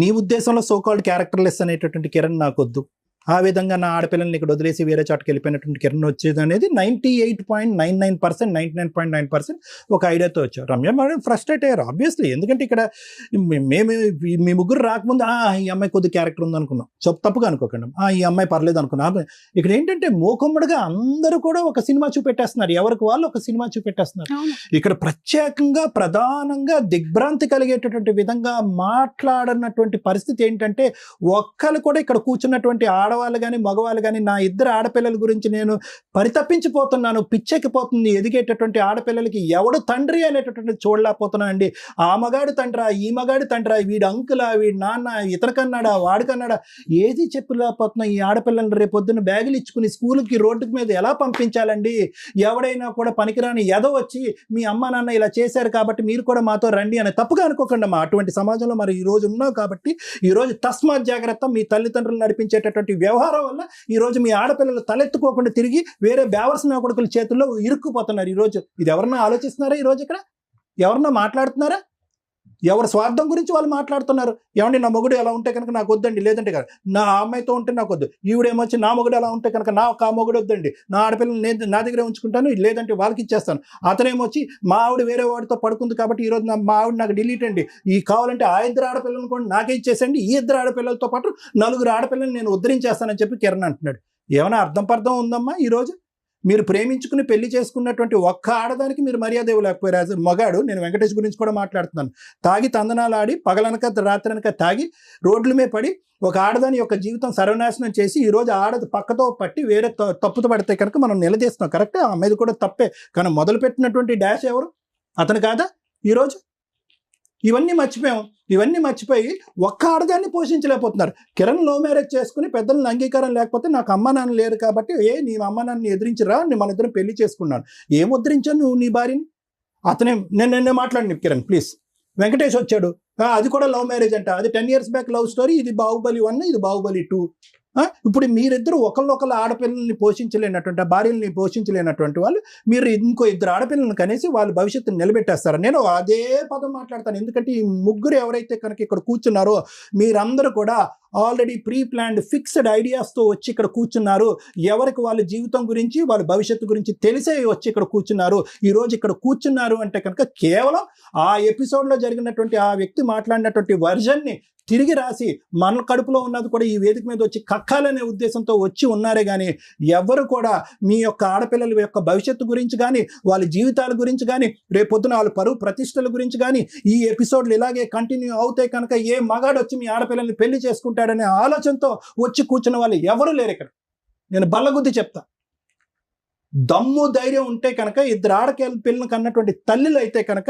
నీ ఉద్దేశంలో సోకాల్డ్ క్యారెక్టర్లెస్ అనేటటువంటి కిరణ్ నాకొద్దు, ఆ విధంగా నా ఆడపిల్లల్ని ఇక్కడ వదిలేసి వేరే చోటకి వెళ్ళిపోయినటువంటి కిరణ్ వచ్చేది అనేది 98.99%, 99.9% ఒక ఐడియాతో వచ్చారు. రమ్య మేడం ఫ్రస్ట్రేట్ అయ్యారు ఆబ్వియస్లీ. ఎందుకంటే ఇక్కడ మేము మీ ముగ్గురు రాకముందు ఈ అమ్మాయి కొద్ది క్యారెక్టర్ ఉంది అనుకున్నాం, సో తప్పుగా అనుకోకండి, ఈ అమ్మాయి పర్లేదు అనుకున్నాం. ఇక్కడ ఏంటంటే మోకమ్మడిగా అందరూ కూడా ఒక సినిమా చూపెట్టేస్తున్నారు, ఎవరికి వాళ్ళు ఒక సినిమా చూపెట్టేస్తున్నారు. ఇక్కడ ప్రత్యేకంగా ప్రధానంగా దిగ్భ్రాంతి కలిగేటటువంటి విధంగా మాట్లాడనటువంటి పరిస్థితి ఏంటంటే ఒక్కరు కూడా ఇక్కడ కూర్చున్నటువంటి ఆడవాళ్ళు కానీ మగవాళ్ళు కానీ నా ఇద్దరు ఆడపిల్లల గురించి నేను పరితపించిపోతున్నాను, పిచ్చెక్కిపోతుంది. ఎదిగేటటువంటి ఆడపిల్లలకి ఎవడు తండ్రి అనేటటువంటి చూడలేకపోతున్నాను అండి. ఆ మగాడు తండ్రా, ఈ మగాడు తండ్రా, వీడు అంకులా, వీడు నాన్న, ఇతరకన్నాడా, వాడికన్నాడా, ఏది చెప్పలేకపోతున్నా. ఈ ఆడపిల్లలు రేపొద్దున బ్యాగులు ఇచ్చుకుని స్కూల్కి రోడ్డు మీద ఎలా పంపించాలండి? ఎవడైనా కూడా పనికిరాని ఎదో వచ్చి మీ అమ్మ నాన్న ఇలా చేశారు కాబట్టి మీరు కూడా మాతో రండి అని తప్పుగా అనుకోకండి అమ్మా. అటువంటి సమాజంలో మరి ఈ రోజు ఉన్నావు కాబట్టి ఈరోజు తస్మాత్ జాగ్రత్త. మీ తల్లిదండ్రులు నడిపించేటటువంటి వ్యవహారం వల్ల ఈరోజు మీ ఆడపిల్లలు తలెత్తుకోకుండా తిరిగి వేరే బేవర్సిన కొడుకుల చేతుల్లో ఇరుక్కుపోతున్నారు. ఈరోజు ఇది ఎవరన్నా ఆలోచిస్తున్నారా? ఈరోజు ఇక్కడ ఎవరన్నా మాట్లాడుతున్నారా? ఎవరి స్వార్థం గురించి వాళ్ళు మాట్లాడుతున్నారు. ఏమండి నా మొగుడు ఎలా ఉంటే కనుక నాకు వద్దండి, లేదంటే కదా నా అమ్మాయితో ఉంటే నాకు వద్దు, ఈవిడేమొచ్చి నా మొగుడు ఎలా ఉంటే కనుక నాకు ఆ మొగుడు వద్దండి, నా ఆడపిల్లలు నేను నా దగ్గరే ఉంచుకుంటాను, లేదంటే వాళ్ళకి ఇచ్చేస్తాను. అతనేమొచ్చి మా ఆవిడ వేరే వాడితో పడుకుంది కాబట్టి ఈరోజు మా ఆవిడ నాకు డిలీట్ అండి, ఈ కావాలంటే ఆ ఇద్దరు ఆడపిల్లలను కూడా నాకే ఇచ్చేసండి, ఈ ఇద్దరు ఆడపిల్లలతో పాటు 4 ఆడపిల్లలు నేను ఉద్ధరించేస్తానని చెప్పి కిరణ్ అంటున్నాడు. ఏమైనా అర్థం ఉందమ్మా? ఈరోజు మీరు ప్రేమించుకుని పెళ్లి చేసుకున్నటువంటి ఒక్క ఆడదానికి మీరు మర్యాద ఇవ్వలేకపోయారు. మగాడు, నేను వెంకటేష్ గురించి కూడా మాట్లాడుతున్నాను, తాగి తందనాలు ఆడి పగలనక రాత్రనక తాగి రోడ్ల మీద పడి ఒక ఆడదాని యొక్క జీవితం సర్వనాశనం చేసి ఈరోజు ఆడది పక్కతో పట్టి వేరే తప్పుతో పడితే కనుక మనం నిలదీస్తున్నాం. కరెక్టే, ఆ మీద కూడా తప్పే. కానీ మొదలుపెట్టినటువంటి డాష్ ఎవరు? అతను కాదా? ఈరోజు ఇవన్నీ మర్చిపోయాం. ఇవన్నీ మర్చిపోయి ఒక్క ఆడదాన్ని పోషించలేకపోతున్నారు. కిరణ్ లవ్ మ్యారేజ్ చేసుకుని పెద్దలను అంగీకారం లేకపోతే నాకు అమ్మ నాన్న లేరు కాబట్టి నీ అమ్మ నాన్నని ఎదిరించరా, మన ఇద్దరం పెళ్లి చేసుకున్నాను. ఏం ఉద్ధరించాను నువ్వు నీ భార్యని? అతనే నేను మాట్లాడి కిరణ్ ప్లీజ్. వెంకటేష్ వచ్చాడు, అది కూడా లవ్ మ్యారేజ్ అంట, అది 10 years బ్యాక్ లవ్ స్టోరీ. ఇది బాహుబలి 1, ఇది బాహుబలి 2. ఇప్పుడు మీరిద్దరు ఒకళ్ళొకళ్ళ ఆడపిల్లల్ని పోషించలేనటువంటి, భార్యల్ని పోషించలేనటువంటి వాళ్ళు మీరు ఇంకో 2 ఆడపిల్లలను కనేసి వాళ్ళ భవిష్యత్తుని నిలబెట్టేస్తారు. నేను అదే పదం మాట్లాడతాను. ఎందుకంటే ఈ ముగ్గురు ఎవరైతే కనుక ఇక్కడ కూర్చున్నారో మీరందరూ కూడా ఆల్రెడీ ప్రీ ప్లాన్డ్ ఫిక్స్డ్ ఐడియాస్తో వచ్చి ఇక్కడ కూర్చున్నారు. ఎవరికి వాళ్ళ జీవితం గురించి వాళ్ళ భవిష్యత్తు గురించి తెలిసే వచ్చి ఇక్కడ కూర్చున్నారు. ఈరోజు ఇక్కడ కూర్చున్నారు అంటే కనుక కేవలం ఆ ఎపిసోడ్లో జరిగినటువంటి ఆ వ్యక్తి మాట్లాడినటువంటి వర్జన్ని తిరిగి రాసి మన కడుపులో ఉన్నది కూడా ఈ వేదిక మీద వచ్చి కక్కాలనే ఉద్దేశంతో వచ్చి ఉన్నారే కానీ ఎవరు కూడా మీ యొక్క ఆడపిల్లల యొక్క భవిష్యత్తు గురించి కానీ వాళ్ళ జీవితాల గురించి కానీ రేపొద్దున వాళ్ళ పరువు ప్రతిష్టల గురించి కానీ ఈ ఎపిసోడ్లు ఇలాగే కంటిన్యూ అవుతే కనుక ఏ మగాడు వచ్చి మీ ఆడపిల్లల్ని పెళ్లి చేసుకుంటాడనే ఆలోచనతో వచ్చి కూర్చున్న వాళ్ళు ఎవరు లేరు ఇక్కడ. నేను బల్లగుద్ది చెప్తా. దమ్ము ధైర్యం ఉంటే కనుక 2 ఆడపిల్లలను కన్నటువంటి తల్లులు అయితే కనుక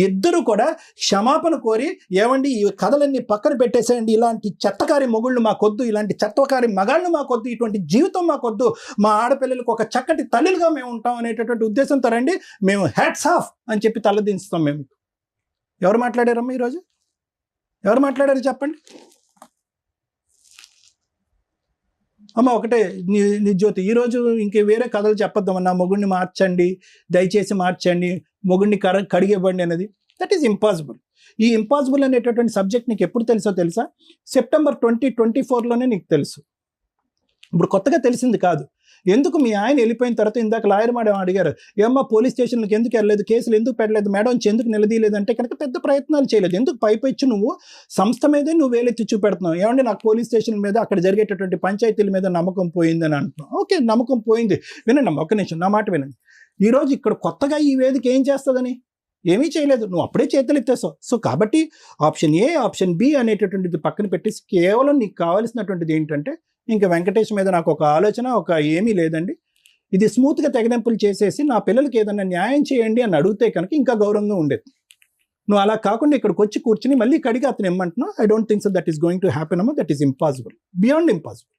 ఇద్దరు కూడా క్షమాపణ కోరి, ఏమండి ఈ కథలన్నీ పక్కన పెట్టేసేయండి, ఇలాంటి చెత్తకారి మొగుళ్ళు మాకొద్దు, ఇలాంటి చెత్తకారి మగాళ్ళు మాకొద్దు, ఇటువంటి జీవితం మాకొద్దు, మా ఆడపిల్లలకు ఒక చక్కటి తల్లులుగా మేము ఉంటాం అనేటటువంటి ఉద్దేశంతో రండి, మేము హ్యాట్స్ ఆఫ్ అని చెప్పి తలదించుతాం. మేము ఎవరు మాట్లాడారమ్మా ఈరోజు? ఎవరు మాట్లాడారు చెప్పండి అమ్మ? ఒకటే నీ జ్యోతి, ఈరోజు ఇంక వేరే కథలు చెప్పొద్దామా, నా మొగుడిని మార్చండి, దయచేసి మార్చండి, మొగుడిని కడిగివ్వండి అనేది. That is impossible. ఈ ఇంపాసిబుల్ అనేటటువంటి సబ్జెక్ట్ నీకు ఎప్పుడు తెలుసా? September 2024లోనే నీకు తెలుసు. ఇప్పుడు కొత్తగా తెలిసింది కాదు. ఎందుకు మీ ఆయన వెళ్ళిపోయిన తర్వాత ఇందాక లాయర్ మేడం అడిగారు, ఏమ్మా పోలీస్ స్టేషన్లకు ఎందుకు వెళ్ళలేదు, కేసులు ఎందుకు పెట్టలేదు మేడం, ఎందుకు నిలదీయలేదు అంటే కనుక పెద్ద ప్రయత్నాలు చేయలేదు. ఎందుకు పైపెచ్చు నువ్వు సంస్థ మీదే నువ్వు వేలెత్తి చూపెడుతున్నావు. ఏమంటే నాకు పోలీస్ స్టేషన్ మీద అక్కడ జరిగేటటువంటి పంచాయతీల మీద నమ్మకం పోయిందని అంటున్నావు. ఓకే, నమ్మకం పోయింది. వినండి అమ్మ, ఒక్క నిమిషం నా మాట వినండి. ఈరోజు ఇక్కడ కొత్తగా ఈ వేదిక ఏం చేస్తుందని ఏమీ చేయలేదు, నువ్వు అప్పుడే చేతులు ఎత్తేసావు. సో కాబట్టి ఆప్షన్ ఏ, ఆప్షన్ బి అనేటటువంటిది పక్కన పెట్టేసి కేవలం నీకు కావాల్సినటువంటిది ఏంటంటే, ఇంకా వెంకటేష్ మీద నాకు ఒక ఆలోచన, ఒక ఏమీ లేదండి, ఇది స్మూత్గా తెగదెంపులు చేసేసి నా పిల్లలకి ఏదైనా న్యాయం చేయండి అని అడిగితే కనుక ఇంకా గౌరవంగా ఉండేది. నువ్వు అలా కాకుండా ఇక్కడికి వచ్చి కూర్చుని మళ్ళీ కడిగి అతను ఏమంటున్నావు, I don't think so that is going to happen అమ్మా, that is impossible, beyond impossible.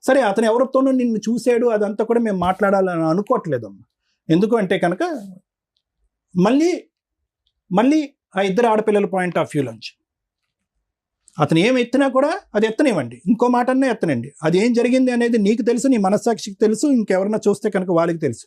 సరే, అతను ఎవరితోనూ నిన్ను చూసాడు అదంతా కూడా మేము మాట్లాడాలని అనుకోవట్లేదమ్మా. ఎందుకు అంటే కనుక మళ్ళీ ఆ 2 ఆడపిల్లల పాయింట్ ఆఫ్ వ్యూలోంచి అతను ఏం ఎత్తినా కూడా అది ఎత్తనివ్వండి, ఇంకో మాట అన్నా ఎత్తనండి. అది ఏం జరిగింది అనేది నీకు తెలుసు, నీ మనస్సాక్షికి తెలుసు, ఇంకెవరన్నా చూస్తే కనుక వాళ్ళకి తెలుసు.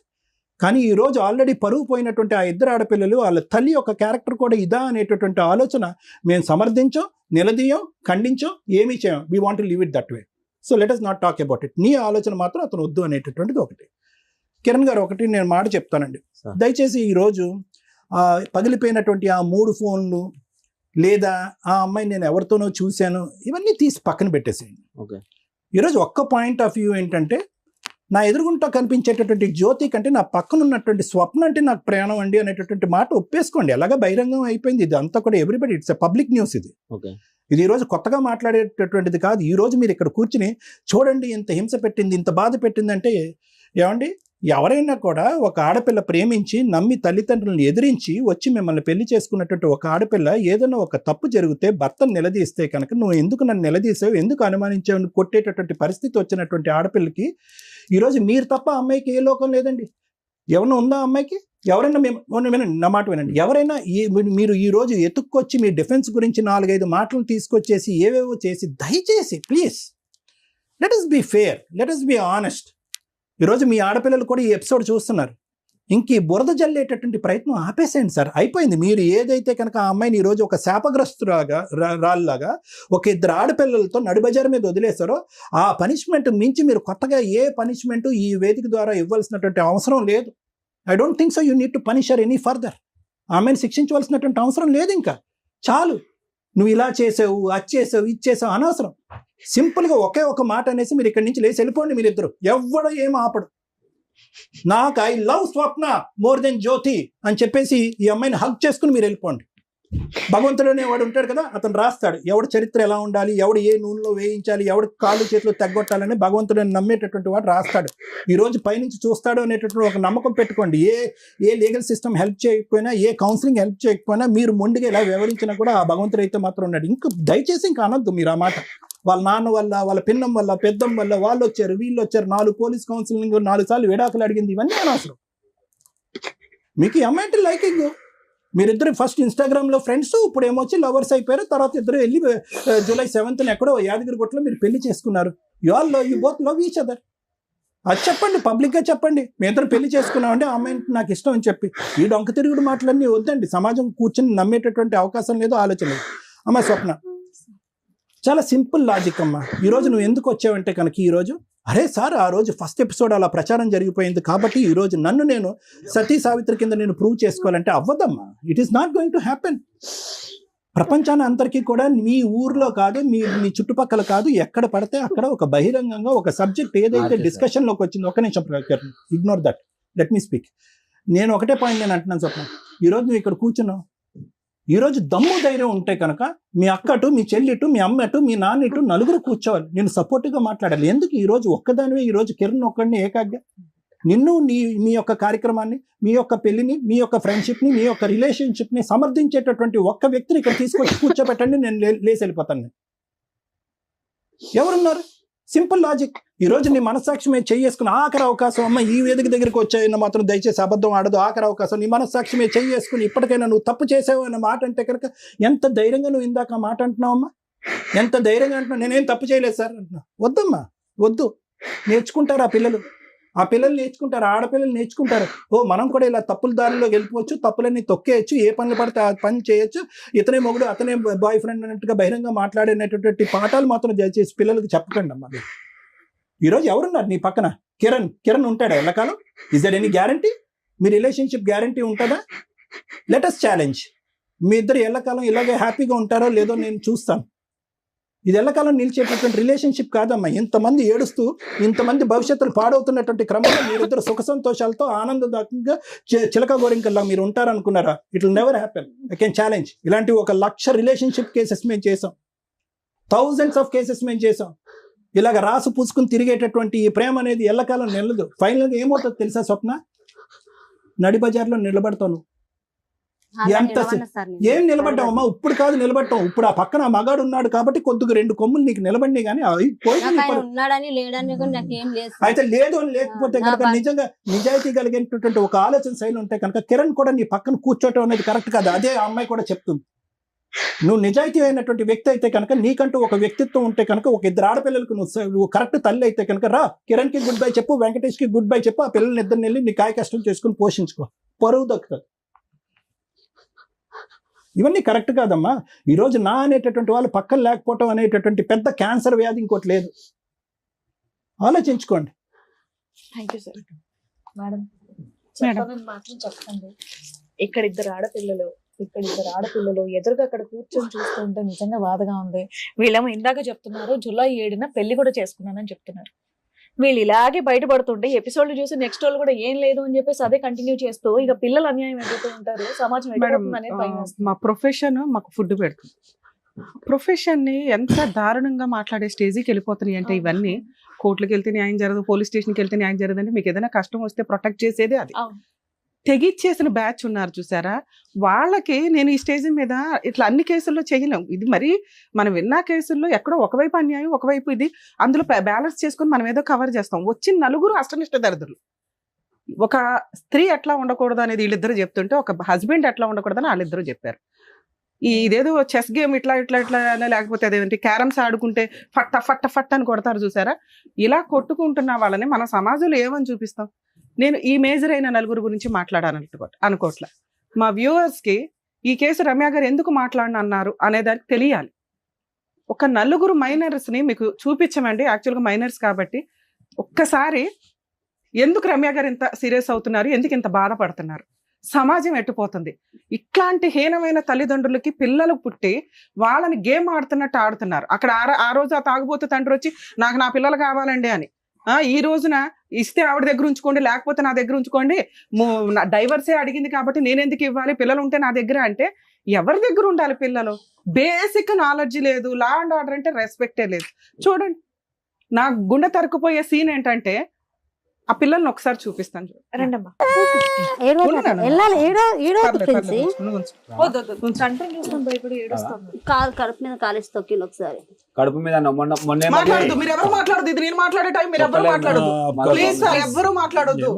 కానీ ఈ రోజు ఆల్రెడీ పరువు పోయినటువంటి ఆ ఇద్దరు ఆడపిల్లలు వాళ్ళ తల్లి యొక్క క్యారెక్టర్ కూడా ఇదా అనేటటువంటి ఆలోచన మేము సమర్థించం, నిలదీయం, ఖండించం, ఏమీ చేయం. We want to leave it that way. So let us not talk about it. నీ ఆలోచన మాత్రం అతను వద్దు అనేటటువంటిది ఒకటి. కిరణ్ గారు ఒకటి నేను మాట చెప్తానండి, దయచేసి ఈరోజు పగిలిపోయినటువంటి ఆ 3 ఫోన్లు లేదా ఆ అమ్మాయి నేను ఎవరితోనో చూశాను ఇవన్నీ తీసి పక్కన పెట్టేసేయండి. ఈరోజు ఒక్క పాయింట్ ఆఫ్ వ్యూ ఏంటంటే, నా ఎదురుగుంటా కనిపించేటటువంటి జ్యోతి కంటే నా పక్కన ఉన్నటువంటి స్వప్న అంటే నాకు ప్రయాణం అండి అనేటటువంటి మాట ఒప్పేసుకోండి. అలాగా బహిరంగం అయిపోయింది. ఇది అంతా కూడా everybody, it's a public news. ఇది ఈ రోజు కొత్తగా మాట్లాడేటటువంటిది కాదు. ఈ రోజు మీరు ఇక్కడ కూర్చుని చూడండి ఇంత హింస పెట్టింది, ఇంత బాధ పెట్టిందంటే, ఏమండి ఎవరైనా కూడా ఒక ఆడపిల్ల ప్రేమించి నమ్మి తల్లిదండ్రులను ఎదిరించి వచ్చి మిమ్మల్ని పెళ్లి చేసుకున్నటువంటి ఒక ఆడపిల్ల ఏదైనా ఒక తప్పు జరిగితే భర్తను నిలదీస్తే కనుక, నువ్వు ఎందుకు నన్ను నిలదీసావు, ఎందుకు అనుమానించావు, కొట్టేటటువంటి పరిస్థితి వచ్చినటువంటి ఆడపిల్లకి ఈరోజు మీరు తప్ప అమ్మాయికి ఏ లోకం లేదండి. ఎవరైనా ఉందా అమ్మాయికి? ఎవరైనా వినండి, నా మాట వినండి, ఎవరైనా మీరు ఈ రోజు ఎత్తుక్కొచ్చి మీ డిఫెన్స్ గురించి 4-5 మాటలు తీసుకొచ్చేసి ఏవేవో చేసి, దయచేసి please let us be fair, let us be honest. ఈరోజు మీ ఆడపిల్లలు కూడా ఈ ఎపిసోడ్ చూస్తున్నారు. ఇంక ఈ బురద జల్లేటటువంటి ప్రయత్నం ఆపేసేయండి సార్, అయిపోయింది. మీరు ఏదైతే కనుక ఆ అమ్మాయిని ఈరోజు ఒక శాపగ్రస్తురాగా రాళ్ళలాగా ఒక 2 ఆడపిల్లలతో నడిబజారు మీద వదిలేశారో, ఆ పనిష్మెంట్ మించి మీరు కొత్తగా ఏ పనిష్మెంట్ ఈ వేదిక ద్వారా ఇవ్వాల్సినటువంటి అవసరం లేదు. I don't think so you need to punish her any further. ఆమెను శిక్షించవలసినటువంటి అవసరం లేదు. ఇంకా చాలు, నువ్వు ఇలా చేసావు, అది చేసావు, ఇది చేసావు అనవసరం. సింపుల్గా ఒకే ఒక మాట అనేసి మీరు ఇక్కడి నుంచి లేచి వెళ్ళిపోండి. మీరిద్దరు ఎవడ ఏం ఆపడు. నాకు I love Swapna more then Jyothi అని చెప్పేసి ఈ అమ్మాయిని హగ్ చేసుకుని మీరు వెళ్ళిపోండి. భగవంతుడు అనేవాడు ఉంటాడు కదా, అతను రాస్తాడు ఎవడు చరిత్ర ఎలా ఉండాలి, ఎవడు ఏ నూనెలో వేయించాలి, ఎవడు కాళ్ళు చేతులు తెగ్గొట్టాలని భగవంతుడిని నమ్మేటటువంటి వాడు రాస్తాడు. ఈ రోజు పైనుంచి చూస్తాడు అనేటటువంటి ఒక నమ్మకం పెట్టుకోండి. ఏ లీగల్ సిస్టమ్ హెల్ప్ చేయకపోయినా, ఏ కౌన్సిలింగ్ హెల్ప్ చేయకపోయినా, మీరు మొండిగా ఇలా వివరించినా కూడా ఆ భగవంతుడు అయితే మాత్రం ఉన్నాడు. ఇంకా దయచేసి ఇంకా అనొద్దు మీరు ఆ మాట. వాళ్ళ నాన్న వల్ల, వాళ్ళ పిన్నం వల్ల, పెద్దం వల్ల వాళ్ళు వచ్చారు, వీళ్ళు వచ్చారు, 4 పోలీస్ కౌన్సిలింగ్, 4 సార్లు విడాకులు అడిగింది, ఇవన్నీ అనవసరం. మీకు ఈ అమ్మాయి అంటే లైకింగ్, మీరిద్దరు ఫస్ట్ ఇన్స్టాగ్రామ్లో ఫ్రెండ్స్, ఇప్పుడు ఏమొచ్చి లవర్స్ అయిపోయారు. తర్వాత ఇద్దరు వెళ్ళి July 7th ఎక్కడో యాదగిరిగుట్టలో మీరు పెళ్లి చేసుకున్నారు. You both love each other. అది చెప్పండి, పబ్లిక్గా చెప్పండి. మీ ఇద్దరు పెళ్లి చేసుకున్నామంటే ఆ అమ్మాయి నాకు ఇష్టం అని చెప్పి. ఈ డొంక తిరుగుడు మాటలన్నీ వద్దండి. సమాజం కూర్చొని నమ్మేటటువంటి అవకాశం లేదు, ఆలోచన లేదు. అమ్మ స్వప్న, చాలా సింపుల్ లాజిక్ అమ్మా. ఈరోజు నువ్వు ఎందుకు వచ్చావంటే కనుక, ఈరోజు అరే సార్ ఆ రోజు ఫస్ట్ ఎపిసోడ్ అలా ప్రచారం జరిగిపోయింది కాబట్టి ఈరోజు నన్ను నేను సతీ సావిత్రి కింద నేను ప్రూవ్ చేసుకోవాలంటే అవ్వదమ్మా. It is not going to happen. ప్రపంచాన్ని అందరికీ కూడా మీ ఊర్లో కాదు, మీ చుట్టుపక్కల కాదు, ఎక్కడ పడితే అక్కడ ఒక బహిరంగంగా ఒక సబ్జెక్ట్ ఏదైతే డిస్కషన్లోకి వచ్చిందో, ఒక నిమిషం ignore that, let me speak. నేను ఒకటే పాయింట్ నేను అంటున్నాను స్వప్న, ఈరోజు నువ్వు ఇక్కడ కూర్చున్నావు. ఈరోజు దమ్ము ధైర్యం ఉంటే కనుక మీ అక్కటు, మీ చెల్లిటు, మీ అమ్మటు, మీ నాన్నటు నలుగురు కూర్చోవాలి, నేను సపోర్టివ్గా మాట్లాడాలి. ఎందుకు ఈరోజు ఒక్కదానివే, ఈరోజు కిరణ్ ఒక్కడిని ఏకాగ్గా నిన్ను మీ యొక్క కార్యక్రమాన్ని, మీ యొక్క పెళ్లిని, మీ యొక్క ఫ్రెండ్షిప్ని, మీ యొక్క రిలేషన్షిప్ని సమర్థించేటటువంటి ఒక్క వ్యక్తిని ఇక్కడ తీసుకొచ్చి కూర్చోబెట్టండి, నేను లేచి వెళ్ళిపోతాను. ఎవరున్నారు? Simple logic. ఈరోజు నీ మనస్సాక్షి మీద చేసుకుని ఆఖరి అవకాశం, అమ్మ ఈ వేదిక దగ్గరికి వచ్చాయన్న మాత్రం దయచేసి అబద్ధం ఆడదు, ఆఖరి అవకాశం నీ మనస్సాక్షి మీద చేసుకుని ఇప్పటికైనా నువ్వు తప్పు చేసావు అన్న మాట అంటే కనుక ఎంత ధైర్యంగా నువ్వు ఇందాక మాట అంటున్నావు అమ్మా, ఎంత ధైర్యంగా అంటున్నావు. నేనేం తప్పు చేయలేదు సార్ అంటున్నా. వద్దమ్మా, వద్దు. నేర్చుకుంటారు ఆ పిల్లలు నేర్చుకుంటారు, ఆడపిల్లలు నేర్చుకుంటారు. మనం కూడా ఇలా తప్పుల దారిలో వెళ్ళిపోవచ్చు, తప్పులన్నీ తొక్కేయచ్చు, ఏ పనులు పడితే ఆ పని చేయొచ్చు, ఇతనే మొగుడు అతనే బాయ్ ఫ్రెండ్ అన్నట్టుగా బహిరంగ మాట్లాడేటటువంటి పాఠాలు మాత్రం దయచేసి పిల్లలకి చెప్పకండి అమ్మా. ఈరోజు ఎవరున్నారు నీ పక్కన? కిరణ్ ఉంటాడా ఎల్లకాలం? Is there any guarantee? మీ రిలేషన్షిప్ గ్యారంటీ ఉంటుందా? Let us challenge. మీ ఇద్దరు ఎల్లకాలం ఇలాగే హ్యాపీగా ఉంటారో లేదో నేను చూస్తాను. ఇది ఎల్లకాలం నిలిచేటటువంటి రిలేషన్షిప్ కాదమ్మా. ఇంతమంది ఏడుస్తూ, ఇంతమంది భవిష్యత్తులు పాడవుతున్నటువంటి క్రమంలో మీరిద్దరు సుఖ సంతోషాలతో ఆనందదాయకంగా చిలక గోరింకల్లా మీరు ఉంటారనుకున్నారా? It will never happen. I can challenge. ఇలాంటి 1,00,000 రిలేషన్షిప్ కేసెస్ మేము చేసాం, థౌజండ్స్ ఆఫ్ కేసెస్ మేము చేసాం. ఇలాగ రాసు పూసుకుని తిరిగేటటువంటి ఈ ప్రేమ అనేది ఎల్లకాలం నిలదు. ఫైనల్గా ఏమవుతుంది తెలుసా స్వప్న? నడి బజార్లో నిలబడతాను. ఎంత ఏం నిలబడ్డావమ్మా? ఇప్పుడు కాదు నిలబడ్డాం, ఇప్పుడు ఆ పక్కన ఆ మగాడు ఉన్నాడు కాబట్టి కొద్దిగా 2 కొమ్ములు నీకు నిలబడినాయి. కానీ అయితే లేదు అని లేకపోతే కనుక నిజంగా నిజాయితీ కలిగేటటువంటి ఒక ఆలోచన శైలి ఉంటే కనుక కిరణ్ కూడా నీ పక్కన కూర్చోటం అనేది కరెక్ట్ కాదు. అదే ఆ అమ్మాయి కూడా చెప్తుంది. నువ్వు నిజాయితీ అయినటువంటి వ్యక్తి అయితే కనుక, నీకంటూ ఒక వ్యక్తిత్వం ఉంటే కనుక, ఒక ఇద్దరు ఆడపిల్లలకు నువ్వు కరెక్ట్ తల్లి అయితే కనుక రా, కిరణ్కి గుడ్ బై చెప్పు, వెంకటేష్కి గుడ్ బై చెప్పు, ఆ పిల్లల్ని ఇద్దరిని వెళ్ళి నీ కాయ కష్టం చేసుకుని పోషించుకో, పరువు దక్కుతుంది. ఇవన్నీ కరెక్ట్ కాదమ్మా. ఈరోజు నా అనేటటువంటి వాళ్ళు పక్కన లేకపోవటం అనేటటువంటి పెద్ద క్యాన్సర్ వ్యాధి ఇంకోటి లేదు. ఆలోచించుకోండి. Thank you sir. మేడం చెప్పాలని మాత్రం చెప్పండి. ఇక్కడ ఇద్దరు ఆడపిల్లలు ఎదురుగా అక్కడ కూర్చొని చూస్తుంటే నిజంగా బాధగా ఉంది. వీళ్ళేమో ఇందాక చెప్తున్నారు జూలై 7న పెళ్లి కూడా చేసుకున్నానని చెప్తున్నారు. వీళ్ళు ఇలాగే బయటపడుతుంటే ఎపిసోడ్లు చూసి నెక్స్ట్ వాళ్ళు కూడా ఏం లేదు అని చెప్పేసి అదే కంటిన్యూ చేస్తూ ఇక పిల్లలు అన్యాయం అయిపోతూ ఉంటారు, సమాజం అనేది భయం వేస్తుంది. మా ప్రొఫెషన్ మాకు ఫుడ్ పెడుతుంది. ప్రొఫెషన్ ని ఎంత దారుణంగా మాట్లాడే స్టేజ్కి వెళ్ళిపోతున్నాయి అంటే, ఇవన్నీ కోర్టులకు వెళ్తే న్యాయం జరగదు, పోలీస్ స్టేషన్కి వెళ్తే న్యాయం జరగదు అంటే, మీకు ఏదైనా కష్టం వస్తే ప్రొటెక్ట్ చేసేదే అది. తెగిచ్చేసిన బ్యాచ్ ఉన్నారు చూసారా, వాళ్ళకి నేను ఈ స్టేజ్ మీద ఇట్లా అన్ని కేసుల్లో చేయలేము. ఇది మరి మనం విన్న కేసుల్లో ఎక్కడో ఒకవైపు అన్యాయం, ఒకవైపు ఇది, అందులో బ్యాలెన్స్ చేసుకొని మనం ఏదో కవర్ చేస్తాం. వచ్చిన నలుగురు అష్టనిష్ట దరిద్రులు. ఒక స్త్రీ ఎట్లా ఉండకూడదు అనేది వీళ్ళిద్దరు చెప్తుంటే, ఒక హస్బెండ్ ఎట్లా ఉండకూడదని వాళ్ళిద్దరూ చెప్పారు. ఇదేదో చెస్ గేమ్ ఇట్లా ఇట్లా ఇట్లా లేకపోతే అదేంటి క్యారమ్స్ ఆడుకుంటే ఫట్ట ఫట్ట ఫట్ట అని కొడతారు చూసారా, ఇలా కొట్టుకుంటున్న వాళ్ళని మన సమాజంలో ఏమని చూపిస్తాం. నేను ఈ మేజర్ అయిన నలుగురు గురించి అనుకోవట్లే. మా వ్యూవర్స్కి ఈ కేసు రమ్య గారు ఎందుకు మాట్లాడనన్నారు అనేదానికి తెలియాలి. ఒక నలుగురు మైనర్స్ని మీకు చూపించమండి, యాక్చువల్గా మైనర్స్ కాబట్టి. ఒక్కసారి ఎందుకు రమ్య గారు ఇంత సీరియస్ అవుతున్నారు, ఎందుకు ఇంత బాధపడుతున్నారు, సమాజం ఎట్టుపోతుంది. ఇట్లాంటి హీనమైన తల్లిదండ్రులకి పిల్లలు పుట్టి వాళ్ళని గేమ్ ఆడుతున్నట్టు ఆడుతున్నారు. అక్కడ ఆ రోజు ఆ తాగుబోతు తండ్రి వచ్చి నాకు నా పిల్లలు కావాలండి అని, ఈ రోజున ఇస్తే ఆవిడ దగ్గర ఉంచుకోండి, లేకపోతే నా దగ్గర ఉంచుకోండి, డైవర్సే అడిగింది కాబట్టి నేను ఎందుకు ఇవ్వాలి, పిల్లలు ఉంటే నా దగ్గర అంటే ఎవరి దగ్గర ఉండాలి పిల్లలు? బేసిక్ నాలెడ్జ్ లేదు, లా అండ్ ఆర్డర్ అంటే రెస్పెక్టే లేదు. చూడండి, నా గుండె తరుకుపోయే సీన్ ఏంటంటే, ఆ పిల్లల్ని ఒకసారి చూపిస్తాను. రండమ్మా. కడుపు మీద కాలేసి తొక్కింది ఒకసారి. కడుపు మీద మాట్లాడదు, మీరు ఎవరు మాట్లాడదు, ఇది నేను మాట్లాడే టైం మీరు ఎవరు మాట్లాడదు. ప్లీజ్ సార్, ఎవరు మాట్లాడొద్దు.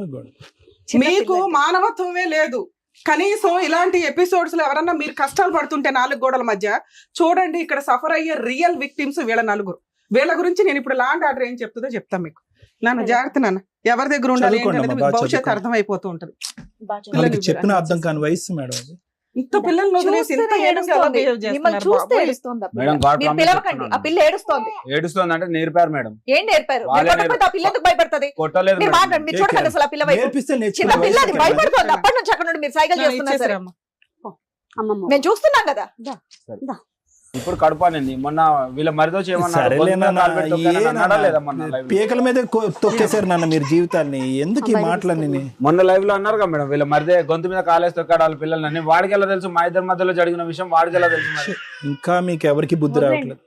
మీకు మానవత్వమే లేదు. కనీసం ఇలాంటి ఎపిసోడ్స్ లో ఎవరన్నా మీరు కష్టాలు పడుతుంటే 4 గోడల మధ్య చూడండి, ఇక్కడ సఫర్ అయ్యే రియల్ విక్టిమ్స్ వీళ్ళ నలుగురు. వీళ్ళ గురించి నేను ఇప్పుడు లా అండ్ ఆర్డర్ ఏం చెప్తుందో చెప్తాను మీకు. నాన్న జాగ్రత్త నాన్న, ఎవరి దగ్గర ఉండాలి భవిష్యత్తు అర్థం అయిపోతూ ఉంటది. చెప్పిన అర్థం కాని వయసు మేడం. ఇంత పిల్లల్ని వదిలేసి ఇంత ఏడుస్తోంది, మిమ్మల్ని చూస్తే ఏడుస్తోంది. ఆ పిల్ల ఏడుస్తోంది అంటే నేర్పారు మేడం. ఏం నేర్పారు? ఆ పిల్ల ఎందుకు భయపడుతుంది? మీరు మాట్లాడండి, మీరు చూడకండి అసలు ఆ పిల్ల చిన్న పిల్ల అది భయపడుతుంది. అప్పటి నుంచి అక్కడ నుండి మీరు సైకిల్ చేస్తున్నారు. మేము చూస్తున్నాం కదా. ఇప్పుడు కడుపానండి. మొన్న వీళ్ళ మరిదో పీకల మీద తొక్కేశారు నాన్న మీరు జీవితాన్ని. ఎందుకు ఈ మాటలని మొన్న లైవ్ లో అన్నారు కదా మేడం, వీళ్ళ మరిదే గొంతు మీద కాలేసి తొక్కాడు వాళ్ళ పిల్లలని. వాడికి ఎలా తెలుసు? మా ఇద్దరి మధ్యలో జరిగిన విషయం వాడికి ఎలా తెలుసు? ఇంకా మీకు ఎవరికి బుద్ధి రావట్లేదు.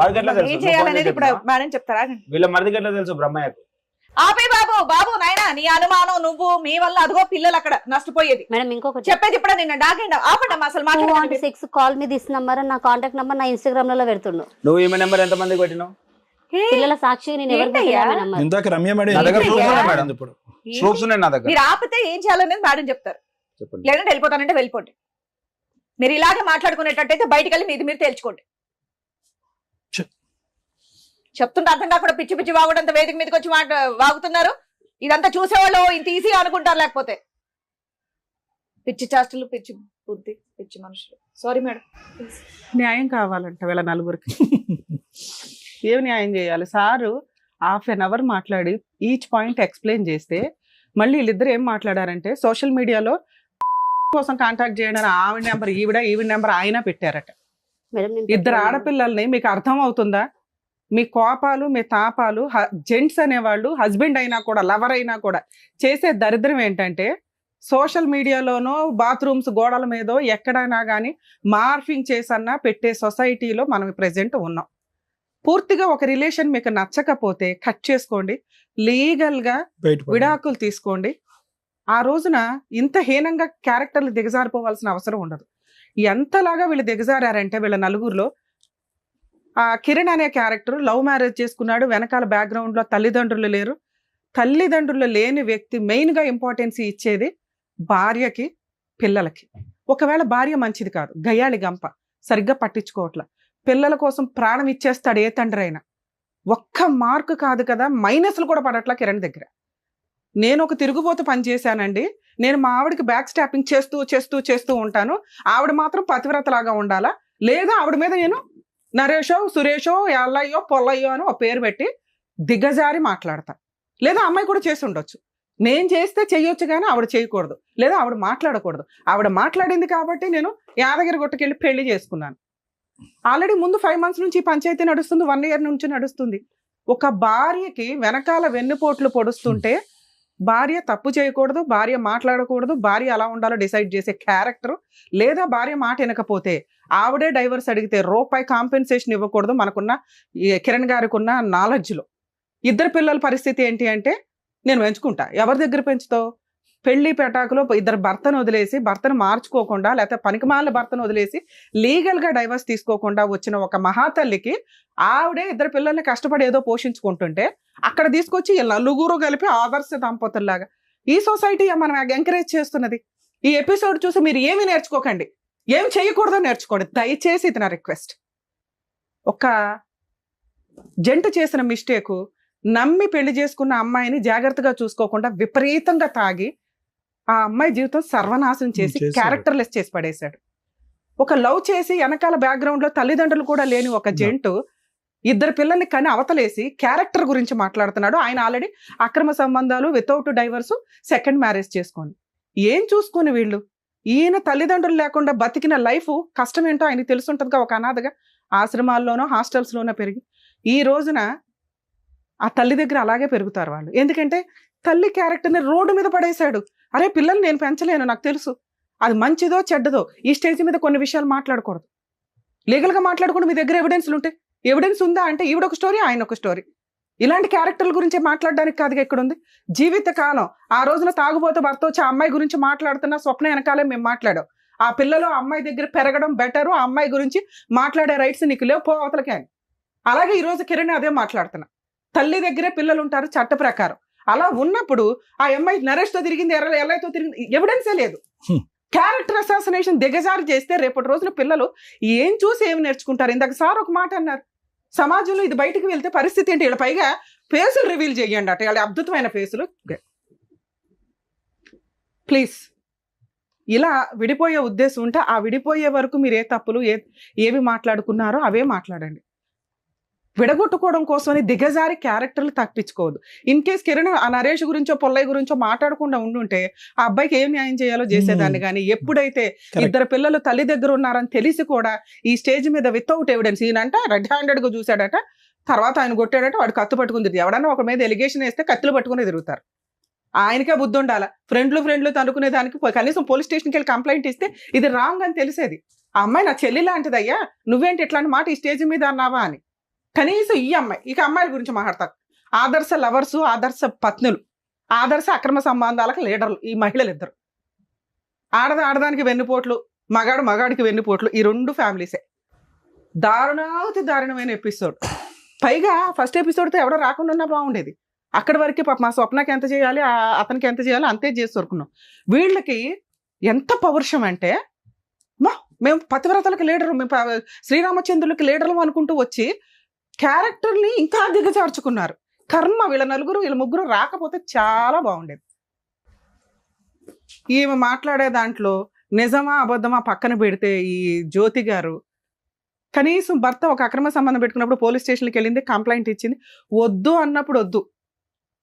వాడికి ఎట్లా తెలుసు? వీళ్ళ మరిదికి ఎట్లా తెలుసు? బ్రహ్మయ్యకు. ఆపే బాబు నాయనా, నీ అనుమానం నువ్వు, మీ వల్ల అదిగో పిల్లలు అక్కడ నష్టపోయేది. మేడం ఇంకొకటి చెప్పేది ఇప్పుడు నిన్న డాగండి. ఆపండి అసలు మాట్లాడండి. 6 కాల్ మీ దిస్ నంబర్, నా కాంటాక్ట్ నంబర్ నా ఇన్స్టాగ్రామ్ లో పెడుతుండు. నువ్వు ఈమె నెంబర్ ఎంత మందికి పెట్టినావు? పిల్లల సాక్షి నేను ఇందాక రమ్య మేడం ప్రూఫ్స్ ఉన్నాయి నా దగ్గర. మీరు ఆపితే ఏం చేయాలనేది మేడం చెప్తారు. లేదంటే వెళ్ళిపోతానంటే వెళ్ళిపోండి. మీరు ఇలాగే మాట్లాడుకునేటట్టయితే బయటకు వెళ్ళి మీది మీరు తేల్చుకోండి. చెప్తుంటే అర్థం కాకుండా పిచ్చి పిచ్చి వాగుడంత వేదిక మీదకి వచ్చి వాగుతున్నారు. ఇదంతా చూసేవాళ్ళు ఇంత ఈజీ అనుకుంటారు, లేకపోతే పిచ్చి చేష్టలు, పిచ్చి బుద్ధి, పిచ్చి మనుషులు. Sorry madam. న్యాయం కావాలంట వీళ్ళ నలుగురికి. ఏం న్యాయం చేయాలి? సారు ½ an hour మాట్లాడి ఈచ్ పాయింట్ ఎక్స్ప్లెయిన్ చేస్తే, మళ్ళీ వీళ్ళిద్దరు ఏం మాట్లాడారంటే, సోషల్ మీడియాలో కోసం కాంటాక్ట్ చేయడానికి ఆవిడ నెంబర్ ఈవిడ నెంబర్ ఆయన పెట్టారట. ఇద్దరు ఆడపిల్లల్ని మీకు అర్థం అవుతుందా? మీ కోపాలు, మీ తాపాలు, జెంట్స్ అనేవాళ్ళు హస్బెండ్ అయినా కూడా, లవర్ అయినా కూడా చేసే దరిద్రం ఏంటంటే, సోషల్ మీడియాలోనో బాత్రూమ్స్ గోడల మీదో ఎక్కడైనా కానీ మార్ఫింగ్ చేసన్నా పెట్టే సొసైటీలో మనం ప్రెజెంట్ ఉన్నాం. పూర్తిగా ఒక రిలేషన్ మీకు నచ్చకపోతే కట్ చేసుకోండి, లీగల్గా విడాకులు తీసుకోండి. ఆ రోజున ఇంత హీనంగా క్యారెక్టర్లు దిగజారిపోవాల్సిన అవసరం ఉండదు. ఎంతలాగా వీళ్ళు దిగజారంటే, వీళ్ళ నలుగురిలో ఆ కిరణ్ అనే క్యారెక్టర్ లవ్ మ్యారేజ్ చేసుకున్నాడు. వెనకాల బ్యాక్గ్రౌండ్ లో తల్లిదండ్రులు లేరు. తల్లిదండ్రులు లేని వ్యక్తి మెయిన్ గా ఇంపార్టెన్స్ ఇచ్చేది భార్యకి, పిల్లలకి. ఒకవేళ భార్య మంచిది కాదు, గయ్యాళి గంప, సరిగ్గా పట్టించుకోవట్ల, పిల్లల కోసం ప్రాణం ఇచ్చేస్తాడు ఏ తండ్రి అయినా. ఒక్క మార్కు కాదు కదా, మైనస్లు కూడా పడట్లా కిరణ్ దగ్గర. నేను ఒక తిరుగుబోతు పని చేశానండి, నేను మా ఆవిడకి బ్యాక్ స్టాపింగ్ చేస్తూ చేస్తూ చేస్తూ ఉంటాను, ఆవిడ మాత్రం పతివ్రతలాగా ఉండాలా, లేదా ఆవిడ మీద నేను నరేషో సురేషో ఎల్లయ్యో పొల్లయ్యో అని ఒక పేరు పెట్టి దిగజారి మాట్లాడతా. లేదా అమ్మాయి కూడా చేసి ఉండొచ్చు, నేను చేస్తే చెయ్యొచ్చు కానీ ఆవిడ చేయకూడదు, లేదా ఆవిడ మాట్లాడకూడదు. ఆవిడ మాట్లాడింది కాబట్టి నేను యాదగిరి గుట్టకెళ్ళి పెళ్లి చేసుకున్నాను. ఆల్రెడీ ముందు 5 months నుంచి పంచాయతీ నడుస్తుంది, 1 year నుంచి నడుస్తుంది. ఒక భార్యకి వెనకాల వెన్నుపోట్లు పొడుస్తుంటే భార్య తప్పు చేయకూడదు, భార్య మాట్లాడకూడదు, భార్య అలా ఉండాలో డిసైడ్ చేసే క్యారెక్టర్, లేదా భార్య మాట వినకపోతే ఆవిడే డైవర్స్ అడిగితే రూపాయి కాంపెన్సేషన్ ఇవ్వకూడదు. మనకున్న కిరణ్ గారికి ఉన్న నాలెడ్జ్లో 2 పిల్లల పరిస్థితి ఏంటి అంటే, నేను పెంచుకుంటా, ఎవరి దగ్గర పెంచుతావు? పెళ్లి పెటాకులో 2 భర్తను వదిలేసి, భర్తను మార్చుకోకుండా, లేకపోతే పనికిమాలిన భర్తను వదిలేసి లీగల్గా డైవర్స్ తీసుకోకుండా వచ్చిన ఒక మహాతల్లికి ఆవిడే 2 పిల్లల్ని కష్టపడి ఏదో పోషించుకుంటుంటే అక్కడ తీసుకొచ్చి నలుగురు కలిపి ఆదర్శ దంపతుల్లాగా ఈ సొసైటీ మనం ఎంకరేజ్ చేస్తున్నది. ఈ ఎపిసోడ్ చూసి మీరు ఏమి నేర్చుకోకండి, ఏం చేయకూడదో నేర్చుకోండి దయచేసి, ఇది నా రిక్వెస్ట్. ఒక జంట చేసిన మిస్టేకు, నమ్మి పెళ్లి చేసుకున్న అమ్మాయిని జాగ్రత్తగా చూసుకోకుండా విపరీతంగా తాగి ఆ అమ్మాయి జీవితం సర్వనాశనం చేసి క్యారెక్టర్లెస్ చేసి పడేశాడు. ఒక లవ్ చేసి వెనకాల బ్యాక్గ్రౌండ్ లో తల్లిదండ్రులు కూడా లేని ఒక జంటు 2 పిల్లల్ని కని అవతలేసి క్యారెక్టర్ గురించి మాట్లాడుతున్నాడు. ఆయన ఆల్రెడీ అక్రమ సంబంధాలు, వితౌట్ డైవర్స్, సెకండ్ మ్యారేజ్ చేసుకొని ఏం చూసుకుని వీళ్ళు. ఈయన తల్లిదండ్రులు లేకుండా బతికిన లైఫ్ కష్టం ఏంటో ఆయనకి తెలుసుంటుందిగా. ఒక అనాథగా ఆశ్రమాల్లోనో హాస్టల్స్లోనో పెరిగి ఈ రోజున ఆ తల్లి దగ్గర అలాగే పెరుగుతారు వాళ్ళు. ఎందుకంటే తల్లి క్యారెక్టర్ని రోడ్డు మీద పడేశాడు. అరే పిల్లల్ని నేను పెంచలేను, నాకు తెలుసు, అది మంచిదో చెడ్డదో ఈ స్టేజ్ మీద కొన్ని విషయాలు మాట్లాడకూడదు. లీగల్గా మాట్లాడకూడదు. మీ దగ్గర ఎవిడెన్స్లు ఉంటాయి. ఎవిడెన్స్ ఉందా అంటే ఈవిడ ఒక స్టోరీ, ఆయన ఒక స్టోరీ. ఇలాంటి క్యారెక్టర్ల గురించి మాట్లాడడానికి కాదుగా ఇక్కడ ఉంది. జీవితకాలం ఆ రోజున తాగుబోతూ భర్త వచ్చి ఆ అమ్మాయి గురించి మాట్లాడుతున్న స్వప్న వెనకాలే మేము మాట్లాడాం. ఆ పిల్లలు ఆ అమ్మాయి దగ్గర పెరగడం బెటరు, ఆ అమ్మాయి గురించి మాట్లాడే రైట్స్ నీకు లేవు, పో అవతలకే అని. అలాగే ఈరోజు కిరణ్ అదే మాట్లాడుతున్నా. తల్లి దగ్గరే పిల్లలు ఉంటారు చట్ట ప్రకారం. అలా ఉన్నప్పుడు ఆ అమ్మాయి నరేష్తో తిరిగింది, ఎల్లయ్యతో తిరిగింది, ఎవిడెన్సే లేదు. క్యారెక్టర్ అసాసినేషన్ దిగజారు చేస్తే రేపటి రోజున పిల్లలు ఏం చూసి ఏమి నేర్చుకుంటారు? ఇందాక సార్ ఒక మాట అన్నారు, సమాజంలో ఇది బయటికి వెళ్తే పరిస్థితి ఏంటి? వీళ్ళ పైగా ఫేసులు రివీల్ చేయండి అట, వాళ్ళ అద్భుతమైన ఫేసులు. ప్లీజ్ ఇలా విడిపోయే ఉద్దేశం ఉంటే ఆ విడిపోయే వరకు మీరు ఏ తప్పులు ఏవి మాట్లాడుకున్నారో అవే మాట్లాడండి. విడగొట్టుకోవడం కోసమని దిగజారి క్యారెక్టర్లు తప్పించుకోవద్దు. ఇన్ కేస్ కిరణ్ ఆ నరేష్ గురించో పొల్లయ్య గురించో మాట్లాడకుండా ఉండుంటే ఆ అబ్బాయికి ఏం న్యాయం చేయాలో చేసేదాన్ని. కానీ ఎప్పుడైతే 2 పిల్లలు తల్లి దగ్గర ఉన్నారని తెలిసి కూడా ఈ స్టేజ్ మీద వితౌట్ ఎవిడెన్స్, ఈయనంట రెడ్ హ్యాండెడ్ గా చూశాడట, తర్వాత ఆయన కొట్టాడట, వాడు కత్తి పట్టుకుని తిరిగి, ఎవడన్నా ఒక మీద ఎలిగేషన్ వేస్తే కత్తులు పట్టుకుని తిరుగుతారు. ఆయనకే బుద్ధి ఉండాలా. ఫ్రెండ్లు తనుకునే దానికి కనీసం పోలీస్ స్టేషన్కి వెళ్ళి కంప్లైంట్ ఇస్తే ఇది రాంగ్ అని తెలిసేది. ఆ అమ్మాయి నా చెల్లి లాంటిదయ్యా, నువ్వేంటి ఇట్లాంటి మాట ఈ స్టేజ్ మీద అన్నావా అని. కనీసం ఈ అమ్మాయి, ఇక అమ్మాయిల గురించి మాట్లాడతారు. ఆదర్శ లవర్సు, ఆదర్శ పత్నులు, ఆదర్శ అక్రమ సంబంధాలకు లీడర్లు ఈ మహిళలు 2. ఆడదానికి వెన్నుపోట్లు, మగాడికి వెన్నుపోట్లు, ఈ 2 ఫ్యామిలీసే. దారుణమైన ఎపిసోడ్. పైగా ఫస్ట్ ఎపిసోడ్తో ఎవడో రాకుండా ఉన్నా బాగుండేది. అక్కడి వరకే పాప మా స్వప్నకి ఎంత చేయాలి, అతనికి ఎంత చేయాలి అంతే చేసి దొరుకున్నాం. వీళ్ళకి ఎంత పౌరుషం అంటే, మేము పతివ్రతలకు లీడరు, మేము శ్రీరామచంద్రులకి లీడర్లు అనుకుంటూ వచ్చి క్యారెక్టర్ని ఇంకా దిగజార్చుకున్నారు. కర్మ, వీళ్ళ 4 వీళ్ళ 3 రాకపోతే చాలా బాగుండేది. ఈమె మాట్లాడే దాంట్లో నిజమా అబద్ధమా పక్కన పెడితే ఈ జ్యోతి గారు కనీసం భర్త ఒక అక్రమ సంబంధం పెట్టుకున్నప్పుడు పోలీస్ స్టేషన్కి వెళ్ళింది, కంప్లైంట్ ఇచ్చింది. వద్దు అన్నప్పుడు వద్దు,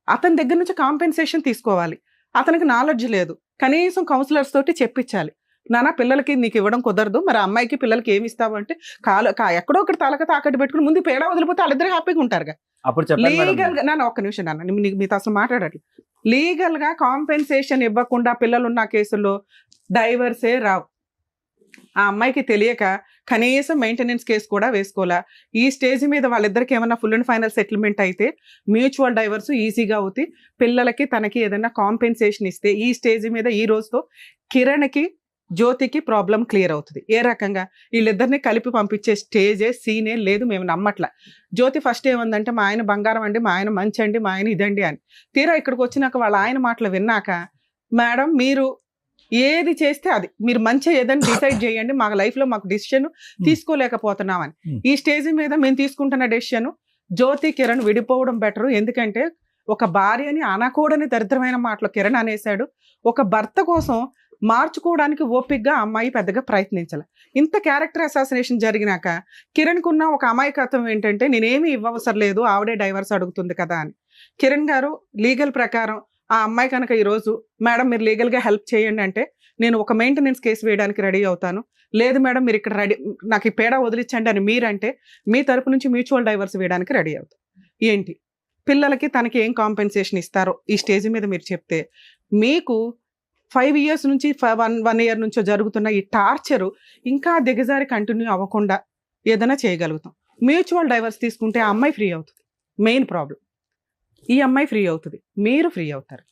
అతని దగ్గర నుంచి కాంపెన్సేషన్ తీసుకోవాలి. అతనికి నాలెడ్జ్ లేదు, కనీసం కౌన్సిలర్స్ తోటి చెప్పించాలి. నాన్న పిల్లలకి నీకు ఇవ్వడం కుదరదు, మరి అమ్మాయికి పిల్లలకి ఏమి ఇస్తావు అంటే ఎక్కడో ఒకటి తలక తాకట్టు పెట్టుకుని ముందు పేడ వదిలిపోతే వాళ్ళిద్దరు హ్యాపీగా ఉంటారుగా. లీగల్ గా నాన్న ఒక్క నిమిషం నాన్న, మీతో అసలు మాట్లాడాలి. లీగల్ గా కాంపెన్సేషన్ ఇవ్వకుండా పిల్లలు ఉన్న కేసుల్లో డైవర్సే రావు. ఆ అమ్మాయికి తెలియక కనీసం మెయింటెనెన్స్ కేసు కూడా వేసుకోవాలా. ఈ స్టేజ్ మీద వాళ్ళిద్దరికి ఏమన్నా ఫుల్ అండ్ ఫైనల్ సెటిల్మెంట్ అయితే మ్యూచువల్ డైవర్స్ ఈజీగా అవుతాయి. పిల్లలకి తనకి ఏదైనా కాంపెన్సేషన్ ఇస్తే ఈ స్టేజ్ మీద ఈ రోజుతో కిరణ్కి జ్యోతికి ప్రాబ్లం క్లియర్ అవుతుంది. ఏ రకంగా? వీళ్ళిద్దరిని కలిపి పంపించే స్టేజే సీనే లేదు, మేము నమ్మట్ల. జ్యోతి ఫస్ట్ ఏమందంటే మా ఆయన బంగారం అండి, మా ఆయన మంచి అండి, మా ఆయన ఇదండి అని. తీరా ఇక్కడికి వచ్చినాక వాళ్ళ ఆయన మాటలు విన్నాక, మేడం మీరు ఏది చేస్తే అది మీరు మంచిగా ఏదైనా డిసైడ్ చేయండి, మా లైఫ్ లో మాకు డిసిషన్ తీసుకోలేకపోతున్నామని. ఈ స్టేజ్ మీద మేము తీసుకుంటున్న డెసిషన్ జ్యోతి కిరణ్ విడిపోవడం బెటర్. ఎందుకంటే ఒక భార్యని అనకూడని దరిద్రమైన మాటలు కిరణ్ అనేశాడు. ఒక భర్త కోసం మార్చుకోవడానికి ఓపికగా అమ్మాయి పెద్దగా ప్రయత్నించాలి. ఇంత క్యారెక్టర్ అసాసినేషన్ జరిగినాక కిరణ్ కున్న ఒక అమాయకత్వం ఏంటంటే నేనేమి ఇవ్వవసరం లేదు, ఆవిడే డైవర్స్ అడుగుతుంది కదా అని. కిరణ్ గారు లీగల్ ప్రకారం ఆ అమ్మాయి కనుక ఈరోజు మేడం మీరు లీగల్గా హెల్ప్ చేయండి అంటే నేను ఒక మెయింటెనెన్స్ కేసు వేయడానికి రెడీ అవుతాను, లేదు మేడం మీరు ఇక్కడ రెడీ నాకు ఈ పేడ వదిలించండి అని మీరంటే మీ తరపు నుంచి మ్యూచువల్ డైవర్స్ వేయడానికి రెడీ అవుతాం. ఏంటి పిల్లలకి తనకి ఏం కాంపెన్సేషన్ ఇస్తారో ఈ స్టేజ్ మీద మీరు చెప్తే మీకు 5 years నుంచి 1 year నుంచో జరుగుతున్న ఈ టార్చరు ఇంకా దిగజారి కంటిన్యూ అవ్వకుండా ఏదైనా చేయగలుగుతాం. మ్యూచువల్ డైవర్స్ తీసుకుంటే ఆ అమ్మాయి ఫ్రీ అవుతుంది. మెయిన్ ప్రాబ్లం ఈ అమ్మాయి ఫ్రీ అవుతుంది, మీరు ఫ్రీ అవుతారు.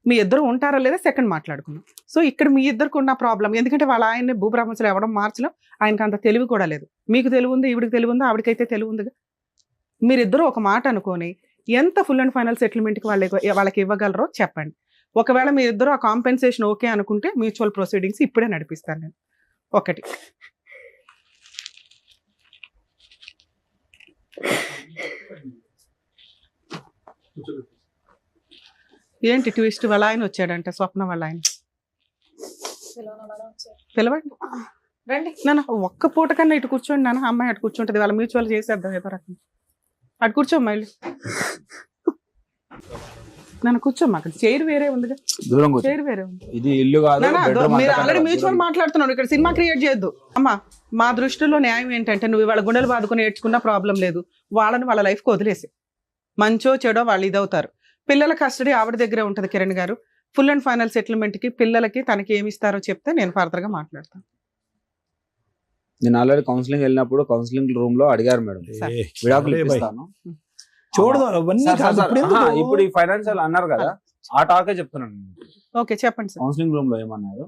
మీ ఇద్దరు ఉంటారా లేదా సెకండ్ మాట్లాడుకుందాం. సో ఇక్కడ మీ ఇద్దరికి ఉన్న ప్రాబ్లం ఎందుకంటే వాళ్ళ ఆయన్ని భూబ్రహ్మసులు ఇవ్వడం మార్చడం, ఆయనకు అంత తెలివి కూడా లేదు. మీకు తెలివి ఉంది, ఈవిడికి తెలివి ఉంది, ఆవిడకైతే తెలివి ఉందిగా. మీరిద్దరూ ఒక మాట అనుకొని ఎంత ఫుల్ అండ్ ఫైనల్ సెటిల్మెంట్కి వాళ్ళకి ఇవ్వగలరో చెప్పండి. ఒకవేళ మీరిద్దరూ ఆ కాంపెన్సేషన్ ఓకే అనుకుంటే మ్యూచువల్ ప్రొసీడింగ్స్ ఇప్పుడే నడిపిస్తాను నేను. ఒకటి ఏంటి ట్విస్ట్, వాళ్ళ ఆయన వచ్చాడంటే స్వప్న వాళ్ళ ఆయన పిలవండి రండి. నాన్న ఒక్క పూట కన్నా ఇటు కూర్చోండి నాన్న, అమ్మాయి అటు కూర్చుంటది, వాళ్ళ మ్యూచువల్ చేసేద్దాం ఏదో రకం. అటు కూర్చోమ్మా వెళ్ళి, నన్ను కూర్చోమ్మా. అక్కడ చైర్ వేరే ఉందిగా, చైర్ వేరే ఉంది. ఇది ఇల్లు కాదు, మీరు ఆల్రెడీ మ్యూచువల్ మాట్లాడుతున్నాను, ఇక్కడ సినిమా క్రియేట్ చేయొద్దు. అమ్మా మా దృష్టిలో న్యాయం ఏంటంటే నువ్వు వాళ్ళ గుండెలు బాదుకుని ఏడ్చుకున్న ప్రాబ్లం లేదు, వాళ్ళని వాళ్ళ లైఫ్కి వదిలేసి మంచో చెడో వాళ్ళు ఇదవుతారు. పిల్లల కస్టడీ ఆవిడ దగ్గరే ఉంటుంది కిరణ్ గారు. ఫుల్ అండ్ ఫైనల్ సెటిల్మెంట్కి పిల్లలకి తనకి ఏమి ఇస్తారో చెప్తే నేను ఫర్దర్గా మాట్లాడతాను. నేను ఆల్రెడీ కౌన్సిలింగ్ వెళ్ళినప్పుడు కౌన్సిలింగ్ రూమ్ లో అడిగారు మేడం విడాకులు ఇప్పిస్తాను చూడదు అవన్నీ కాదు. ఇప్పుడు ఈ ఫైనాన్షియల్ అన్నారు కదా, ఆ టాకే చెప్తున్నాను. ఓకే చెప్పండి సార్. కౌన్సిలింగ్ రూమ్ లో ఏమన్నారు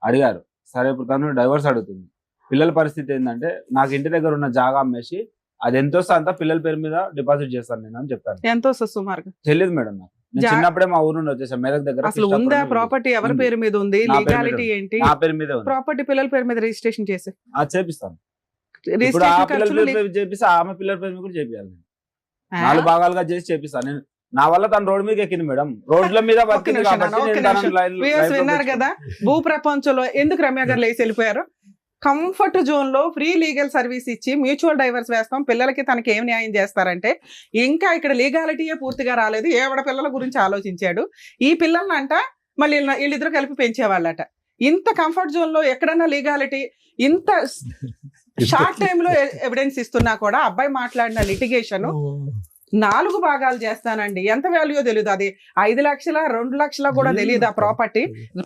అడిగారు, సరే ఇప్పుడు తను డైవర్స్ అడుగుతుంది, పిల్లల పరిస్థితి ఏంటంటే నాకు ఇంటి దగ్గర ఉన్న జాగా అమ్మేసి అది ఎంత వస్తే అంతా పిల్లల పేరు మీద డిపాజిట్ చేస్తాను నేను అని చెప్పాను. ఎంత వస్తుంది సుమారుగా తెలియదు మేడం నాకు, నేను చిన్నప్పుడే మా ఊరు నుండి వచ్చేసాను మెదక్ దగ్గర. అసలు ఉందా ప్రాపర్టీ, ఎవరి పేరు మీద ఉంది, లీగాలిటీ ఏంటి? నా పేరు మీద ప్రాపర్టీ పిల్లల పేరు మీద రిజిస్ట్రేషన్ చేసి చేపిస్తాను. ఇప్పుడు ఆ పిల్లల పేరు మీద చేపిస్తే ఆమె పిల్లల పేరు మీద కూడా చేపియాలి. 4 భాగాలుగా చేసి చేపిస్తాను నేను. నా వల్ల తను రోడ్డు మీద ఎక్కింది మేడం, రోడ్ల మీద విన్నారు కదా. భూ ప్రపంచంలో ఎందుకు రమ్య గారు లేచి వెళ్ళిపోయారు? కంఫర్ట్ జోన్ లో ఫ్రీ లీగల్ సర్వీస్ ఇచ్చి మ్యూచువల్ డైవర్స్ వేస్తాం, పిల్లలకి తనకి ఏం న్యాయం చేస్తారంటే ఇంకా ఇక్కడ లీగాలిటీయే పూర్తిగా రాలేదు. ఏవడ పిల్లల గురించి ఆలోచించాడు. ఈ పిల్లల్ని అంట మళ్ళీ వీళ్ళిద్దరు కలిపి పెంచేవాళ్ళట. ఇంత కంఫర్ట్ జోన్ లో ఎక్కడన్నా లీగాలిటీ, ఇంత షార్ట్ టైమ్ లో ఎవిడెన్స్ ఇస్తున్నా కూడా అబ్బాయి మాట్లాడిన లిటిగేషన్ 4 భాగాలు చేస్తానండి. ఎంత వాల్యూ తెలియదు, అది 5 లక్షల 2 లక్షల కూడా తెలియదు. ఆ ప్రాపర్టీ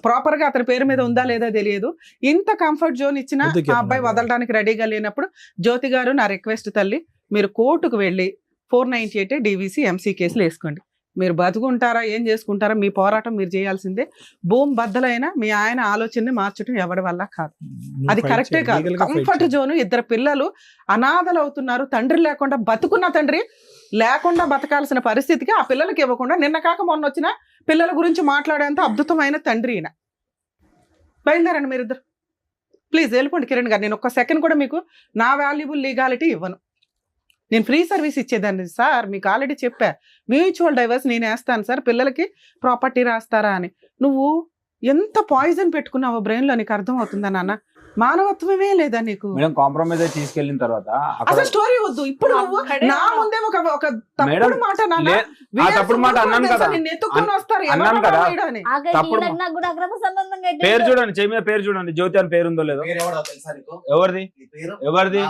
ప్రాపర్ గా అతని పేరు మీద ఉందా లేదా తెలియదు. ఇంత కంఫర్ట్ జోన్ ఇచ్చిన ఆ అబ్బాయి వదలడానికి రెడీగా లేనప్పుడు జ్యోతి గారు నా రిక్వెస్ట్ తల్లి, మీరు కోర్టుకు వెళ్ళి 498 DVC MC కేసులు వేసుకోండి. మీరు బతుకుంటారా ఏం చేసుకుంటారా మీ పోరాటం మీరు చేయాల్సిందే. భూమి బద్దలైనా మీ ఆయన ఆలోచనని మార్చడం ఎవరి వల్ల కాదు, అది కరెక్టే కాదు. కంఫర్ట్ జోన్, 2 పిల్లలు అనాథలు అవుతున్నారు, తండ్రి లేకుండా బతుకున్న తండ్రి లేకుండా బతకాల్సిన పరిస్థితికి ఆ పిల్లలకి ఇవ్వకుండా నిన్న కాక మొన్న వచ్చిన పిల్లల గురించి మాట్లాడేంత అద్భుతమైన తండ్రి ఈయన. బయలుదేరండి మీరిద్దరు, ప్లీజ్ వెళ్ళిపోండి కిరణ్ గారు. నేను ఒక్క సెకండ్ కూడా మీకు నా వాల్యుబుల్ లీగాలిటీ ఇవ్వను. నేను ఫ్రీ సర్వీస్ ఇచ్చేదాన్ని సార్, మీకు ఆల్రెడీ చెప్పా. మ్యూచువల్ డైవర్స్ నేను వేస్తాను సార్, పిల్లలకి ప్రాపర్టీ రాస్తారా అని. నువ్వు ఎంత పాయిజన్ పెట్టుకున్నావో బ్రెయిన్ లో నీకు అర్థం అవుతుందా నాన్న? మానవత్వమే లేదా నీకు? కాంప్రమైజ్ అయి తీసుకెళ్లిన తర్వాత అసలు స్టోరీ వద్దు. ఇప్పుడు నువ్వు నా ముందే ఒక తప్పుడు మాట తప్పుడు మాట అన్నాను కదా, అన్నాను కదా. పేరు చూడండి, చెయ్యి మీద పేరు చూడండి, జ్యోతి అని పేరు ఉందో లేదో. ఎవరిది ఎవరిది?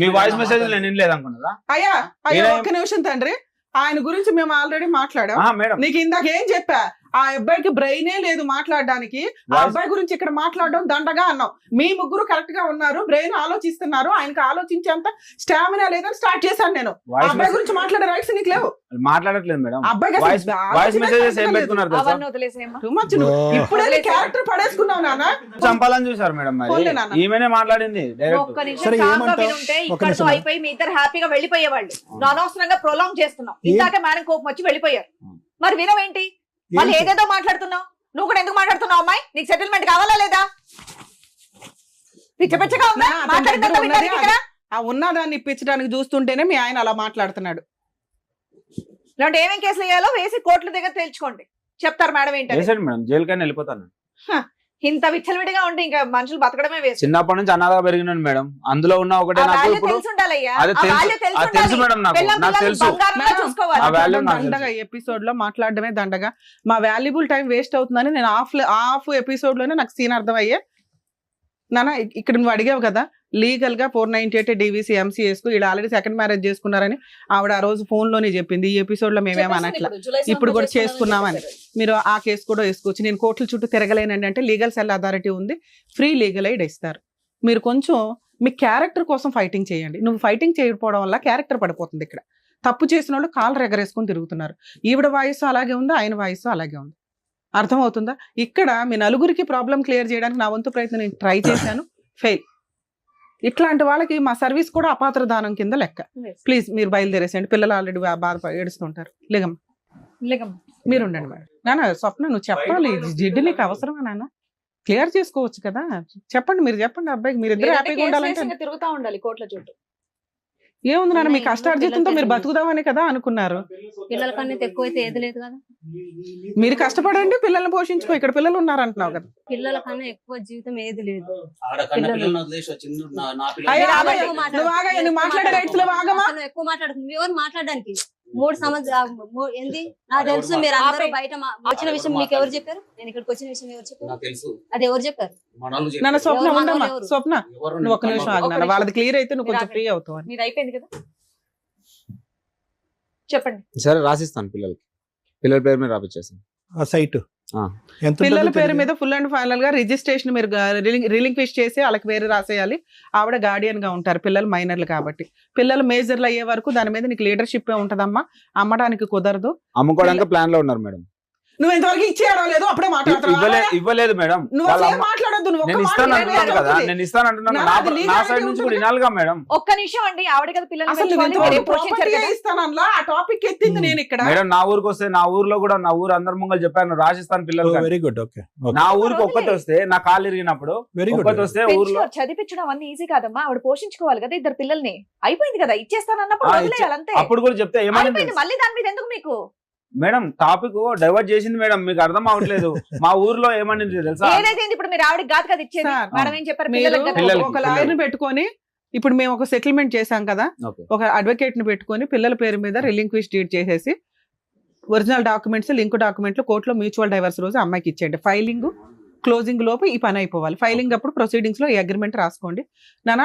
మీ వాయిస్ మెసేజ్ నేను లేదనుకున్నదా? అయ్యా అయ్యా ఒక్క నిమిషం తండ్రి, ఆయన గురించి మేము ఆల్రెడీ మాట్లాడాం. నీకు ఇందాక ఏం చెప్పా, ఆ అబ్బాయికి బ్రెయినే లేదు మాట్లాడడానికి. ఆ అబ్బాయి గురించి ఇక్కడ మాట్లాడడం దండగా అన్నాం. మీ ముగ్గురు కరెక్ట్ గా ఉన్నారు, బ్రెయిన్ ఆలోచిస్తున్నారు, ఆయనకి ఆలోచించేంత స్టామినా లేదని స్టార్ట్ చేశాను నేను. ఆ అబ్బాయి గురించి మాట్లాడే రైట్స్ నీకు లేవు. మాట్లాడట్లేదు మేడం. అబ్బాయి ఇప్పుడే క్యారెక్టర్ పడేసుకున్నావు నాన్న. చంపాలని చూసారు మేడం, మరి ఈమెనే మాట్లాడింది డైరెక్ట్. అయిపోయి మీ ఇద్దరు హ్యాపీగా వెళ్ళిపోయేవాళ్ళు, అనవసరంగా ప్రొలాంగ్ చేస్తున్నాం. ఇందాక మేడం కోపం వచ్చి వెళ్ళిపోయారు, మరి వినవేంటి? వాళ్ళు ఏదేదో మాట్లాడుతున్నావు. నువ్వు కూడా ఎందుకు మాట్లాడుతున్నావు అమ్మాయి? నీకు సెటిల్మెంట్ కావాలా లేదా? పిచ్చపిచ్చగా ఉందా? మాట్లాడిందంతా విన్నారా ఇక్కడ? ఆ ఉన్నదాన్ని ఇప్పించడానికి చూస్తుంటేనే మీ ఆయన అలా మాట్లాడుతున్నాడు. ఇలాంటి ఏమేం కేసులు వేయాలో వేసి కోర్టుల దగ్గర తేల్చుకోండి, చెప్తారు మేడం ఏంటంటే. వేసండి మేడం, జైలుకైనా వెళ్ళిపోతాను. ఇంత విచ్చలవిడిగా ఉంటే ఇంకా మనుషులు బతకడమే వేస్ట్. చిన్నప్పటి నుంచి అనాథగా పెరిగినాను మేడం. అందులో ఉన్న ఒకటే నాకు ఇప్పుడు అదే తెలుసు మేడం, నాకు తెలుసు ఆ వాల్యూ. దండగా ఎపిసోడ్ లో మాట్లాడడమే దండగా. మా వాల్యుబుల్ టైం వేస్ట్ అవుతుందని నేను హాఫ్ ఎపిసోడ్ లోనే నాకు సీన్ అర్థం అయ్యే. నాన్న ఇక్కడ నువ్వు అడిగావు కదా లీగల్ గా 498 DVC MCS కు ఇలా ఆల్రెడీ సెకండ్ మ్యారేజ్ చేసుకున్నారని ఆవిడ ఆ రోజు ఫోన్ లోనే చెప్పింది. ఈ ఎపిసోడ్ లో మేమేమో అనట్లా, ఇప్పుడు కూడా చేసుకున్నామని. మీరు ఆ కేసు కూడా వేసుకోవచ్చు. నేను కోర్టుల చుట్టూ తిరగలేనండి అంటే లీగల్ సెల్ అథారిటీ ఉంది, ఫ్రీ లీగల్ ఎయిడ్ ఇస్తారు. మీరు కొంచెం మీ క్యారెక్టర్ కోసం ఫైటింగ్ చేయండి. నువ్వు ఫైటింగ్ చేయకపోవడం వల్ల క్యారెక్టర్ పడిపోతుంది. ఇక్కడ తప్పు చేసిన వాళ్ళు కాళ్ళు ఎగరేసుకొని తిరుగుతున్నారు. ఈవిడ వాయిస్ అలాగే ఉంది, ఆయన వాయిస్ అలాగే ఉంది. అర్థమవుతుందా? ఇక్కడ మీ నలుగురికి ప్రాబ్లం క్లియర్ చేయడానికి నా వంతు ప్రయత్నం నేను ట్రై చేశాను, ఫెయిల్. ఇట్లాంటి వాళ్ళకి మా సర్వీస్ కూడా అపాత్ర దానం కింద లెక్క. ప్లీజ్ మీరు బయలుదేరేసేయండి, పిల్లలు ఆల్రెడీ బాధ ఏడుస్తుంటారు. లేగమ్మ మీరు ఉండండి మేడం. నాన్న స్వప్న నువ్వు చెప్పాలి, జిడ్డు నీకు అవసరమా నాన్న? క్లియర్ చేసుకోవచ్చు కదా, చెప్పండి. మీరు చెప్పండి అబ్బాయికి, మీరు ఇద్దరు హ్యాపీగా ఉండాలంటే తిరుగుతా ఉండాలి కోర్టుల చుట్టూ. ఏముంది నాన్న, మీ కష్టార్జితంతో మీరు బతుకుదామని కదా అనుకున్నారు. పిల్లల కన్నా ఎక్కువ అయితే ఏది లేదు కదా. మీరు కష్టపడండి, పిల్లల్ని పోషించుకో. ఇక్కడ పిల్లలు ఉన్నారంటున్నావు కదా. పిల్లల కన్నా ఎక్కువ జీవితం ఏది లేదు. మాట్లాడే రైట్స్ లో ఆగమా? ఎక్కువ మాట్లాడుతుంది. ఎవరు మాట్లాడడానికి 3 సంవత్సరాలు ఏంది నాకు తెలుసు. మీరు అందరూ బయట వచ్చిన విషయం మీకు ఎవరు చెప్పారు? నేను ఇక్కడికి వచ్చిన విషయం ఎవరు చెప్పారు? అది ఎవరు చెప్పారు? నన్ను స్వప్న ఉండమ్మా. స్వప్న నువ్వు ఒక్క నిమిషం ఆగినా, వాళ్ళది క్లియర్ అయితే నువ్వు కొంచెం ఫ్రీ అవుతావు. మీది అయిపోయింది కదా, చెప్పండి. సరే రాసిస్తాను, పిల్లల పేరు మీద రాపిచ్చేస్తాను. ఆ సైట్ పిల్లల పేరు మీద ఫుల్ అండ్ ఫైనల్ గా రిజిస్ట్రేషన్ మీరు రిలింక్విష్ చేసి వాళ్ళకి వేరే రాసేయాలి. ఆవిడ గార్డియన్ గా ఉంటారు, పిల్లలు మైనర్లు కాబట్టి. పిల్లలు మేజర్లు అయ్యే వరకు దాని మీద నీకు లీడర్షిప్ ఉంటదమ్మా. అమ్మడానికి కుదరదు. అమ్ముకోవడానికి ప్లాన్ లో ఉన్నారు మేడం. నువ్వు ఇంతవరకు ఇచ్చేయడం లేదు, అప్పుడే ఇవ్వలేదు మేడం. మాట్లాడద్దు. నేను ఇస్తాను అంటున్నాను కదా, నేను ఇస్తాను అంటున్నాను. నా సైడ్ నుంచి కూడా వినాలిగా మేడం. ఒక్క నిమిషం అండి, ఆవిడ కదా పిల్లలు ఇస్తాను ఆ టాపిక్ ఎత్తింది నేను ఇక్కడ. మేడం నా ఊరికి వస్తే, నా ఊర్లో కూడా నా ఊరు అందరి ముంగలు చెప్పాను రాసిస్తాను పిల్లలు. Very good. ఓకే, నా ఊరికి ఒక్కటి వస్తే నా కాళ్ళు ఇరిగినప్పుడు ఒక్కటి వస్తే ఊర్లో చదివించడం అన్ని ఈజీ కాదమ్మా. ఆవిడ పోషించుకోవాలి కదా ఇద్దరు పిల్లల్ని. అయిపోయింది కదా, ఇచ్చేస్తాను అన్నప్పుడు అప్పుడు కూడా చెప్తే ఏమైంది మళ్ళీ దాని మీద ఎందుకు మీకు? మేడం టాపిక్ డైవర్ట్ చేసింది మేడం, మీకు అర్థం అవట్లేదు. మా ఊర్లో ఏమని తెలుసా? ఏదైతే ఇప్పుడు మీరు ఆవిడకి కాదు కదా ఇచ్చేది, మేడం ఏం చెప్పారు? ఒక లాయర్ ని పెట్టుకొని ఇప్పుడు మేము ఒక సెటిల్మెంట్ చేశాం కదా, ఒక అడ్వకేట్ ని పెట్టుకొని పిల్లల పేరు మీద రిలింక్విష్ డీడ్ చేసేసి ఒరిజినల్ డాక్యుమెంట్స్, లింక్ డాక్యుమెంట్లు కోర్టులో మ్యూచువల్ డైవర్స్ రోజు అమ్మాయికి ఇచ్చేయండి. ఫైలింగ్ క్లోజింగ్ లోపు ఈ పని అయిపోవాలి. ఫైలింగ్ అప్పుడు ప్రొసీడింగ్స్ లో ఈ అగ్రిమెంట్ రాసుకోండి. నాన్న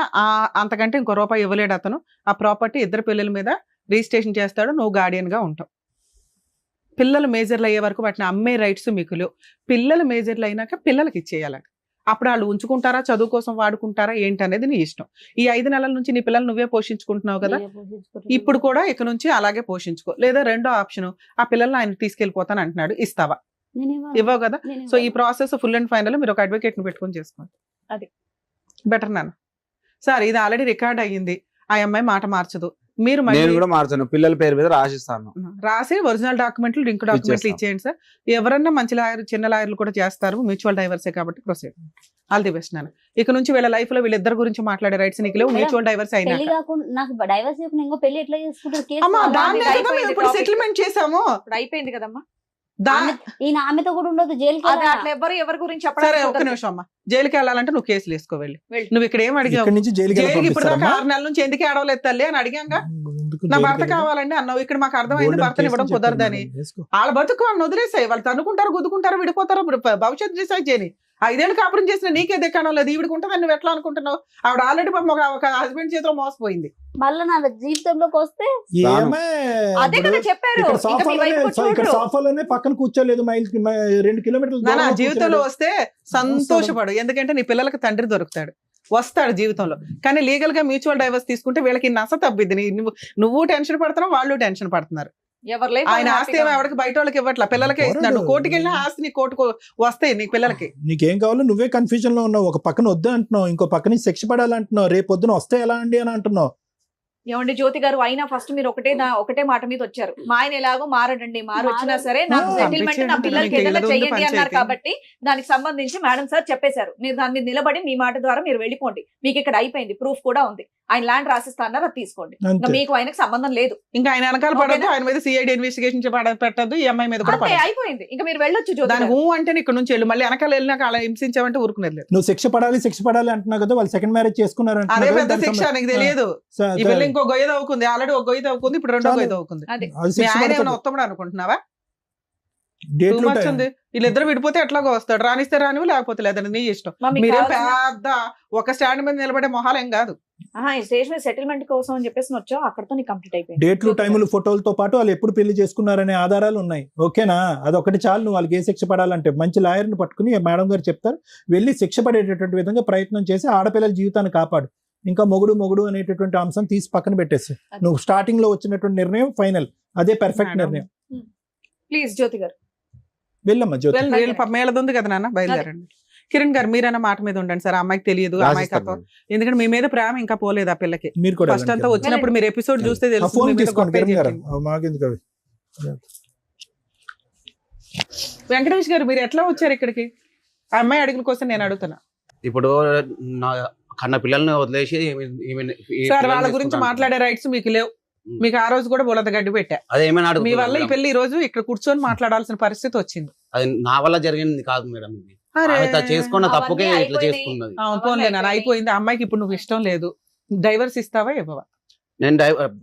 అంతకంటే ఇంకో రూపాయి ఇవ్వలేడు అతను. ఆ ప్రాపర్టీ ఇద్దరు పిల్లల మీద రిజిస్ట్రేషన్ చేస్తాడు, నువ్వు గార్డియన్ గా ఉంటావు. పిల్లలు మేజర్లు అయ్యే వరకు వాటిని అమ్మే రైట్స్ మీకు లేవు. పిల్లలు మేజర్లు అయినాక పిల్లలకి ఇచ్చేయాలంట. అప్పుడు వాళ్ళు ఉంచుకుంటారా, చదువు కోసం వాడుకుంటారా ఏంటనేది నీ ఇష్టం. ఈ 5 నెలల నుంచి నీ పిల్లలు నువ్వే పోషించుకుంటున్నావు కదా, ఇప్పుడు కూడా ఇక నుంచి అలాగే పోషించుకో. లేదా రెండో ఆప్షన్, ఆ పిల్లల్ని ఆయన తీసుకెళ్లిపోతాను అంటున్నాడు, ఇస్తావా? ఇవ్వవు కదా. సో ఈ ప్రాసెస్ ఫుల్ అండ్ ఫైనల్ మీరు ఒక అడ్వకేట్ ని పెట్టుకొని చేసుకోండి. అది బెటర్ నాన్న. సార్ ఇది ఆల్రెడీ రికార్డ్ అయ్యింది, ఆ అమ్మాయి మాట మార్చదు. మీరు నేను కూడా మార్చాను, పిల్లల పేరు మీద రాసిస్తాను. రాసి ఒరిజినల్ డాక్యుమెంట్లు, లింక్ డాక్యుమెంట్లు ఇచ్చేయండి సార్. ఎవరన్నా మంచి లాయర్, చిన్న లాయర్లు కూడా చేస్తారు, మ్యూచువల్ డైవర్సే కాబట్టి ప్రొసీడ్. ఆల్ ది బెస్ట్ నాన్న. ఇక నుంచి వీళ్ళ లైఫ్ లో వీళ్ళిద్దరు గురించి మాట్లాడే రైట్స్ నీకు లేవు. మ్యూచువల్ డైవర్స్ అయినా సెటిల్మెంట్ చేసాము, అయిపోయింది కదమ్మా. ఆమెతో కూడా ఉండదు జైలుకి. ఎవరి గురించి సరే ఒక్క నిమిషం అమ్మా. జైలుకి వెళ్ళాలంటే నువ్వు కేసులు వేసుకో వెళ్ళి. నువ్వు ఇక్కడ ఏం అడిగావు? జైలుకి ఇప్పుడు దాకా 6 నెలల నుంచి ఎందుకు ఏడవలేదు తల్లి అని అడిగాంగా. నా భర్త కావాలండి అన్నావు. ఇక్కడ మాకు అర్థమైంది భర్తను ఇవ్వడం కుదరదని. వాళ్ళ బతుకు వాళ్ళని వదిలేసాయి. వాళ్ళు తన్నుకుంటారు, గుద్దుకుంటారు, విడిపోతారు. భవిష్యత్తు డిసైడ్ చేయని. 5 ఏళ్ళు కాపురం చేసిన నీకే దిక్కడం లేదు. ఈవిడికి ఉంటుందని నువ్వు ఎట్లా అనుకుంటున్నావు? ఆవిడ ఆల్రెడీ ఒక హస్బెండ్ చేతిలో మోసపోయింది. మళ్ళీ నా జీవితంలోకి వస్తే అదే కదా చెప్పారు. ఇక్కడ సోఫాలోనే పక్కన కూర్చోలేదు, 2 కిలోమీటర్లు నా జీవితంలో వస్తే సంతోషపడు. ఎందుకంటే నీ పిల్లలకు తండ్రి దొరుకుతాడు, వస్తాడు జీవితంలో. కానీ లీగల్ గా మ్యూచువల్ డైవర్స్ తీసుకుంటే వీళ్ళకి నస తప్పిద్ది. నువ్వు టెన్షన్ పడుతున్నావు, వాళ్ళు టెన్షన్ పడుతున్నారు. ఆయన ఆస్తి ఏమో ఎవరికి బయట వాళ్ళకి ఇవ్వట్లా, పిల్లలకే ఇస్తున్నాడు. కోర్టుకి వెళ్ళినా ఆస్తి నీ కోర్టుకు వస్తాయి నీ పిల్లలకి. నీకేం కావాలో నువ్వే కన్ఫ్యూజన్ లో ఉన్నావు. ఒక పక్కన వద్దు అంటున్నావు, ఇంకో పక్కన శిక్ష పడాలంటున్నావు. రేపు పొద్దున వస్తే ఎలా అండి అని అంటున్నావు. ఏమండి జ్యోతి గారు, అయినా ఫస్ట్ మీరు ఒకటే మాట మీద వచ్చారు. మా ఆయన ఎలాగో మారడండి, వచ్చినా సరే నాకు సెటిల్మెంట్ నా పిల్లలకి ఏదైనా చెయ్యండి అన్నారు కాబట్టి దానికి సంబంధించి మేడం సార్ చెప్పేశారు. మీరు దాని మీద నిలబడి మీ మాట ద్వారా మీరు వెళ్ళిపోండి, మీకు ఇక్కడ అయిపోయింది, ప్రూఫ్ కూడా ఉంది. ఆయన ల్యాండ్ రాసిస్తా అన్నారు, అది తీసుకోండి. ఇంకా మీకు ఆయనకు సంబంధం లేదు. ఇంకా ఆయన వెనకాల పడద్దు, ఆయన మీద సిఐడి ఇన్వెస్టిగేషన్ పెట్టద్దు, ఈ అమ్మాయి మీద కూడా అయిపోయింది. ఇంకా మీరు వెళ్ళొచ్చు. దాని అంటే ఇక్కడ నుంచి వెళ్ళు, మళ్ళీ వెనకాల వెళ్ళినాక అలా హింసించామంటే ఊరుకునేది లేదు. నువ్వు శిక్ష పడాలి అంటున్నావు కదా, వాళ్ళు సెకండ్ మ్యారేజ్ చేసుకున్నారు. అదే పెద్ద శిక్ష, నీకు తెలియదు. ఈ పిల్ల ఇంకో గొయ్య తవ్వుకుంది, ఆల్రెడీ ఒక గొయ్య తవ్వుకుంది, ఇప్పుడు రెండో గొయ్య తవ్వుకుంది. ఆయన ఏమైనా ఉత్తముడు అనుకుంటున్నావా? వీళ్ళిద్దరు విడిపోతే ఎట్లాగో వస్తాడు, రానిస్తే రానివి, లేకపోతే లేదండి నీ ఇష్టం. మీరేం పెద్ద ఒక స్టాండ్ మీద నిలబడే మొహాలేం కాదు. సెటిల్మెంట్ కోసం అని చెప్పేసి వచ్చావు, అక్కడతో కంప్లీట్ అయిపోయింది. డేట్లు, టైములు, ఫోటోలతో పాటు వాళ్ళు ఎప్పుడు పెళ్లి చేసుకున్నారనే ఆధారాలు ఉన్నాయి. ఓకేనా? అదొకటి చాలు. నువ్వు వాళ్ళకి ఏ శిక్ష పడాలంటే మంచి లాయర్ని పట్టుకుని మేడం గారు చెప్తారు, వెళ్ళి శిక్ష పడేటటువంటి విధంగా ప్రయత్నం చేసి ఆడపిల్లల జీవితాన్ని కాపాడు. ఇంకా మొగుడు అనేటటువంటి అంశం తీసి పక్కన పెట్టేసి నువ్వు స్టార్టింగ్ లో వచ్చినటువంటి నిర్ణయం ఫైనల్, అదే పర్ఫెక్ట్ నిర్ణయం. ప్లీజ్ జ్యోతి గారు వెళ్ళమ్మా. జ్యోతి మేళదుంది కదా నాన్న, బయలుదేరండి. కిరణ్ గారు మీరైనా మాట మీద ఉండండి సార్. అమ్మాయికి తెలియదు, అమ్మాయి కథ, ఎందుకంటే మీ మీద ప్రేమ ఇంకా పోలేదు ఆ పిల్లకి. మీరు కూడా ఫస్ట్ అంతా వచ్చినప్పుడు మీరు ఎపిసోడ్ చూస్తే తెలుసు. వెంకటేష్ గారు మీరు ఎట్లా వచ్చారు ఇక్కడికి? ఆ అమ్మాయి అడుగుల కోసం నేను అడుగుతున్నా. ఇప్పుడు కన్న పిల్లల్ని వదిలేసి సార్ వాళ్ళ గురించి మాట్లాడే రైట్స్ మీకు లేవు. మీకు ఆ రోజు కూడా బోలత గడ్డి పెట్టా. మీ వల్ల ఈ పెళ్లి ఈ రోజు ఇక్కడ కూర్చొని మాట్లాడాల్సిన పరిస్థితి వచ్చింది. అది నా వల్ల జరిగింది కాదు మేడం, చేసుకున్న తప్పుకే ఇట్లా చేసుకున్నది. అయిపోయింది. అమ్మాయికి ఇప్పుడు నువ్వు ఇష్టం లేదు, డైవర్స్ ఇస్తావా ఇవ్వవా? నేను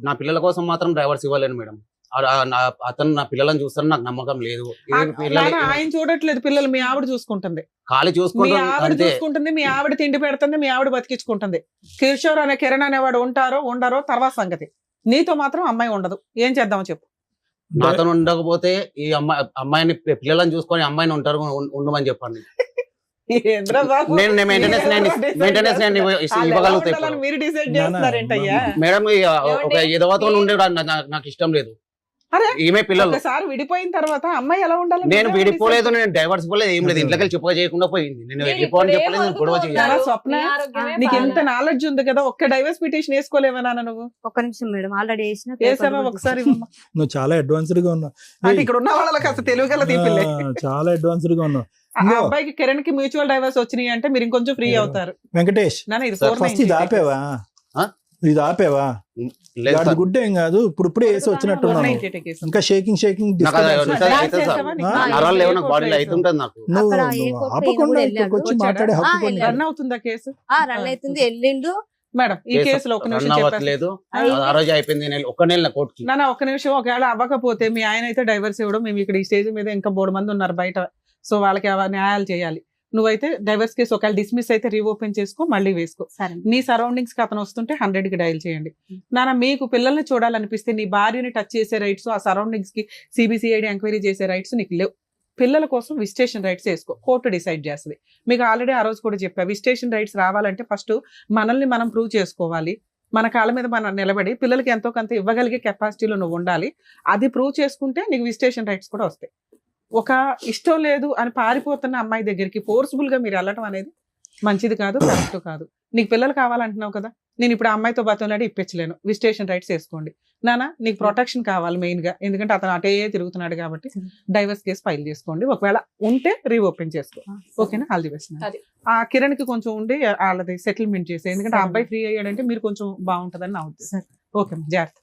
నా పిల్లల కోసం మాత్రం డైవర్స్ ఇవ్వలేను మేడం. అతను నా పిల్లలను చూస్తాను, నాకు నమ్మకం లేదు. ఆయన చూడట్లేదు, పిల్లలు మీ ఆవిడ చూసుకుంటుంది, ఖాళీ చూసుకుంటుంది, మీ ఆవిడ తిండి పెడుతుంది, మీ ఆవిడ బతికించుకుంటుంది. కిషోర్ అనే కిరణ్ అనేవాడు ఉంటారో ఉండరో తర్వాత సంగతి. నీతో మాత్రం అమ్మాయి ఉండదు. ఏం చేద్దామో చెప్పు. నాతో ఉండకపోతే ఈ అమ్మాయిని పిల్లలను చూసుకొని అమ్మాయిని ఉంటారు ఉండమని చెప్పండి. మేడం ఒక ఎదవతో ఉండే నాకు ఇష్టం లేదు. ఈమె పిల్లలు విడిపోయిన తర్వాత అమ్మాయి ఎలా ఉండాలి? నేను విడిపోలేదు, నేను డైవర్స్ పోలేదు, ఏం లేదు. ఇంట్లోకి చెప్ప చేయకుండా పోయింది. నేను వెళ్ళిపోని చెప్పలేదు, నేను గొడవ చేయాలి. స్వప్న నీకు ఎంత నాలెడ్జ్ ఉంది కదా, ఒక్క డైవర్స్ పిటిషన్ వేసుకోలేవా నాన్న నువ్వు? ఒక్క నిమిషం మేడం, ఆల్రెడీ వేసావా ఒకసారి? నువ్వు చాలా అడ్వాన్స్డ్ గా ఉన్నావు. ఇక్కడ ఉన్న వాళ్ళకి అసలు తెలుగుగల తీపిల్లే. చాలా అడ్వాన్స్డ్ గా ఉన్నావు. అబ్బాయికి కిరణ్ కి మ్యూచువల్ డైవర్స్ వచ్చినాయి అంటే మీరు ఇంకొంచెం ఫ్రీ అవుతారు. వెంకటేష్ ఇది ఆపేవా? ఇది ఆపేవా? గుడ్ ఏం కాదు, ఇప్పుడు వేసి వచ్చినట్టున్నాను. ఇంకా షేకింగ్ ఆపకుండా వచ్చి మాట్లాడే హక్కు రన్ అవుతుందా కేసు? రన్ అవుతుంది. వెళ్ళిండు మేడం ఈ కేసులో ఒక నిమిషం చెప్పలేదు, ఆ రోజు అయిపోయింది. ఒక్క నిమిషం. ఒకవేళ అవ్వకపోతే మీ ఆయన అయితే డైవర్స్ ఇవ్వడం, మేము ఇక్కడ ఈ స్టేజ్ మీద ఇంకా 3 మంది ఉన్నారు బయట, సో వాళ్ళకి న్యాయాలు చేయాలి. నువ్వైతే డైవర్స్ కేసు ఒకవేళ డిస్మిస్ అయితే రీఓపెన్ చేసుకో, మళ్ళీ వేసుకో. నీ సరౌండింగ్స్ కి అతను వస్తుంటే 100 కి డయల్ చేయండి. నాన్న మీకు పిల్లల్ని చూడాలనిపిస్తే నీ భార్యని టచ్ చేసే రైట్స్, ఆ సరౌండింగ్స్ కి సిబిసిఐడి ఎంక్వైరీ చేసే రైట్స్ నీకు లేవు. పిల్లల కోసం విజిటేషన్ రైట్స్ వేసుకో, కోర్టు డిసైడ్ చేస్తుంది. మీకు ఆల్రెడీ ఆ రోజు కూడా చెప్పా, విజిటేషన్ రైట్స్ రావాలంటే ఫస్ట్ మనల్ని మనం ప్రూవ్ చేసుకోవాలి. మన కాళ్ళ మీద మనం నిలబడి పిల్లలకి ఎంతో కొంత ఇవ్వగలిగే కెపాసిటీలో నువ్వు ఉండాలి. అది ప్రూవ్ చేసుకుంటే నీకు విజిటేషన్ రైట్స్ కూడా వస్తాయి. ఒక ఇష్టం లేదు అని పారిపోతున్న అమ్మాయి దగ్గరికి ఫోర్స్ఫుల్ గా మీరు వెళ్ళటం అనేది మంచిది కాదు, కరెక్ట్ కాదు. నీకు పిల్లలు కావాలంటున్నావు కదా, నేను ఇప్పుడు ఆ అమ్మాయితో బతంలాడి ఇప్పించలేను, విజిటేషన్ రైట్స్ వేసుకోండి. నానా నీకు ప్రొటెక్షన్ కావాలి మెయిన్ గా, ఎందుకంటే అతను అటే తిరుగుతున్నాడు కాబట్టి డైవర్స్ కేసు ఫైల్ చేసుకోండి. ఒకవేళ ఉంటే రీఓపెన్ చేసుకో. ఓకేనా? All the best. ఆ కిరణ్ కి కొంచెం ఉండి వాళ్ళది సెటిల్మెంట్ చేసే, ఎందుకంటే ఆ అబ్బాయి ఫ్రీ అయ్యాడంటే మీరు కొంచెం బాగుంటుందని నా ఉద్దేశం. ఓకే జాగ్రత్త.